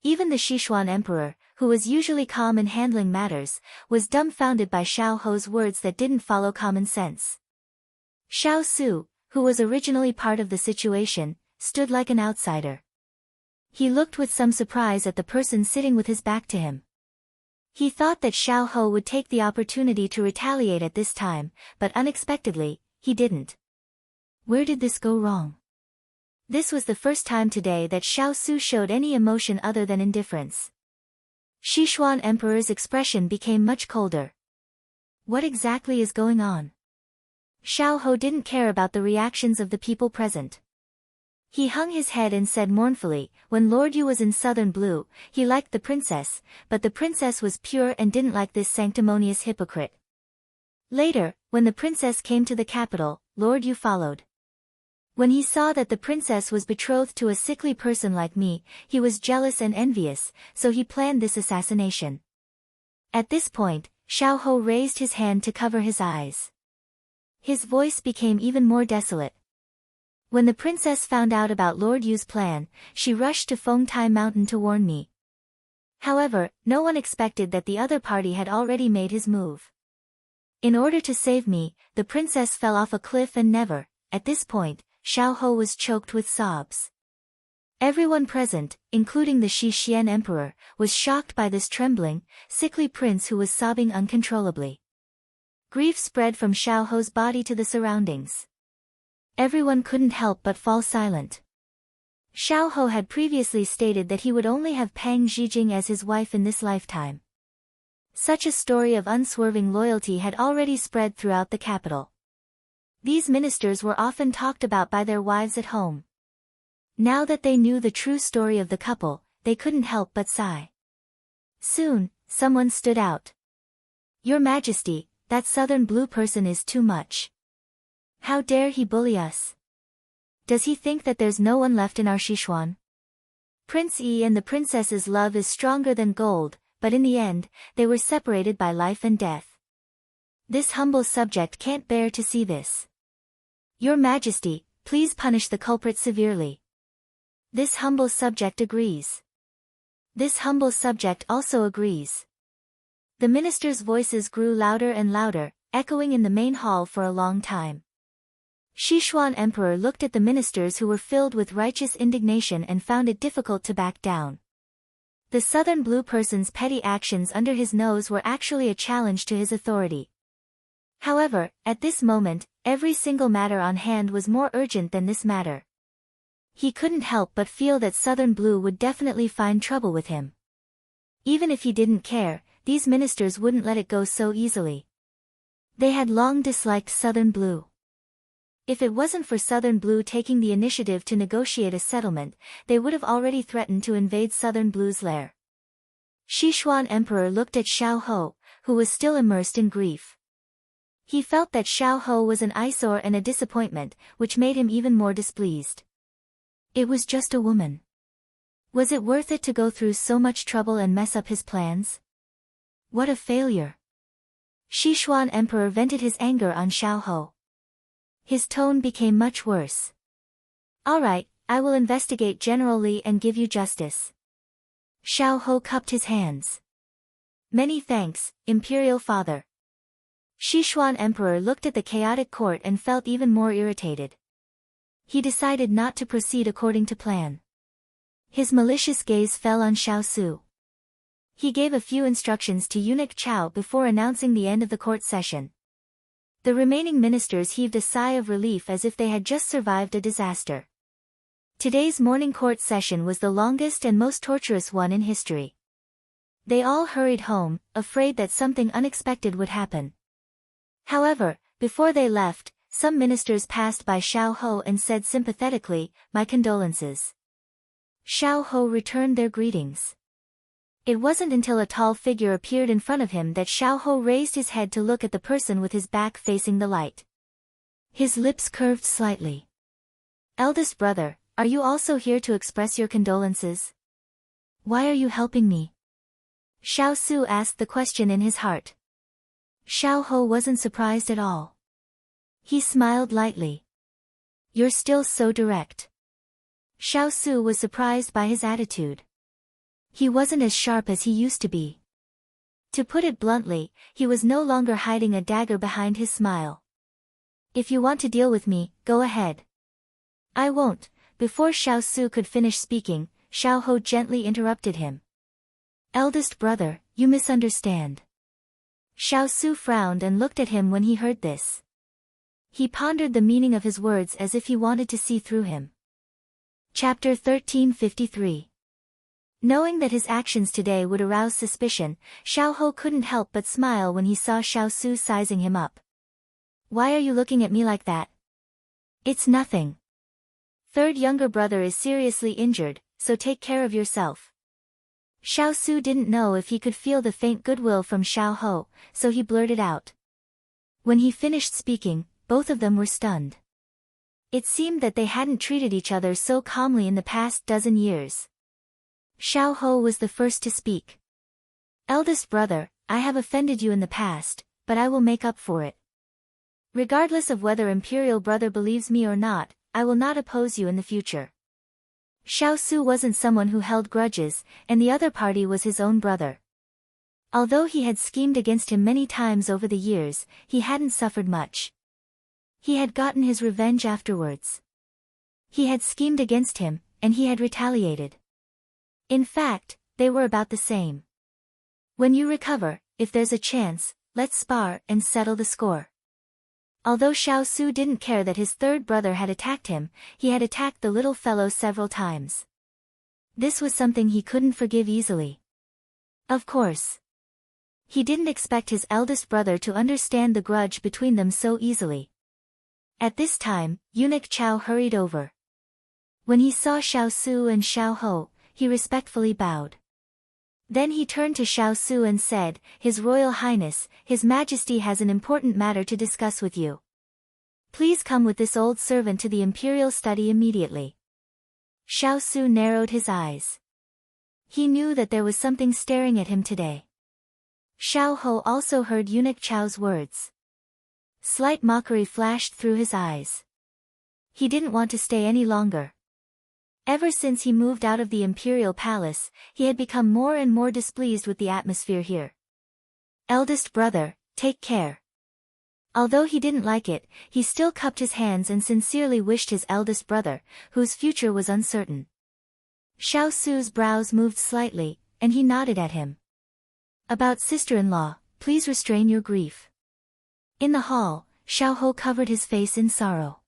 Even the Sichuan emperor, who was usually calm in handling matters, was dumbfounded by Xiao Ho's words that didn't follow common sense. Xiao Su, who was originally part of the situation, stood like an outsider. He looked with some surprise at the person sitting with his back to him. He thought that Xiao Ho would take the opportunity to retaliate at this time, but unexpectedly, he didn't. Where did this go wrong? This was the first time today that Xiao Su showed any emotion other than indifference. Sichuan emperor's expression became much colder. What exactly is going on? Xiao Ho didn't care about the reactions of the people present. He hung his head and said mournfully, when Lord Yu was in Southern Blue, he liked the princess, but the princess was pure and didn't like this sanctimonious hypocrite. Later, when the princess came to the capital, Lord Yu followed. When he saw that the princess was betrothed to a sickly person like me, he was jealous and envious, so he planned this assassination. At this point, Xiao Ho raised his hand to cover his eyes. His voice became even more desolate. When the princess found out about Lord Yu's plan, she rushed to Fengtai Mountain to warn me. However, no one expected that the other party had already made his move. In order to save me, the princess fell off a cliff and never, at this point, Xiaohou was choked with sobs. Everyone present, including the Xian emperor, was shocked by this trembling, sickly prince who was sobbing uncontrollably. Grief spread from Xiaohou's body to the surroundings. Everyone couldn't help but fall silent. Xiaohou had previously stated that he would only have Pang Zhijing as his wife in this lifetime. Such a story of unswerving loyalty had already spread throughout the capital. These ministers were often talked about by their wives at home. Now that they knew the true story of the couple, they couldn't help but sigh. Soon, someone stood out. "Your Majesty, that southern blue person is too much. How dare he bully us? Does he think that there's no one left in our Sichuan? Prince Yi and the princess's love is stronger than gold, but in the end, they were separated by life and death. This humble subject can't bear to see this. Your Majesty, please punish the culprit severely." This humble subject agrees. This humble subject also agrees. The ministers' voices grew louder and louder, echoing in the main hall for a long time. Sichuan Emperor looked at the ministers who were filled with righteous indignation and found it difficult to back down. The southern blue person's petty actions under his nose were actually a challenge to his authority. However, at this moment, every single matter on hand was more urgent than this matter. He couldn't help but feel that Southern Blue would definitely find trouble with him. Even if he didn't care, these ministers wouldn't let it go so easily. They had long disliked Southern Blue. If it wasn't for Southern Blue taking the initiative to negotiate a settlement, they would have already threatened to invade Southern Blue's lair. Sichuan Emperor looked at Xiaohou, who was still immersed in grief. He felt that Xiaohou was an eyesore and a disappointment, which made him even more displeased. It was just a woman. Was it worth it to go through so much trouble and mess up his plans? What a failure! Sichuan Emperor vented his anger on Xiaohou. His tone became much worse. "All right, I will investigate General Li and give you justice." Xiaohou cupped his hands. "Many thanks, Imperial Father." Sichuan Emperor looked at the chaotic court and felt even more irritated. He decided not to proceed according to plan. His malicious gaze fell on Xiaosu. He gave a few instructions to Eunuch Chao before announcing the end of the court session. The remaining ministers heaved a sigh of relief as if they had just survived a disaster. Today's morning court session was the longest and most torturous one in history. They all hurried home, afraid that something unexpected would happen. However, before they left, some ministers passed by Xiaohou and said sympathetically, "My condolences." Xiaohou returned their greetings. It wasn't until a tall figure appeared in front of him that Xiaohou raised his head to look at the person with his back facing the light. His lips curved slightly. "Eldest brother, are you also here to express your condolences? Why are you helping me?" Xiaosu asked the question in his heart. Xiaohou wasn't surprised at all. He smiled lightly. "You're still so direct." Xiaosu was surprised by his attitude. He wasn't as sharp as he used to be. To put it bluntly, he was no longer hiding a dagger behind his smile. "If you want to deal with me, go ahead." "I won't." Before Xiaosu could finish speaking, Xiaohou gently interrupted him. "Eldest brother, you misunderstand." Xiaosu frowned and looked at him when he heard this. He pondered the meaning of his words as if he wanted to see through him. Chapter 1353. Knowing that his actions today would arouse suspicion, Xiaohou couldn't help but smile when he saw Xiaosu sizing him up. "Why are you looking at me like that?" "It's nothing. Third younger brother is seriously injured, so take care of yourself." Xiaosu didn't know if he could feel the faint goodwill from Xiaohou, so he blurted out. When he finished speaking, both of them were stunned. It seemed that they hadn't treated each other so calmly in the past dozen years. Xiaohou was the first to speak. "Eldest brother, I have offended you in the past, but I will make up for it. Regardless of whether Imperial brother believes me or not, I will not oppose you in the future." Xiaosu wasn't someone who held grudges, and the other party was his own brother. Although he had schemed against him many times over the years, he hadn't suffered much. He had gotten his revenge afterwards. He had schemed against him, and he had retaliated. In fact, they were about the same. When you recover, if there's a chance, let's spar and settle the score. Although Xiao Su didn't care that his third brother had attacked him, he had attacked the little fellow several times. This was something he couldn't forgive easily. Of course. He didn't expect his eldest brother to understand the grudge between them so easily. At this time, Eunuch Chao hurried over. When he saw Xiao Su and Xiao Ho, he respectfully bowed. Then he turned to Xiao Su and said, "His Royal Highness, His Majesty has an important matter to discuss with you. Please come with this old servant to the imperial study immediately." Xiao Su narrowed his eyes. He knew that there was something staring at him today. Xiao Ho also heard Eunuch Chao's words. Slight mockery flashed through his eyes. He didn't want to stay any longer. Ever since he moved out of the imperial palace, he had become more and more displeased with the atmosphere here. Eldest brother, take care. Although he didn't like it, he still cupped his hands and sincerely wished his eldest brother, whose future was uncertain. Xiao Su's brows moved slightly, and he nodded at him. About sister-in-law, please restrain your grief. In the hall, Xiao Ho covered his face in sorrow.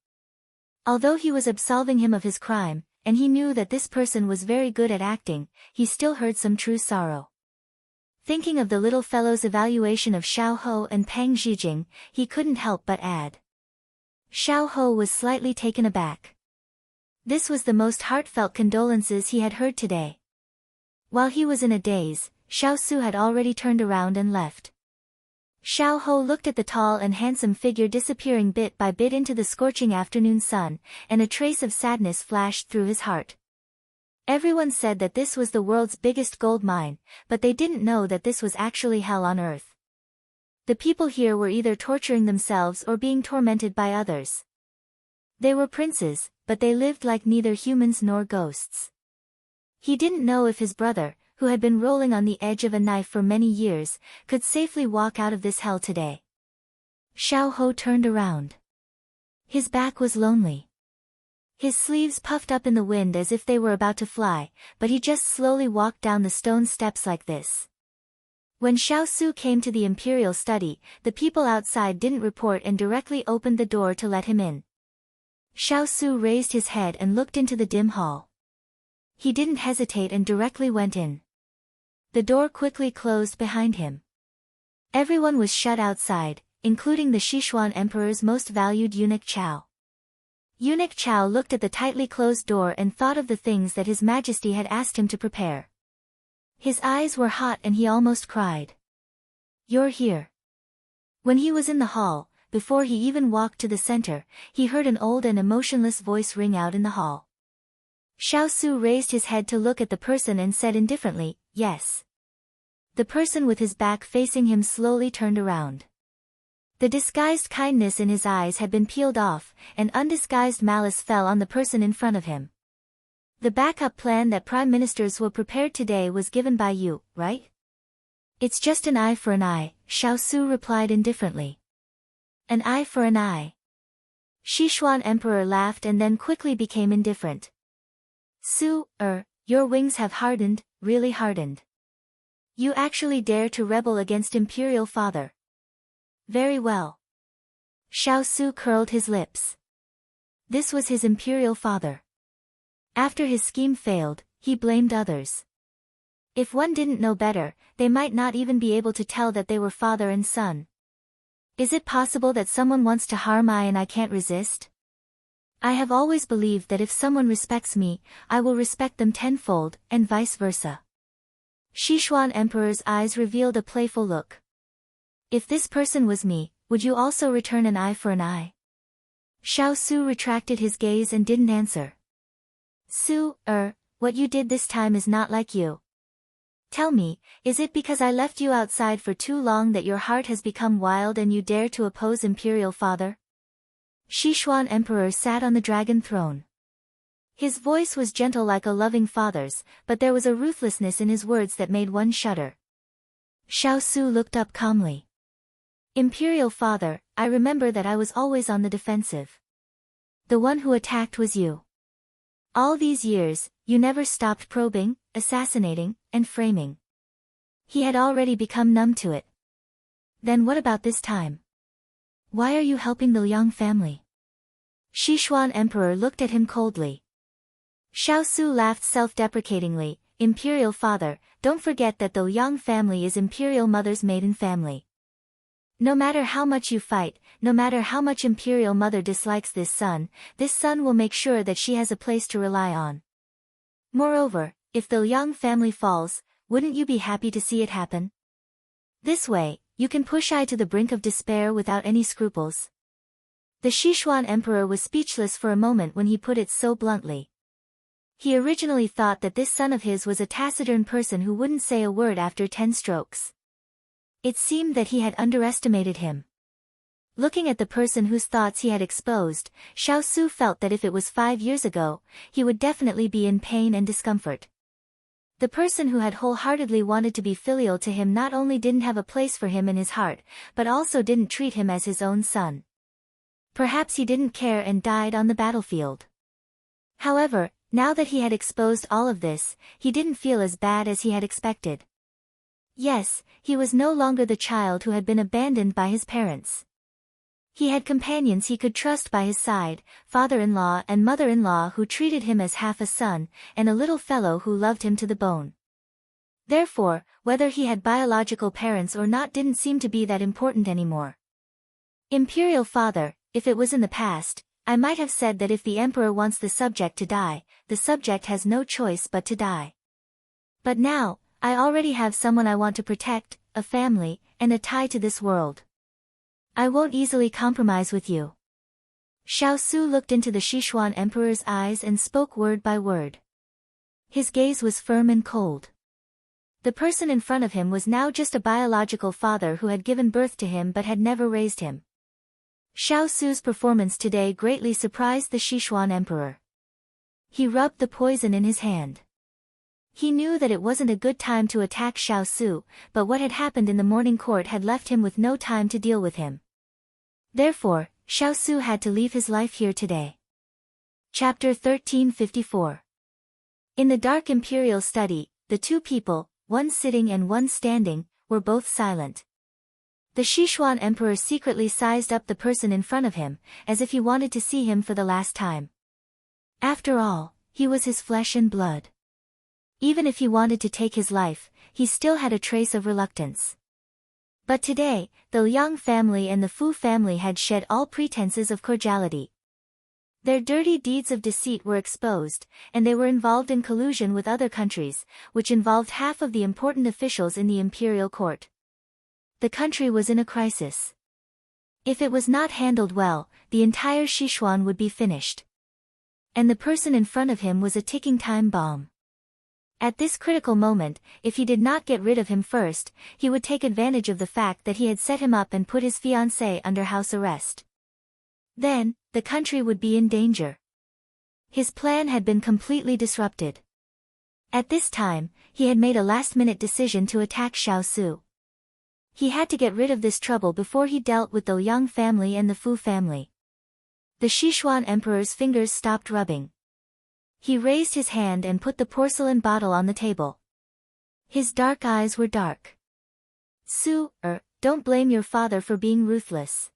Although he was absolving him of his crime, and he knew that this person was very good at acting, he still heard some true sorrow. Thinking of the little fellow's evaluation of Xiao Ho and Pang Zhijing, he couldn't help but add. Xiao Ho was slightly taken aback. This was the most heartfelt condolences he had heard today. While he was in a daze, Xiao Su had already turned around and left. Xiao Ho looked at the tall and handsome figure disappearing bit by bit into the scorching afternoon sun, and a trace of sadness flashed through his heart. Everyone said that this was the world's biggest gold mine, but they didn't know that this was actually hell on earth. The people here were either torturing themselves or being tormented by others. They were princes, but they lived like neither humans nor ghosts. He didn't know if his brother, who had been rolling on the edge of a knife for many years, could safely walk out of this hell today. Xiao Ho turned around. His back was lonely. His sleeves puffed up in the wind as if they were about to fly, but he just slowly walked down the stone steps like this. When Xiao Su came to the imperial study, the people outside didn't report and directly opened the door to let him in. Xiao Su raised his head and looked into the dim hall. He didn't hesitate and directly went in. The door quickly closed behind him. Everyone was shut outside, including the Sichuan Emperor's most valued Eunuch Chao. Eunuch Chao looked at the tightly closed door and thought of the things that His Majesty had asked him to prepare. His eyes were hot and he almost cried. "You're here." When he was in the hall, before he even walked to the center, he heard an old and emotionless voice ring out in the hall. Xiao Su raised his head to look at the person and said indifferently, "Yes." The person with his back facing him slowly turned around. The disguised kindness in his eyes had been peeled off, and undisguised malice fell on the person in front of him. "The backup plan that prime ministers were prepared today was given by you, right?" "It's just an eye for an eye," Xiao Su replied indifferently. "An eye for an eye." Sichuan Emperor laughed and then quickly became indifferent. "Su, your wings have hardened, really hardened. You actually dare to rebel against Imperial Father. Very well." Xiao Su curled his lips. This was his Imperial Father. After his scheme failed, he blamed others. If one didn't know better, they might not even be able to tell that they were father and son. Is it possible that someone wants to harm I and I can't resist? I have always believed that if someone respects me, I will respect them tenfold, and vice versa. Sichuan Emperor's eyes revealed a playful look. If this person was me, would you also return an eye for an eye? Xiao Su retracted his gaze and didn't answer. Su, what you did this time is not like you. Tell me, is it because I left you outside for too long that your heart has become wild and you dare to oppose Imperial Father? Sichuan Emperor sat on the dragon throne. His voice was gentle like a loving father's, but there was a ruthlessness in his words that made one shudder. Xiao Su looked up calmly. Imperial Father, I remember that I was always on the defensive. The one who attacked was you. All these years, you never stopped probing, assassinating, and framing. He had already become numb to it. Then what about this time? Why are you helping the Liang family? Sichuan Emperor looked at him coldly. Xiao Su laughed self-deprecatingly. Imperial father, don't forget that the Liang family is Imperial mother's maiden family. No matter how much you fight, no matter how much Imperial mother dislikes this son will make sure that she has a place to rely on. Moreover, if the Liang family falls, wouldn't you be happy to see it happen? This way, you can push I to the brink of despair without any scruples. The Sichuan Emperor was speechless for a moment when he put it so bluntly. He originally thought that this son of his was a taciturn person who wouldn't say a word after 10 strokes. It seemed that he had underestimated him. Looking at the person whose thoughts he had exposed, Xiao Su felt that if it was 5 years ago, he would definitely be in pain and discomfort. The person who had wholeheartedly wanted to be filial to him not only didn't have a place for him in his heart, but also didn't treat him as his own son. Perhaps he didn't care and died on the battlefield. However, now that he had exposed all of this, he didn't feel as bad as he had expected. Yes, he was no longer the child who had been abandoned by his parents. He had companions he could trust by his side, father-in-law and mother-in-law who treated him as half a son, and a little fellow who loved him to the bone. Therefore, whether he had biological parents or not didn't seem to be that important anymore. Imperial father, if it was in the past, I might have said that if the emperor wants the subject to die, the subject has no choice but to die. But now, I already have someone I want to protect, a family, and a tie to this world. I won't easily compromise with you. Xiao Su looked into the Sichuan Emperor's eyes and spoke word by word. His gaze was firm and cold. The person in front of him was now just a biological father who had given birth to him but had never raised him. Xiao Su's performance today greatly surprised the Sichuan Emperor. He rubbed the poison in his hand. He knew that it wasn't a good time to attack Xiao Su, but what had happened in the morning court had left him with no time to deal with him. Therefore, Xiao Su had to leave his life here today. Chapter 1354. In the dark imperial study, the two people, one sitting and one standing, were both silent. The Sichuan Emperor secretly sized up the person in front of him, as if he wanted to see him for the last time. After all, he was his flesh and blood. Even if he wanted to take his life, he still had a trace of reluctance. But today, the Liang family and the Fu family had shed all pretenses of cordiality. Their dirty deeds of deceit were exposed, and they were involved in collusion with other countries, which involved half of the important officials in the imperial court. The country was in a crisis. If it was not handled well, the entire Sichuan would be finished. And the person in front of him was a ticking time bomb. At this critical moment, if he did not get rid of him first, he would take advantage of the fact that he had set him up and put his fiancée under house arrest. Then, the country would be in danger. His plan had been completely disrupted. At this time, he had made a last-minute decision to attack Xiao Su. He had to get rid of this trouble before he dealt with the Liang family and the Fu family. The Sichuan Emperor's fingers stopped rubbing. He raised his hand and put the porcelain bottle on the table. His dark eyes were dark. Su, don't blame your father for being ruthless.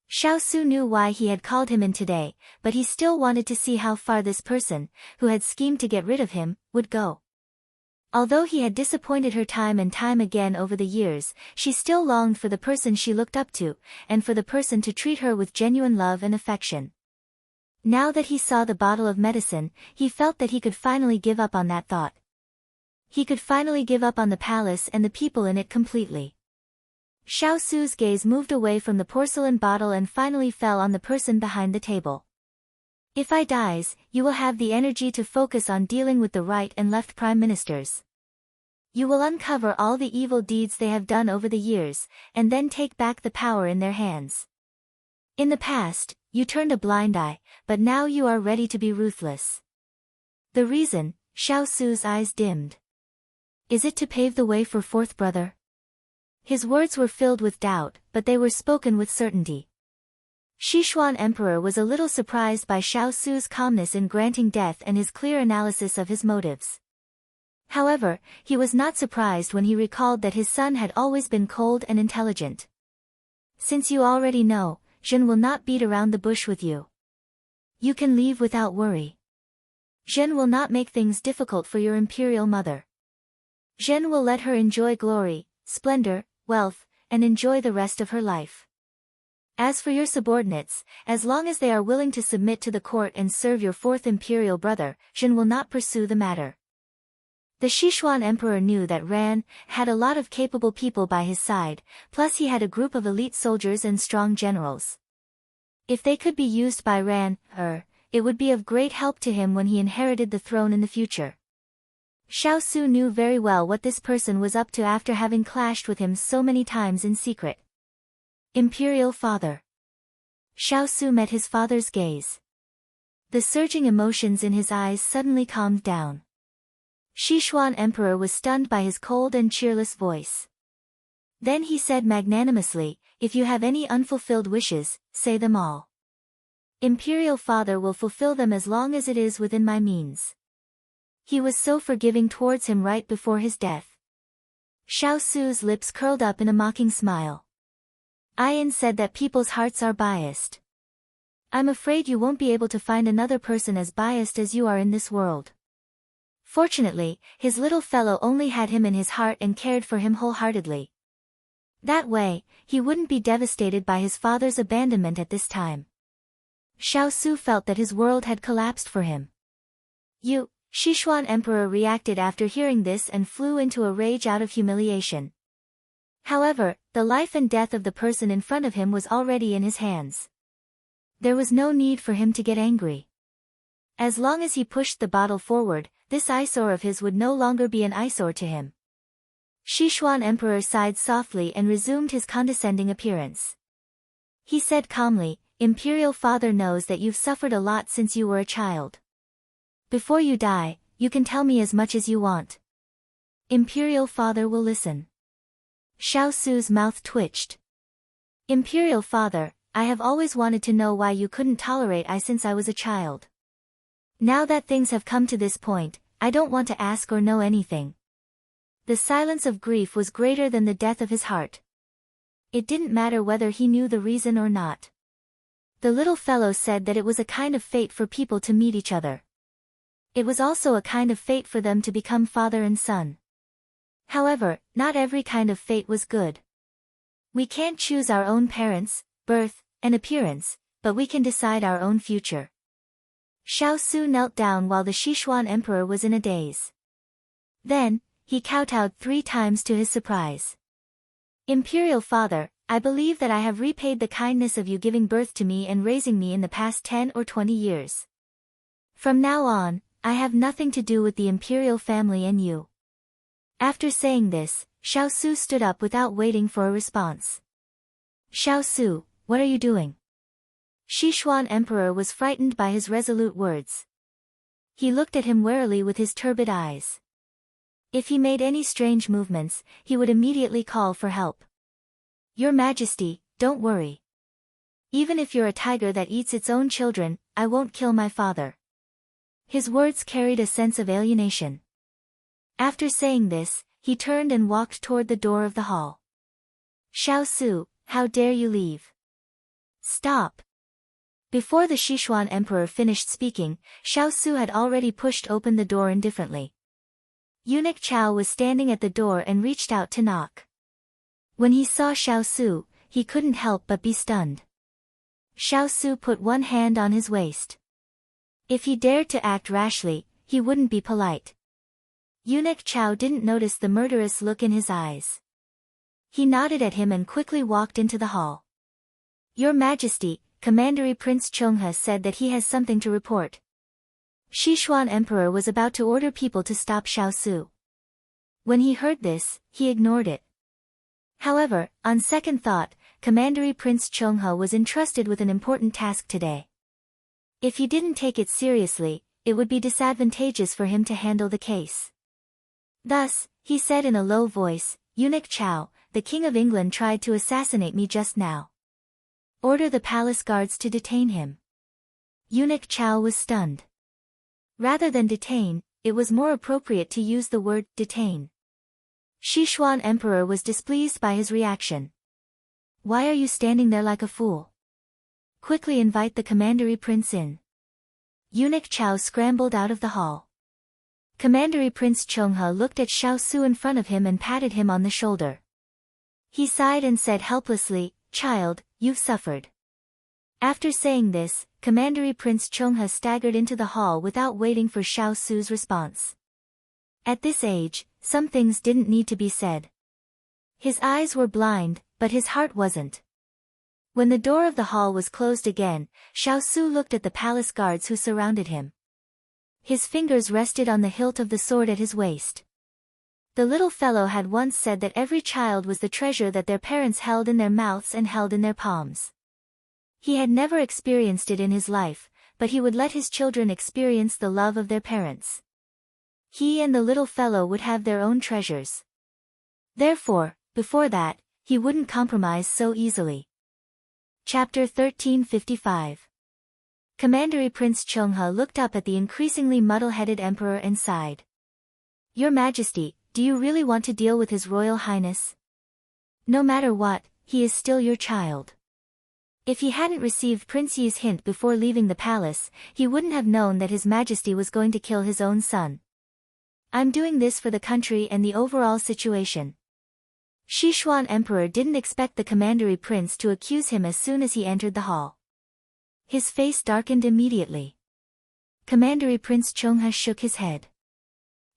Xiao Su knew why he had called him in today, but he still wanted to see how far this person, who had schemed to get rid of him, would go. Although he had disappointed her time and time again over the years, she still longed for the person she looked up to, and for the person to treat her with genuine love and affection. Now that he saw the bottle of medicine, he felt that he could finally give up on that thought. He could finally give up on the palace and the people in it completely. Xiao Su's gaze moved away from the porcelain bottle and finally fell on the person behind the table. If I dies, you will have the energy to focus on dealing with the right and left prime ministers. You will uncover all the evil deeds they have done over the years, and then take back the power in their hands. In the past, you turned a blind eye, but now you are ready to be ruthless. The reason, Xiao Su's eyes dimmed. Is it to pave the way for fourth brother? His words were filled with doubt, but they were spoken with certainty. Sichuan Emperor was a little surprised by Xiao Su's calmness in granting death and his clear analysis of his motives. However, he was not surprised when he recalled that his son had always been cold and intelligent. Since you already know, Zhen will not beat around the bush with you. You can leave without worry. Zhen will not make things difficult for your imperial mother. Zhen will let her enjoy glory, splendor, wealth, and enjoy the rest of her life. As for your subordinates, as long as they are willing to submit to the court and serve your fourth imperial brother, Zhen will not pursue the matter. The Sichuan emperor knew that Ran had a lot of capable people by his side, plus he had a group of elite soldiers and strong generals. If they could be used by Ran, it would be of great help to him when he inherited the throne in the future. Xiao Su knew very well what this person was up to after having clashed with him so many times in secret. Imperial father. Xiao Su met his father's gaze. The surging emotions in his eyes suddenly calmed down. Sichuan Emperor was stunned by his cold and cheerless voice. Then he said magnanimously, "If you have any unfulfilled wishes, say them all. Imperial father will fulfill them as long as it is within my means." He was so forgiving towards him right before his death. Xiao Su's lips curled up in a mocking smile. Ayan said that people's hearts are biased. I'm afraid you won't be able to find another person as biased as you are in this world. Fortunately, his little fellow only had him in his heart and cared for him wholeheartedly. That way, he wouldn't be devastated by his father's abandonment at this time. Xiao Su felt that his world had collapsed for him. Sichuan Emperor reacted after hearing this and flew into a rage out of humiliation. However, the life and death of the person in front of him was already in his hands. There was no need for him to get angry. As long as he pushed the bottle forward, this eyesore of his would no longer be an eyesore to him. Sichuan Emperor sighed softly and resumed his condescending appearance. He said calmly, "Imperial father knows that you've suffered a lot since you were a child. Before you die, you can tell me as much as you want. Imperial father will listen." Xiao Su's mouth twitched. "Imperial father, I have always wanted to know why you couldn't tolerate I since I was a child. Now that things have come to this point, I don't want to ask or know anything." The silence of grief was greater than the death of his heart. It didn't matter whether he knew the reason or not. The little fellow said that it was a kind of fate for people to meet each other. It was also a kind of fate for them to become father and son. However, not every kind of fate was good. We can't choose our own parents, birth, and appearance, but we can decide our own future. Xiao Su knelt down while the Sichuan Emperor was in a daze. Then, he kowtowed 3 times to his surprise. "Imperial father, I believe that I have repaid the kindness of you giving birth to me and raising me in the past 10 or 20 years. From now on, I have nothing to do with the imperial family and you." After saying this, Xiao Su stood up without waiting for a response. "Xiao Su, what are you doing?" Sichuan Emperor was frightened by his resolute words. He looked at him warily with his turbid eyes. If he made any strange movements, he would immediately call for help. "Your Majesty, don't worry. Even if you're a tiger that eats its own children, I won't kill my father." His words carried a sense of alienation. After saying this, he turned and walked toward the door of the hall. "Xiao Su, how dare you leave? Stop!" Before the Sichuan Emperor finished speaking, Xiao Su had already pushed open the door indifferently. Eunuch Chao was standing at the door and reached out to knock. When he saw Xiao Su, he couldn't help but be stunned. Xiao Su put one hand on his waist. If he dared to act rashly, he wouldn't be polite. Eunuch Chao didn't notice the murderous look in his eyes. He nodded at him and quickly walked into the hall. "Your Majesty, Commandery Prince Chonghe said that he has something to report." Sichuan Emperor was about to order people to stop Xiao Su. When he heard this, he ignored it. However, on second thought, Commandery Prince Chonghe was entrusted with an important task today. If he didn't take it seriously, it would be disadvantageous for him to handle the case. Thus, he said in a low voice, "Eunuch Chao, the King of England tried to assassinate me just now. Order the palace guards to detain him. Eunuch Chao was stunned. Rather than detain, it was more appropriate to use the word detain. Sichuan Emperor was displeased by his reaction. Why are you standing there like a fool? Quickly invite the commandery prince in. Eunuch Chao scrambled out of the hall. Commandery Prince Chonghe looked at Xiao Su in front of him and patted him on the shoulder. He sighed and said helplessly, "Child, you've suffered." After saying this, Commandery Prince Chonghe staggered into the hall without waiting for Xiao Su's response. At this age, some things didn't need to be said. His eyes were blind, but his heart wasn't. When the door of the hall was closed again, Xiao Su looked at the palace guards who surrounded him. His fingers rested on the hilt of the sword at his waist. The little fellow had once said that every child was the treasure that their parents held in their mouths and held in their palms. He had never experienced it in his life, but he would let his children experience the love of their parents. He and the little fellow would have their own treasures. Therefore, before that, he wouldn't compromise so easily. Chapter 1355. Commandery Prince Chonghe looked up at the increasingly muddle-headed emperor and sighed. Your Majesty, do you really want to deal with His Royal Highness? No matter what, he is still your child. If he hadn't received Prince Yi's hint before leaving the palace, he wouldn't have known that His Majesty was going to kill his own son. I'm doing this for the country and the overall situation. Sichuan Emperor didn't expect the commandery prince to accuse him as soon as he entered the hall. His face darkened immediately. Commandery Prince Chonghe shook his head.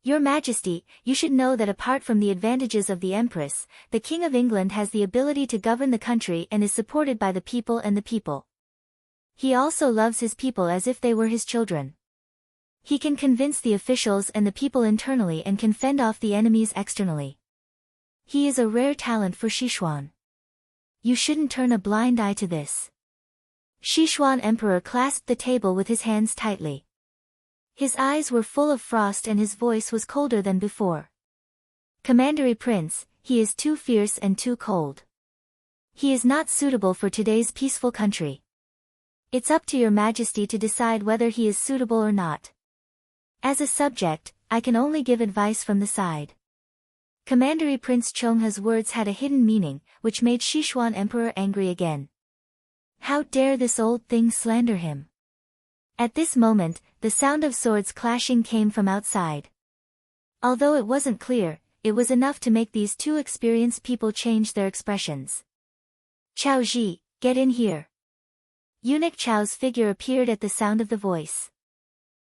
Your Majesty, you should know that apart from the advantages of the Empress, the King of England has the ability to govern the country and is supported by the people and the people. He also loves his people as if they were his children. He can convince the officials and the people internally and can fend off the enemies externally. He is a rare talent for Sichuan. You shouldn't turn a blind eye to this. Sichuan Emperor clasped the table with his hands tightly. His eyes were full of frost and his voice was colder than before. Commandery Prince, he is too fierce and too cold. He is not suitable for today's peaceful country. It's up to your Majesty to decide whether he is suitable or not. As a subject, I can only give advice from the side. Commandery Prince Chonghe's words had a hidden meaning, which made Sichuan Emperor angry again. How dare this old thing slander him? At this moment, the sound of swords clashing came from outside. Although it wasn't clear, it was enough to make these two experienced people change their expressions. Chao Ji, get in here. Eunuch Chao's figure appeared at the sound of the voice.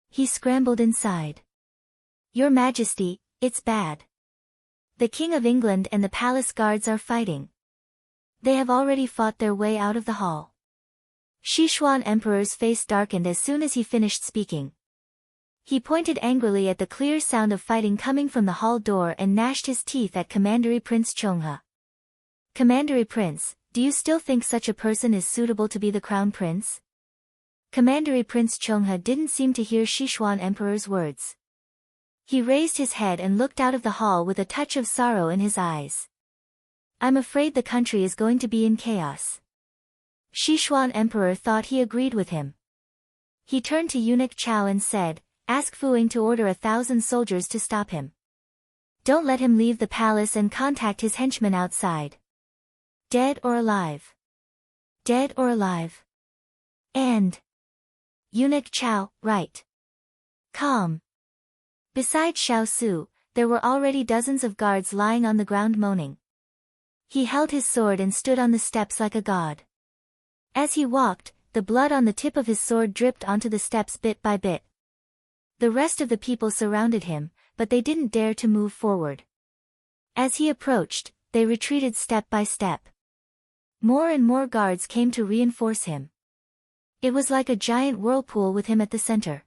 He scrambled inside. Your Majesty, it's bad. The King of England and the palace guards are fighting. They have already fought their way out of the hall. Sichuan Emperor's face darkened as soon as he finished speaking. He pointed angrily at the clear sound of fighting coming from the hall door and gnashed his teeth at Commandery Prince Chonghe. Commandery Prince, do you still think such a person is suitable to be the crown prince? Commandery Prince Chonghe didn't seem to hear Sichuan Emperor's words. He raised his head and looked out of the hall with a touch of sorrow in his eyes. I'm afraid the country is going to be in chaos. Sichuan Emperor thought he agreed with him. He turned to Eunuch Chao and said, ask Fuing to order 1,000 soldiers to stop him. Don't let him leave the palace and contact his henchmen outside. Dead or alive. Dead or alive. And Eunuch Chao, right. Calm. Beside Xiao Su, there were already dozens of guards lying on the ground moaning. He held his sword and stood on the steps like a god. As he walked, the blood on the tip of his sword dripped onto the steps bit by bit. The rest of the people surrounded him, but they didn't dare to move forward. As he approached, they retreated step by step. More and more guards came to reinforce him. It was like a giant whirlpool with him at the center.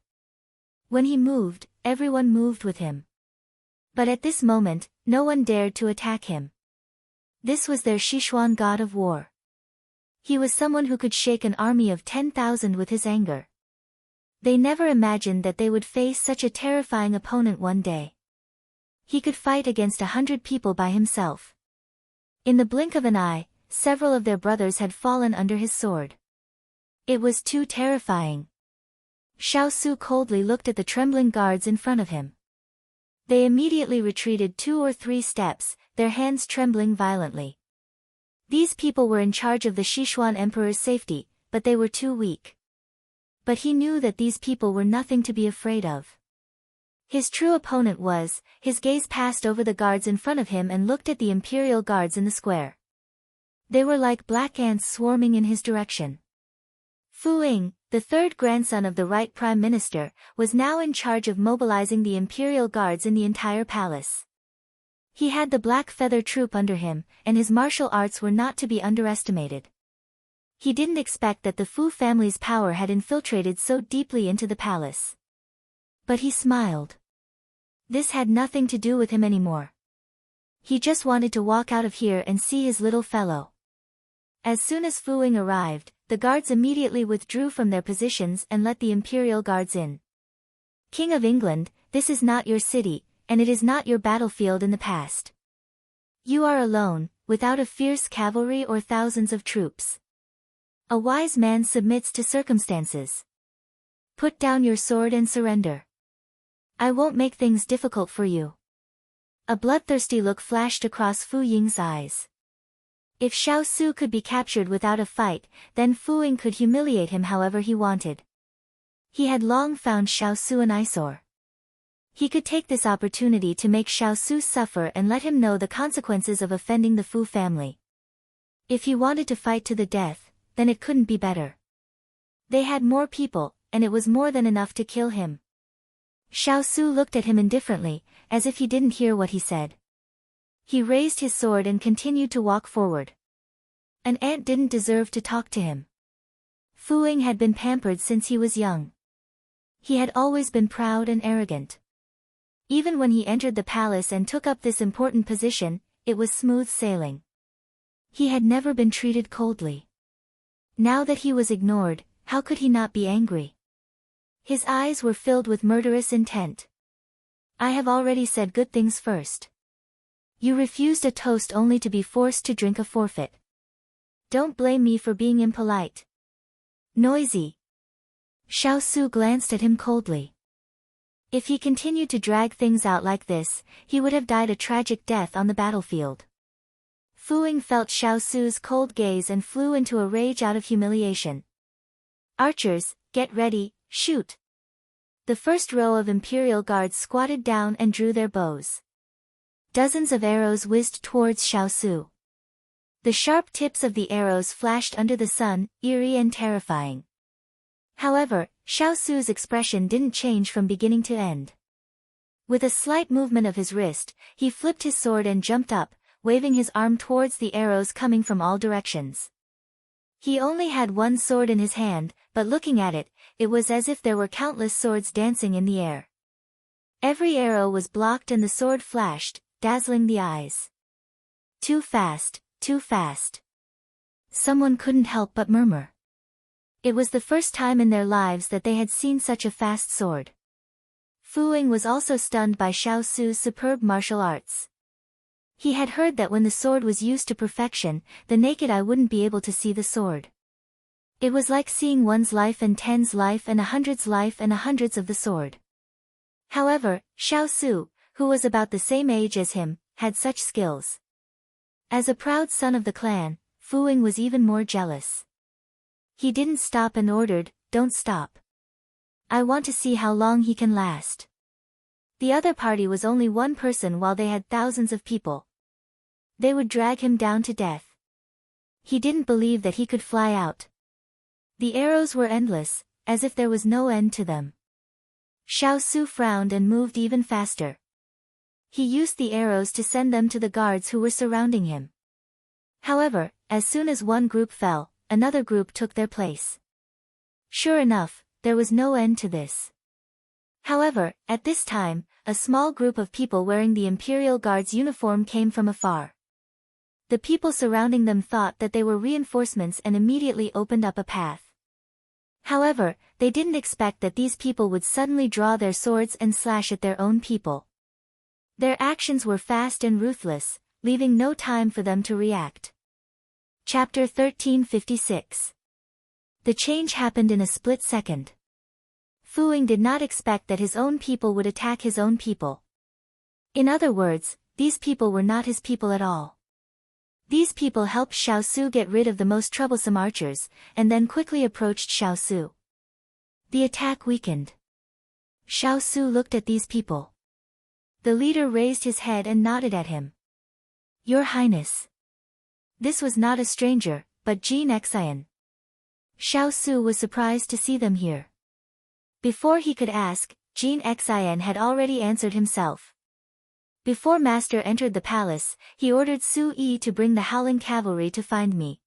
When he moved, everyone moved with him. But at this moment, no one dared to attack him. This was their Sichuan god of war. He was someone who could shake an army of 10,000 with his anger. They never imagined that they would face such a terrifying opponent one day. He could fight against 100 people by himself. In the blink of an eye, several of their brothers had fallen under his sword. It was too terrifying. Xiao Su coldly looked at the trembling guards in front of him. They immediately retreated 2 or 3 steps, their hands trembling violently. These people were in charge of the Sichuan emperor's safety, but they were too weak. But he knew that these people were nothing to be afraid of. His true opponent was, his gaze passed over the guards in front of him and looked at the imperial guards in the square. They were like black ants swarming in his direction. Fu Ying, the third grandson of the right prime minister, was now in charge of mobilizing the imperial guards in the entire palace. He had the Black Feather Troop under him, and his martial arts were not to be underestimated. He didn't expect that the Fu family's power had infiltrated so deeply into the palace. But he smiled. This had nothing to do with him anymore. He just wanted to walk out of here and see his little fellow. As soon as Fu Ying arrived, the guards immediately withdrew from their positions and let the imperial guards in. King of England, this is not your city, and it is not your battlefield in the past. You are alone, without a fierce cavalry or thousands of troops. A wise man submits to circumstances. Put down your sword and surrender. I won't make things difficult for you. A bloodthirsty look flashed across Fu Ying's eyes. If Xiao Su could be captured without a fight, then Fu Ying could humiliate him however he wanted. He had long found Xiao Su an eyesore. He could take this opportunity to make Xiao Su suffer and let him know the consequences of offending the Fu family. If he wanted to fight to the death, then it couldn't be better. They had more people, and it was more than enough to kill him. Xiao Su looked at him indifferently, as if he didn't hear what he said. He raised his sword and continued to walk forward. An ant didn't deserve to talk to him. Fu Ying had been pampered since he was young. He had always been proud and arrogant. Even when he entered the palace and took up this important position, it was smooth sailing. He had never been treated coldly. Now that he was ignored, how could he not be angry? His eyes were filled with murderous intent. I have already said good things first. You refused a toast only to be forced to drink a forfeit. Don't blame me for being impolite. Noisy. Xiao Su glanced at him coldly. If he continued to drag things out like this, he would have died a tragic death on the battlefield. Fu Ying felt Xiao Su's cold gaze and flew into a rage out of humiliation. Archers, get ready, shoot. The first row of imperial guards squatted down and drew their bows. Dozens of arrows whizzed towards Xiao Su. The sharp tips of the arrows flashed under the sun, eerie and terrifying. However, Xiao Su's expression didn't change from beginning to end. With a slight movement of his wrist, he flipped his sword and jumped up, waving his arm towards the arrows coming from all directions. He only had one sword in his hand, but looking at it, it was as if there were countless swords dancing in the air. Every arrow was blocked and the sword flashed, dazzling the eyes. Too fast, too fast. Someone couldn't help but murmur. It was the first time in their lives that they had seen such a fast sword. Fu Ying was also stunned by Xiao Su's superb martial arts. He had heard that when the sword was used to perfection, the naked eye wouldn't be able to see the sword. It was like seeing one's life and 10's life and 100's life and 100's of the sword. However, Xiao Su, who was about the same age as him, had such skills. As a proud son of the clan, Fu Ying was even more jealous. He didn't stop and ordered, "Don't stop. I want to see how long he can last." The other party was only one person while they had thousands of people. They would drag him down to death. He didn't believe that he could fly out. The arrows were endless, as if there was no end to them. Xiao Su frowned and moved even faster. He used the arrows to send them to the guards who were surrounding him. However, as soon as one group fell, another group took their place. Sure enough, there was no end to this. However, at this time, a small group of people wearing the Imperial Guard's uniform came from afar. The people surrounding them thought that they were reinforcements and immediately opened up a path. However, they didn't expect that these people would suddenly draw their swords and slash at their own people. Their actions were fast and ruthless, leaving no time for them to react. Chapter 1356. The change happened in a split second. Fu Ying did not expect that his own people would attack his own people. In other words, these people were not his people at all. These people helped Xiao Su get rid of the most troublesome archers, and then quickly approached Xiao Su. The attack weakened. Xiao Su looked at these people. The leader raised his head and nodded at him. Your Highness. This was not a stranger, but Jin Xian. Xiao Su was surprised to see them here. Before he could ask, Jin Xian had already answered himself. Before Master entered the palace, he ordered Su Yi to bring the Howling Cavalry to find me.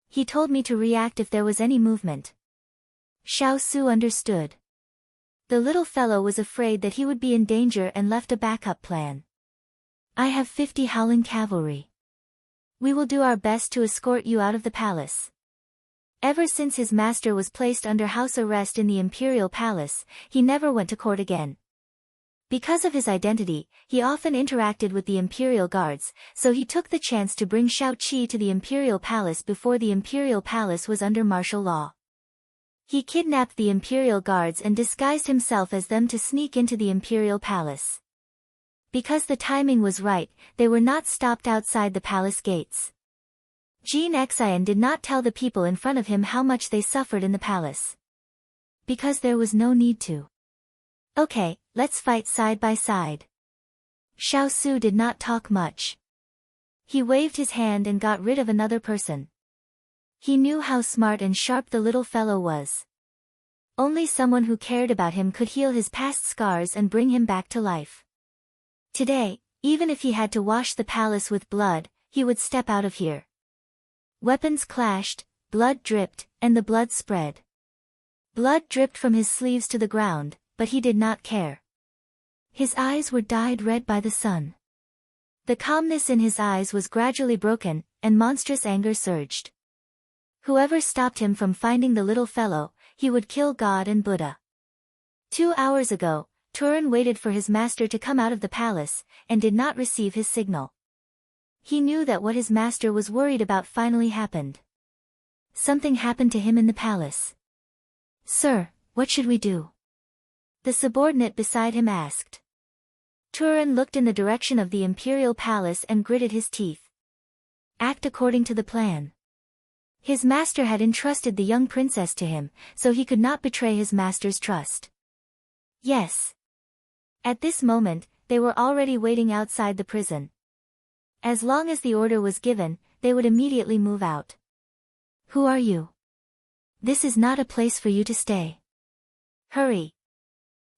He told me to react if there was any movement. Xiao Su understood. The little fellow was afraid that he would be in danger and left a backup plan. I have 50 Howling Cavalry. We will do our best to escort you out of the palace. Ever since his master was placed under house arrest in the Imperial Palace, he never went to court again. Because of his identity, he often interacted with the Imperial Guards, so he took the chance to bring Xiao Qi to the Imperial Palace before the Imperial Palace was under martial law. He kidnapped the Imperial Guards and disguised himself as them to sneak into the Imperial Palace. Because the timing was right, they were not stopped outside the palace gates. Jin Xian did not tell the people in front of him how much they suffered in the palace. Because there was no need to. Okay, let's fight side by side. Xiao Su did not talk much. He waved his hand and got rid of another person. He knew how smart and sharp the little fellow was. Only someone who cared about him could heal his past scars and bring him back to life. Today, even if he had to wash the palace with blood, he would step out of here. Weapons clashed, blood dripped, and the blood spread. Blood dripped from his sleeves to the ground, but he did not care. His eyes were dyed red by the sun. The calmness in his eyes was gradually broken, and monstrous anger surged. Whoever stopped him from finding the little fellow, he would kill God and Buddha. 2 hours ago, Turan waited for his master to come out of the palace, and did not receive his signal. He knew that what his master was worried about finally happened. Something happened to him in the palace. Sir, what should we do? The subordinate beside him asked. Turan looked in the direction of the Imperial Palace and gritted his teeth. Act according to the plan. His master had entrusted the young princess to him, so he could not betray his master's trust. Yes. At this moment, they were already waiting outside the prison. As long as the order was given, they would immediately move out. Who are you? This is not a place for you to stay. Hurry.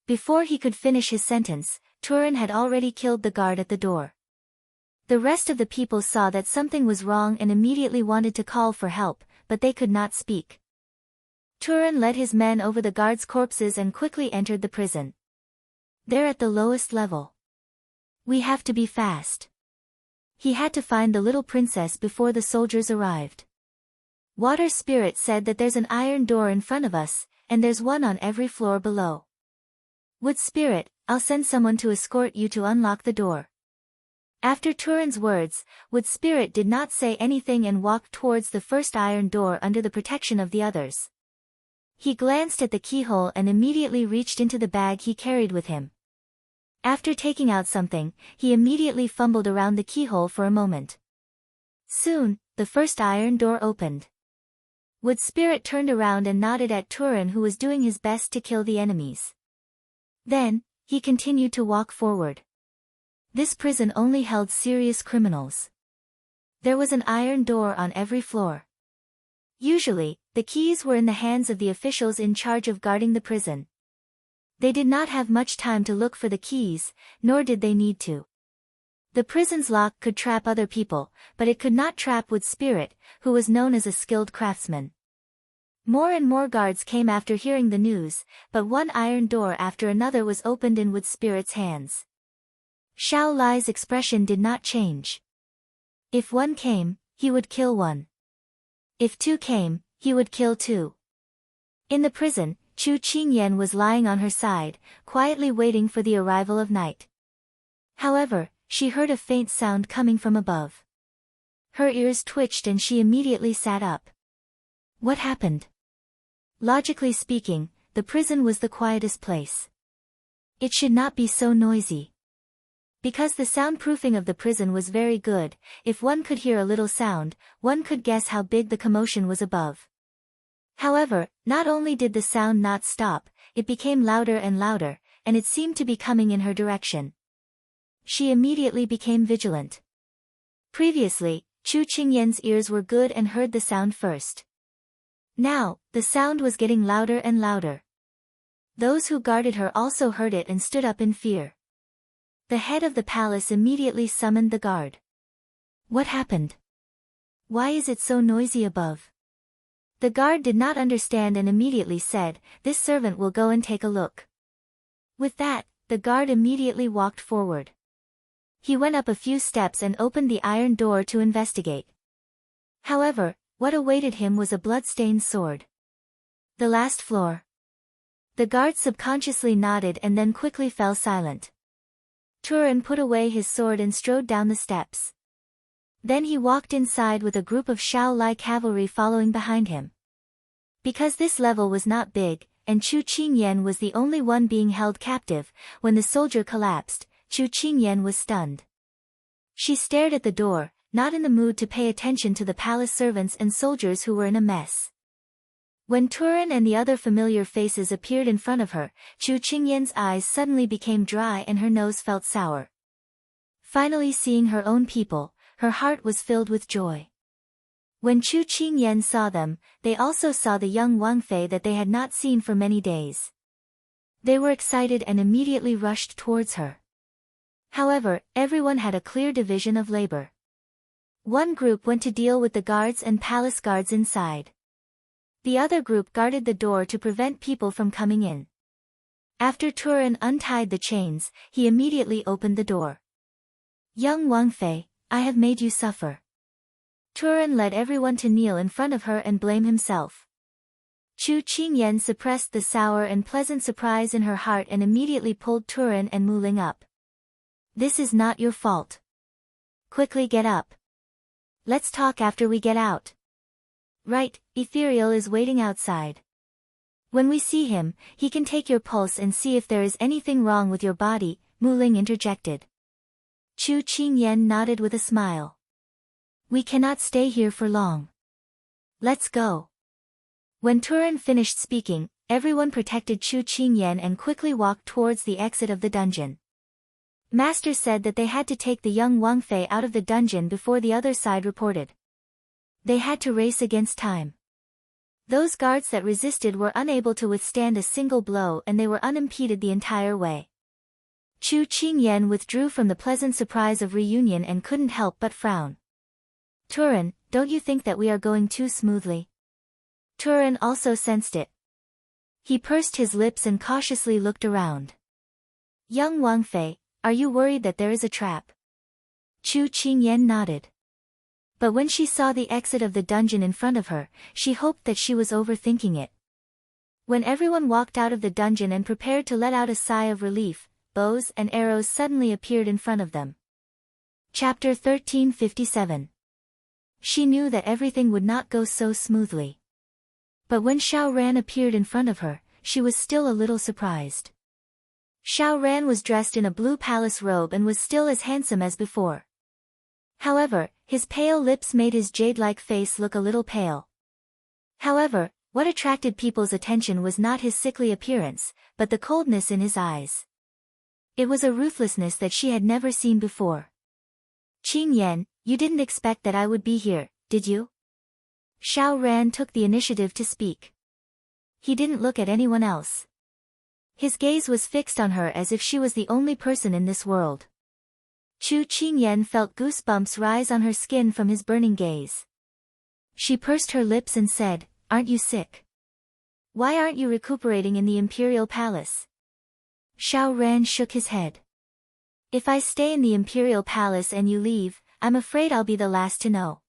Before he could finish his sentence, Turan had already killed the guard at the door. The rest of the people saw that something was wrong and immediately wanted to call for help, but they could not speak. Turan led his men over the guards' corpses and quickly entered the prison. They're at the lowest level. We have to be fast. He had to find the little princess before the soldiers arrived. Water Spirit said that there's an iron door in front of us, and there's one on every floor below. Wood Spirit, I'll send someone to escort you to unlock the door. After Turan's words, Wood Spirit did not say anything and walked towards the first iron door under the protection of the others. He glanced at the keyhole and immediately reached into the bag he carried with him. After taking out something, he immediately fumbled around the keyhole for a moment. Soon, the first iron door opened. Wood Spirit turned around and nodded at Turan, who was doing his best to kill the enemies. Then, he continued to walk forward. This prison only held serious criminals. There was an iron door on every floor. Usually, the keys were in the hands of the officials in charge of guarding the prison. They did not have much time to look for the keys, nor did they need to. The prison's lock could trap other people, but it could not trap Wood Spirit, who was known as a skilled craftsman. More and more guards came after hearing the news, but one iron door after another was opened in Wood Spirit's hands. Xiao Lai's expression did not change. If one came, he would kill one. If two came, he would kill two. In the prison, Chu Qingyan was lying on her side, quietly waiting for the arrival of night. However, she heard a faint sound coming from above. Her ears twitched and she immediately sat up. What happened? Logically speaking, the prison was the quietest place. It should not be so noisy. Because the soundproofing of the prison was very good, if one could hear a little sound, one could guess how big the commotion was above. However, not only did the sound not stop, it became louder and louder, and it seemed to be coming in her direction. She immediately became vigilant. Previously, Chu Qingyan's ears were good and heard the sound first. Now, the sound was getting louder and louder. Those who guarded her also heard it and stood up in fear. The head of the palace immediately summoned the guard. What happened? Why is it so noisy above? The guard did not understand and immediately said, "This servant will go and take a look." With that, the guard immediately walked forward. He went up a few steps and opened the iron door to investigate. However, what awaited him was a blood-stained sword. The last floor. The guard subconsciously nodded and then quickly fell silent. Turan put away his sword and strode down the steps. Then he walked inside with a group of Shaolai cavalry following behind him. Because this level was not big, and Chu Qingyan was the only one being held captive, when the soldier collapsed, Chu Qingyan was stunned. She stared at the door, not in the mood to pay attention to the palace servants and soldiers who were in a mess. When Turan and the other familiar faces appeared in front of her, Chu Qingyan's eyes suddenly became dry and her nose felt sour. Finally seeing her own people, her heart was filled with joy. When Chu Qingyan saw them, they also saw the young Wang Fei that they had not seen for many days. They were excited and immediately rushed towards her. However, everyone had a clear division of labor. One group went to deal with the guards and palace guards inside. The other group guarded the door to prevent people from coming in. After Turan untied the chains, he immediately opened the door. "Young Wang Fei, I have made you suffer." Turan led everyone to kneel in front of her and blame himself. Chu Qingyan suppressed the sour and pleasant surprise in her heart and immediately pulled Turan and Mu Ling up. "This is not your fault. Quickly get up. Let's talk after we get out." "Right, Ethereal is waiting outside. When we see him, he can take your pulse and see if there is anything wrong with your body," Mu Ling interjected. Chu Qingyan nodded with a smile. "We cannot stay here for long. Let's go." When Turan finished speaking, everyone protected Chu Qingyan and quickly walked towards the exit of the dungeon. Master said that they had to take the young Wang Fei out of the dungeon before the other side reported. They had to race against time. Those guards that resisted were unable to withstand a single blow and they were unimpeded the entire way. Chu Qingyan withdrew from the pleasant surprise of reunion and couldn't help but frown. "Turan, don't you think that we are going too smoothly?" Turan also sensed it. He pursed his lips and cautiously looked around. "Young Wang Fei, are you worried that there is a trap?" Chu Qingyan nodded. But when she saw the exit of the dungeon in front of her, she hoped that she was overthinking it. When everyone walked out of the dungeon and prepared to let out a sigh of relief, bows and arrows suddenly appeared in front of them. Chapter 1357. She knew that everything would not go so smoothly. But when Xiao Ran appeared in front of her, she was still a little surprised. Xiao Ran was dressed in a blue palace robe and was still as handsome as before. However, his pale lips made his jade-like face look a little pale. However, what attracted people's attention was not his sickly appearance, but the coldness in his eyes. It was a ruthlessness that she had never seen before. "Qingyan, you didn't expect that I would be here, did you?" Xiao Ran took the initiative to speak. He didn't look at anyone else. His gaze was fixed on her as if she was the only person in this world. Chu Qingyan felt goosebumps rise on her skin from his burning gaze. She pursed her lips and said, "Aren't you sick? Why aren't you recuperating in the imperial palace?" Xiao Ran shook his head. "If I stay in the imperial palace and you leave, I'm afraid I'll be the last to know.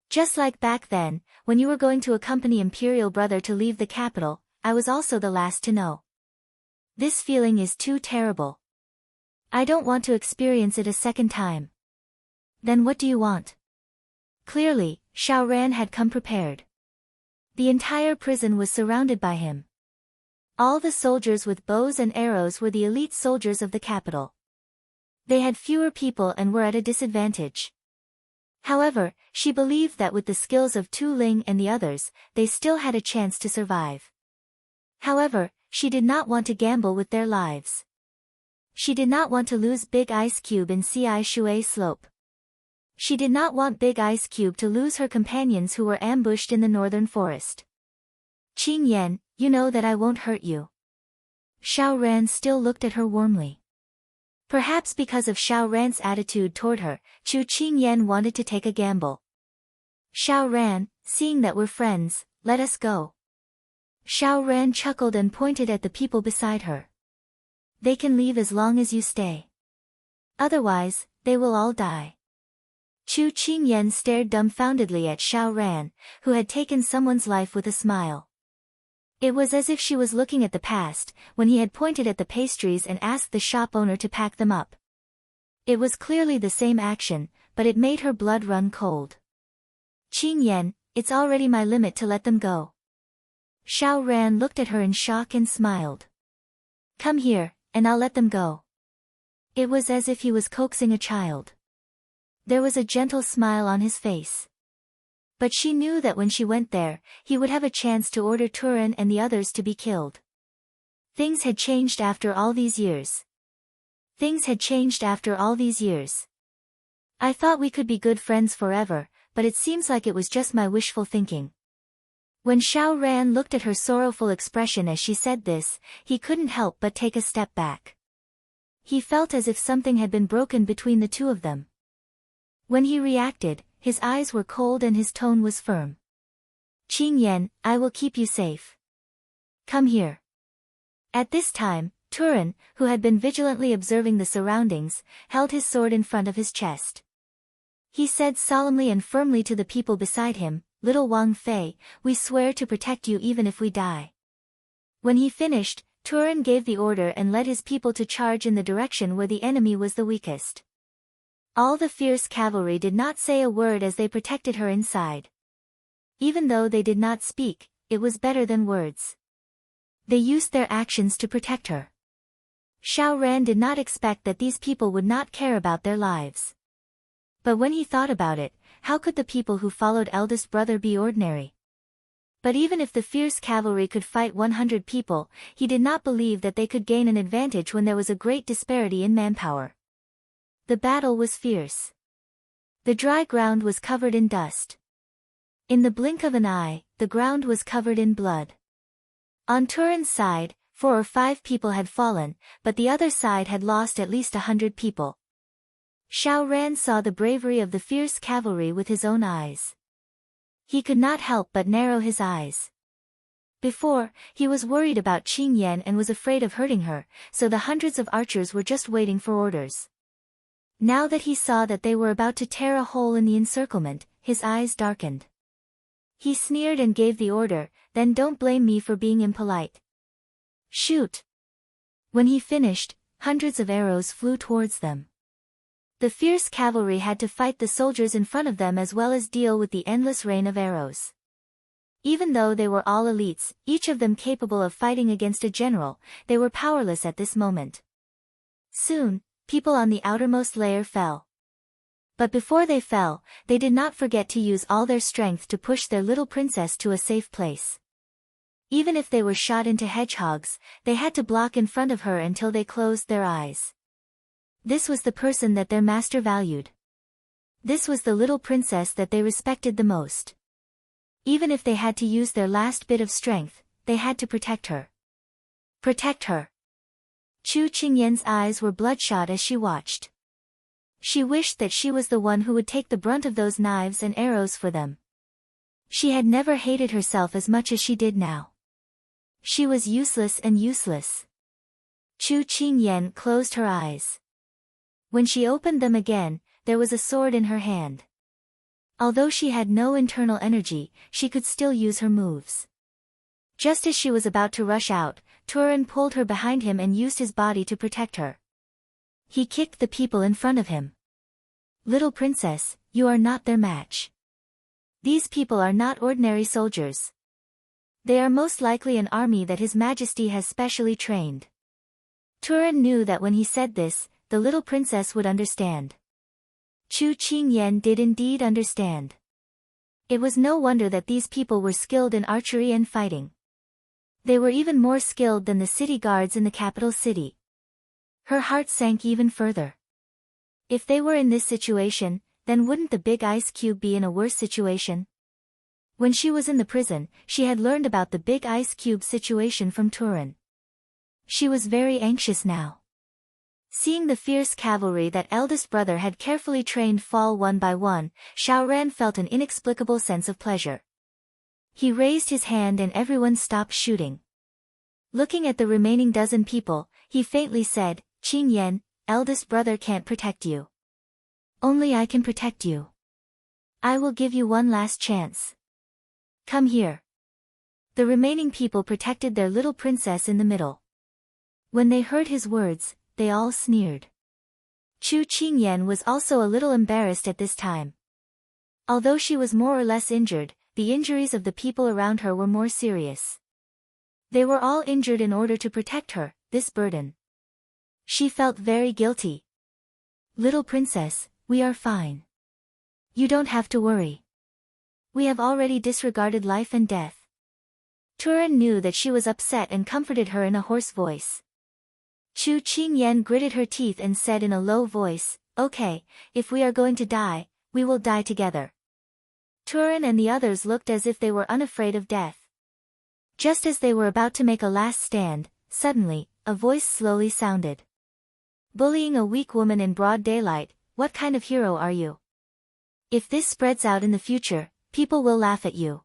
Just like back then, when you were going to accompany imperial brother to leave the capital, I was also the last to know. This feeling is too terrible. I don't want to experience it a second time." "Then what do you want?" Clearly, Xiao Ran had come prepared. The entire prison was surrounded by him. All the soldiers with bows and arrows were the elite soldiers of the capital. They had fewer people and were at a disadvantage. However, she believed that with the skills of Tu Ling and the others, they still had a chance to survive. However, she did not want to gamble with their lives. She did not want to lose Big Ice Cube in Ci Shui Slope. She did not want Big Ice Cube to lose her companions who were ambushed in the northern forest. Qing Yan, you know that I won't hurt you. Xiao Ran still looked at her warmly. Perhaps because of Xiao Ran's attitude toward her, Chu Qing Yan wanted to take a gamble. Xiao Ran, seeing that we're friends, let us go. Xiao Ran chuckled and pointed at the people beside her. They can leave as long as you stay. Otherwise, they will all die. Chu Qing Yan stared dumbfoundedly at Xiao Ran, who had taken someone's life with a smile. It was as if she was looking at the past, when he had pointed at the pastries and asked the shop owner to pack them up. It was clearly the same action, but it made her blood run cold. Qing Yan, it's already my limit to let them go. Xiao Ran looked at her in shock and smiled. Come here, and I'll let them go. It was as if he was coaxing a child. There was a gentle smile on his face. But she knew that when she went there, he would have a chance to order Turan and the others to be killed. Things had changed after all these years. Things had changed after all these years. I thought we could be good friends forever, but it seems like it was just my wishful thinking. When Xiao Ran looked at her sorrowful expression as she said this, he couldn't help but take a step back. He felt as if something had been broken between the two of them. When he reacted, his eyes were cold and his tone was firm. Qing Yan, I will keep you safe. Come here. At this time, Turan, who had been vigilantly observing the surroundings, held his sword in front of his chest. He said solemnly and firmly to the people beside him, Little Wang Fei, we swear to protect you even if we die. When he finished, Turan gave the order and led his people to charge in the direction where the enemy was the weakest. All the fierce cavalry did not say a word as they protected her inside. Even though they did not speak, it was better than words. They used their actions to protect her. Xiao Ran did not expect that these people would not care about their lives. But when he thought about it, how could the people who followed eldest brother be ordinary? But even if the fierce cavalry could fight 100 people, he did not believe that they could gain an advantage when there was a great disparity in manpower. The battle was fierce. The dry ground was covered in dust. In the blink of an eye, the ground was covered in blood. On Turan's side, 4 or 5 people had fallen, but the other side had lost at least 100 people. Xiao Ran saw the bravery of the fierce cavalry with his own eyes. He could not help but narrow his eyes. Before, he was worried about Qing Yan and was afraid of hurting her, so the hundreds of archers were just waiting for orders. Now that he saw that they were about to tear a hole in the encirclement, his eyes darkened. He sneered and gave the order, then don't blame me for being impolite. Shoot! When he finished, hundreds of arrows flew towards them. The fierce cavalry had to fight the soldiers in front of them as well as deal with the endless rain of arrows. Even though they were all elites, each of them capable of fighting against a general, they were powerless at this moment. Soon, people on the outermost layer fell. But before they fell, they did not forget to use all their strength to push their little princess to a safe place. Even if they were shot into hedgehogs, they had to block in front of her until they closed their eyes. This was the person that their master valued. This was the little princess that they respected the most. Even if they had to use their last bit of strength, they had to protect her. Protect her. Chu Qingyan's eyes were bloodshot as she watched. She wished that she was the one who would take the brunt of those knives and arrows for them. She had never hated herself as much as she did now. She was useless and useless. Chu Qingyan closed her eyes. When she opened them again, there was a sword in her hand. Although she had no internal energy, she could still use her moves. Just as she was about to rush out, Turan pulled her behind him and used his body to protect her. He kicked the people in front of him. Little princess, you are not their match. These people are not ordinary soldiers. They are most likely an army that His Majesty has specially trained. Turan knew that when he said this, the little princess would understand. Chu Qingyan did indeed understand. It was no wonder that these people were skilled in archery and fighting. They were even more skilled than the city guards in the capital city. Her heart sank even further. If they were in this situation, then wouldn't the big ice cube be in a worse situation? When she was in the prison, she had learned about the big ice cube situation from Turan. She was very anxious now. Seeing the fierce cavalry that eldest brother had carefully trained fall one by one, Xiaoran felt an inexplicable sense of pleasure. He raised his hand and everyone stopped shooting. Looking at the remaining dozen people, he faintly said, "Qingyan, eldest brother can't protect you. Only I can protect you. I will give you one last chance. Come here." The remaining people protected their little princess in the middle. When they heard his words, they all sneered. Chu Qingyan was also a little embarrassed at this time. Although she was more or less injured, the injuries of the people around her were more serious. They were all injured in order to protect her, this burden. She felt very guilty. "Little princess, we are fine. You don't have to worry. We have already disregarded life and death." Turan knew that she was upset and comforted her in a hoarse voice. Chu Qingyan gritted her teeth and said in a low voice, "Okay, if we are going to die, we will die together." Turan and the others looked as if they were unafraid of death. Just as they were about to make a last stand, suddenly, a voice slowly sounded. "Bullying a weak woman in broad daylight, what kind of hero are you? If this spreads out in the future, people will laugh at you."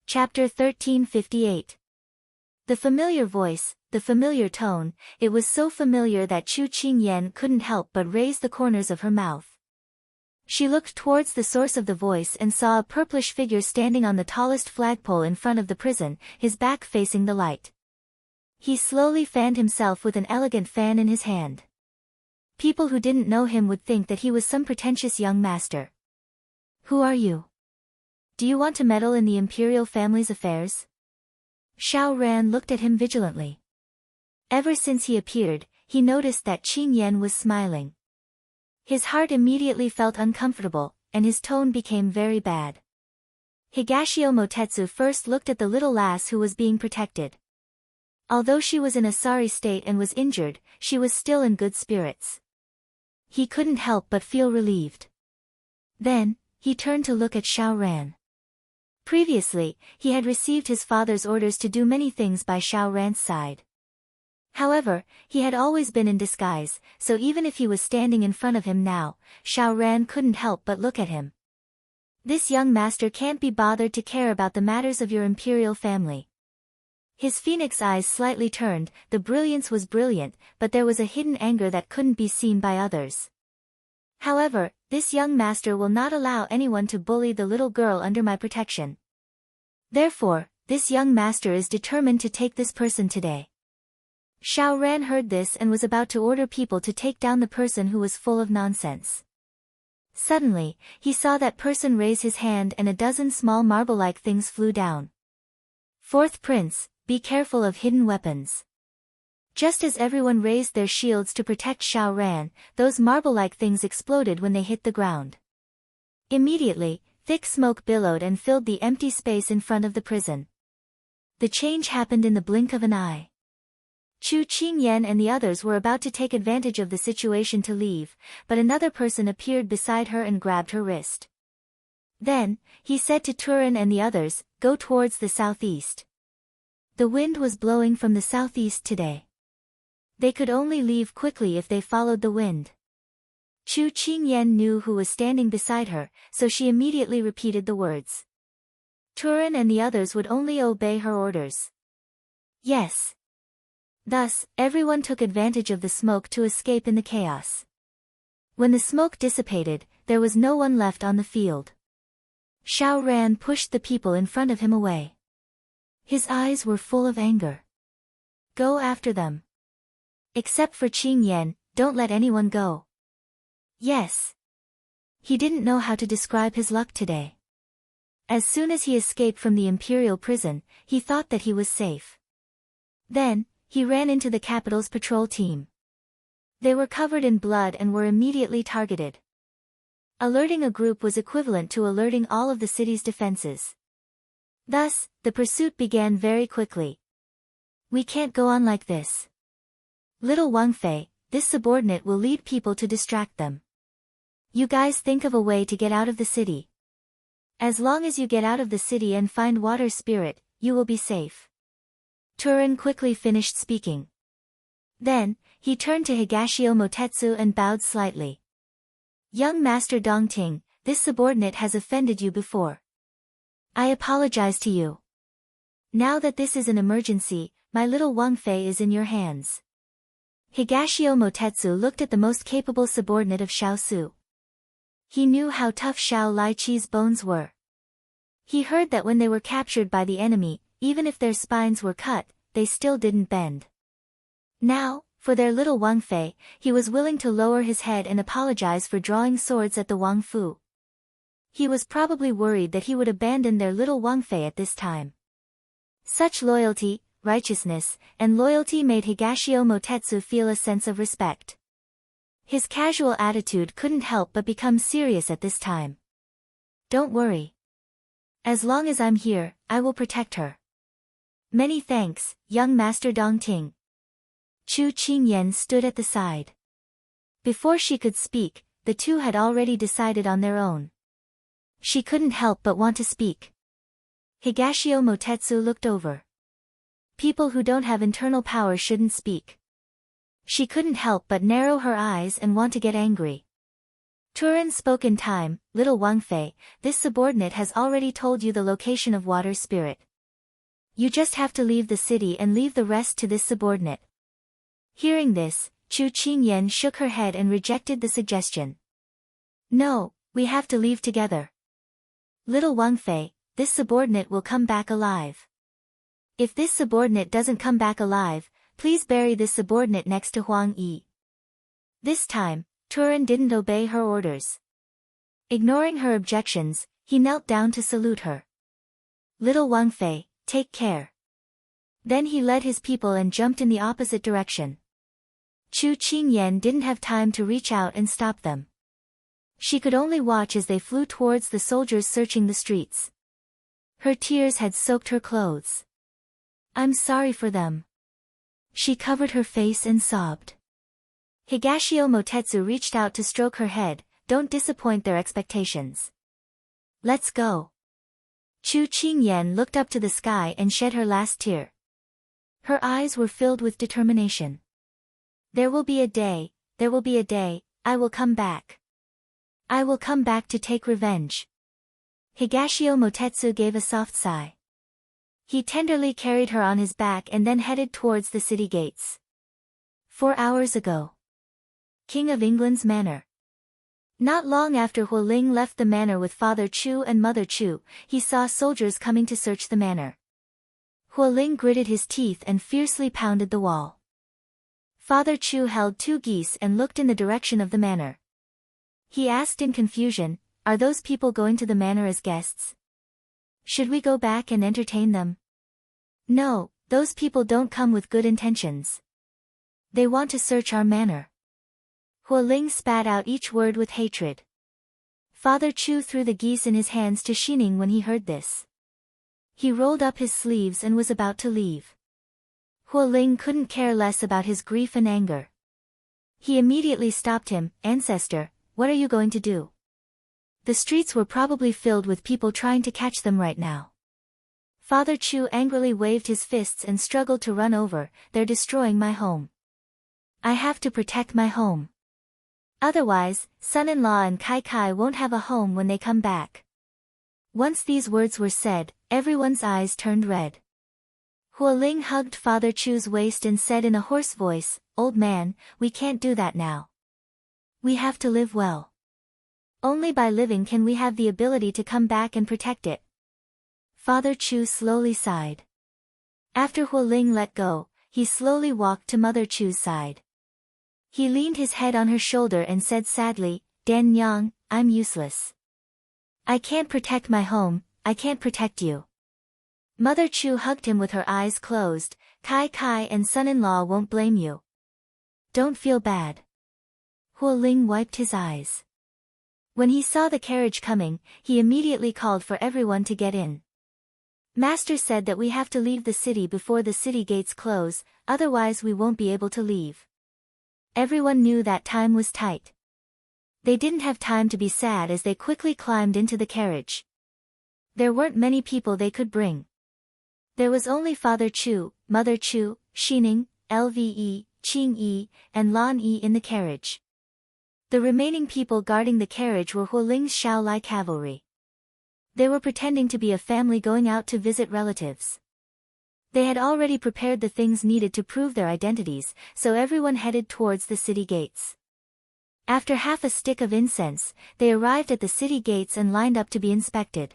Chapter 1358. The familiar voice, the familiar tone, it was so familiar that Chu Qingyan couldn't help but raise the corners of her mouth. She looked towards the source of the voice and saw a purplish figure standing on the tallest flagpole in front of the prison, his back facing the light. He slowly fanned himself with an elegant fan in his hand. People who didn't know him would think that he was some pretentious young master. "Who are you? Do you want to meddle in the imperial family's affairs?" Xiaoran looked at him vigilantly. Ever since he appeared, he noticed that Qingyan was smiling. His heart immediately felt uncomfortable, and his tone became very bad. Higashio Motetsu first looked at the little lass who was being protected. Although she was in a sorry state and was injured, she was still in good spirits. He couldn't help but feel relieved. Then, he turned to look at Xiaoran. Previously, he had received his father's orders to do many things by Xiaoran's side. However, he had always been in disguise, so even if he was standing in front of him now, Xiaoran couldn't help but look at him. "This young master can't be bothered to care about the matters of your imperial family." His phoenix eyes slightly turned, the brilliance was brilliant, but there was a hidden anger that couldn't be seen by others. "However, this young master will not allow anyone to bully the little girl under my protection. Therefore, this young master is determined to take this person today." Xiaoran heard this and was about to order people to take down the person who was full of nonsense. Suddenly, he saw that person raise his hand and a dozen small marble-like things flew down. "Fourth Prince, be careful of hidden weapons." Just as everyone raised their shields to protect Xiaoran, those marble-like things exploded when they hit the ground. Immediately, thick smoke billowed and filled the empty space in front of the prison. The change happened in the blink of an eye. Chu Qingyan and the others were about to take advantage of the situation to leave, but another person appeared beside her and grabbed her wrist. Then, he said to Turan and the others, "Go towards the southeast." The wind was blowing from the southeast today. They could only leave quickly if they followed the wind. Chu Qingyan knew who was standing beside her, so she immediately repeated the words. Turan and the others would only obey her orders. Yes. Thus, everyone took advantage of the smoke to escape in the chaos. When the smoke dissipated, there was no one left on the field. Xiaoran pushed the people in front of him away. His eyes were full of anger. "Go after them. Except for Qingyan, don't let anyone go." Yes. He didn't know how to describe his luck today. As soon as he escaped from the imperial prison, he thought that he was safe. Then, he ran into the capital's patrol team. They were covered in blood and were immediately targeted. Alerting a group was equivalent to alerting all of the city's defenses. Thus, the pursuit began very quickly. We can't go on like this. Little Wang Fei, this subordinate will lead people to distract them. You guys think of a way to get out of the city. As long as you get out of the city and find water spirit, you will be safe. Turin quickly finished speaking. Then, he turned to Higashio Motetsu and bowed slightly. Young Master Dongting, this subordinate has offended you before. I apologize to you. Now that this is an emergency, my little Wang Fei is in your hands. Higashio Motetsu looked at the most capable subordinate of Xiao Su. He knew how tough Xiao Laiqi's bones were. He heard that when they were captured by the enemy, even if their spines were cut, they still didn't bend. Now, for their little Wang Fei, he was willing to lower his head and apologize for drawing swords at the Wang Fu. He was probably worried that he would abandon their little Wang Fei at this time. Such loyalty, righteousness, and loyalty made Higashio Motetsu feel a sense of respect. His casual attitude couldn't help but become serious at this time. Don't worry. As long as I'm here, I will protect her. Many thanks, young Master Dongting. Chu Qingyan stood at the side. Before she could speak, the two had already decided on their own. She couldn't help but want to speak. Higashio Motetsu looked over. People who don't have internal power shouldn't speak. She couldn't help but narrow her eyes and want to get angry. Turin spoke in time, little Wang Fei, this subordinate has already told you the location of water spirit. You just have to leave the city and leave the rest to this subordinate. Hearing this, Chu Qingyan shook her head and rejected the suggestion. No, we have to leave together. Little Wang Fei, this subordinate will come back alive. If this subordinate doesn't come back alive, please bury this subordinate next to Huang Yi. This time, Turin didn't obey her orders. Ignoring her objections, he knelt down to salute her. Little Wang Fei, take care. Then he led his people and jumped in the opposite direction. Chu Qingyan didn't have time to reach out and stop them. She could only watch as they flew towards the soldiers searching the streets. Her tears had soaked her clothes. I'm sorry for them. She covered her face and sobbed. Higashio Motetsu reached out to stroke her head, don't disappoint their expectations. Let's go. Chu Qingyan looked up to the sky and shed her last tear. Her eyes were filled with determination. There will be a day, I will come back. I will come back to take revenge. Higashio Motetsu gave a soft sigh. He tenderly carried her on his back and then headed towards the city gates. 4 hours ago. King of England's manor. Not long after Huo Ling left the manor with Father Chu and Mother Chu, he saw soldiers coming to search the manor. Huo Ling gritted his teeth and fiercely pounded the wall. Father Chu held 2 geese and looked in the direction of the manor. He asked in confusion, are those people going to the manor as guests? Should we go back and entertain them? No, those people don't come with good intentions. They want to search our manor. Huo Ling spat out each word with hatred. Father Chu threw the geese in his hands to Xining when he heard this. He rolled up his sleeves and was about to leave. Huo Ling couldn't care less about his grief and anger. He immediately stopped him, Ancestor, what are you going to do? The streets were probably filled with people trying to catch them right now. Father Chu angrily waved his fists and struggled to run over, they're destroying my home. I have to protect my home. Otherwise, son-in-law and Kai Kai won't have a home when they come back. Once these words were said, everyone's eyes turned red. Huo Ling hugged Father Chu's waist and said in a hoarse voice, Old man, we can't do that now. We have to live well. Only by living can we have the ability to come back and protect it. Father Chu slowly sighed. After Huo Ling let go, he slowly walked to Mother Chu's side. He leaned his head on her shoulder and said sadly, Dan Yang, I'm useless. I can't protect my home, I can't protect you. Mother Chu hugged him with her eyes closed. Kai Kai and son-in-law won't blame you. Don't feel bad. Huo Ling wiped his eyes. When he saw the carriage coming, he immediately called for everyone to get in. Master said that we have to leave the city before the city gates close, otherwise we won't be able to leave. Everyone knew that time was tight. They didn't have time to be sad as they quickly climbed into the carriage. There weren't many people they could bring. There was only Father Chu, Mother Chu, Xining, Lve, Qing Yi, and Lan Yi in the carriage. The remaining people guarding the carriage were Huo Ling's Shaolai cavalry. They were pretending to be a family going out to visit relatives. They had already prepared the things needed to prove their identities, so everyone headed towards the city gates. After half a stick of incense, they arrived at the city gates and lined up to be inspected.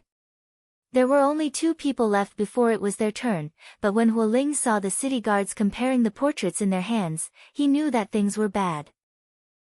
There were only 2 people left before it was their turn, but when Huo Ling saw the city guards comparing the portraits in their hands, he knew that things were bad.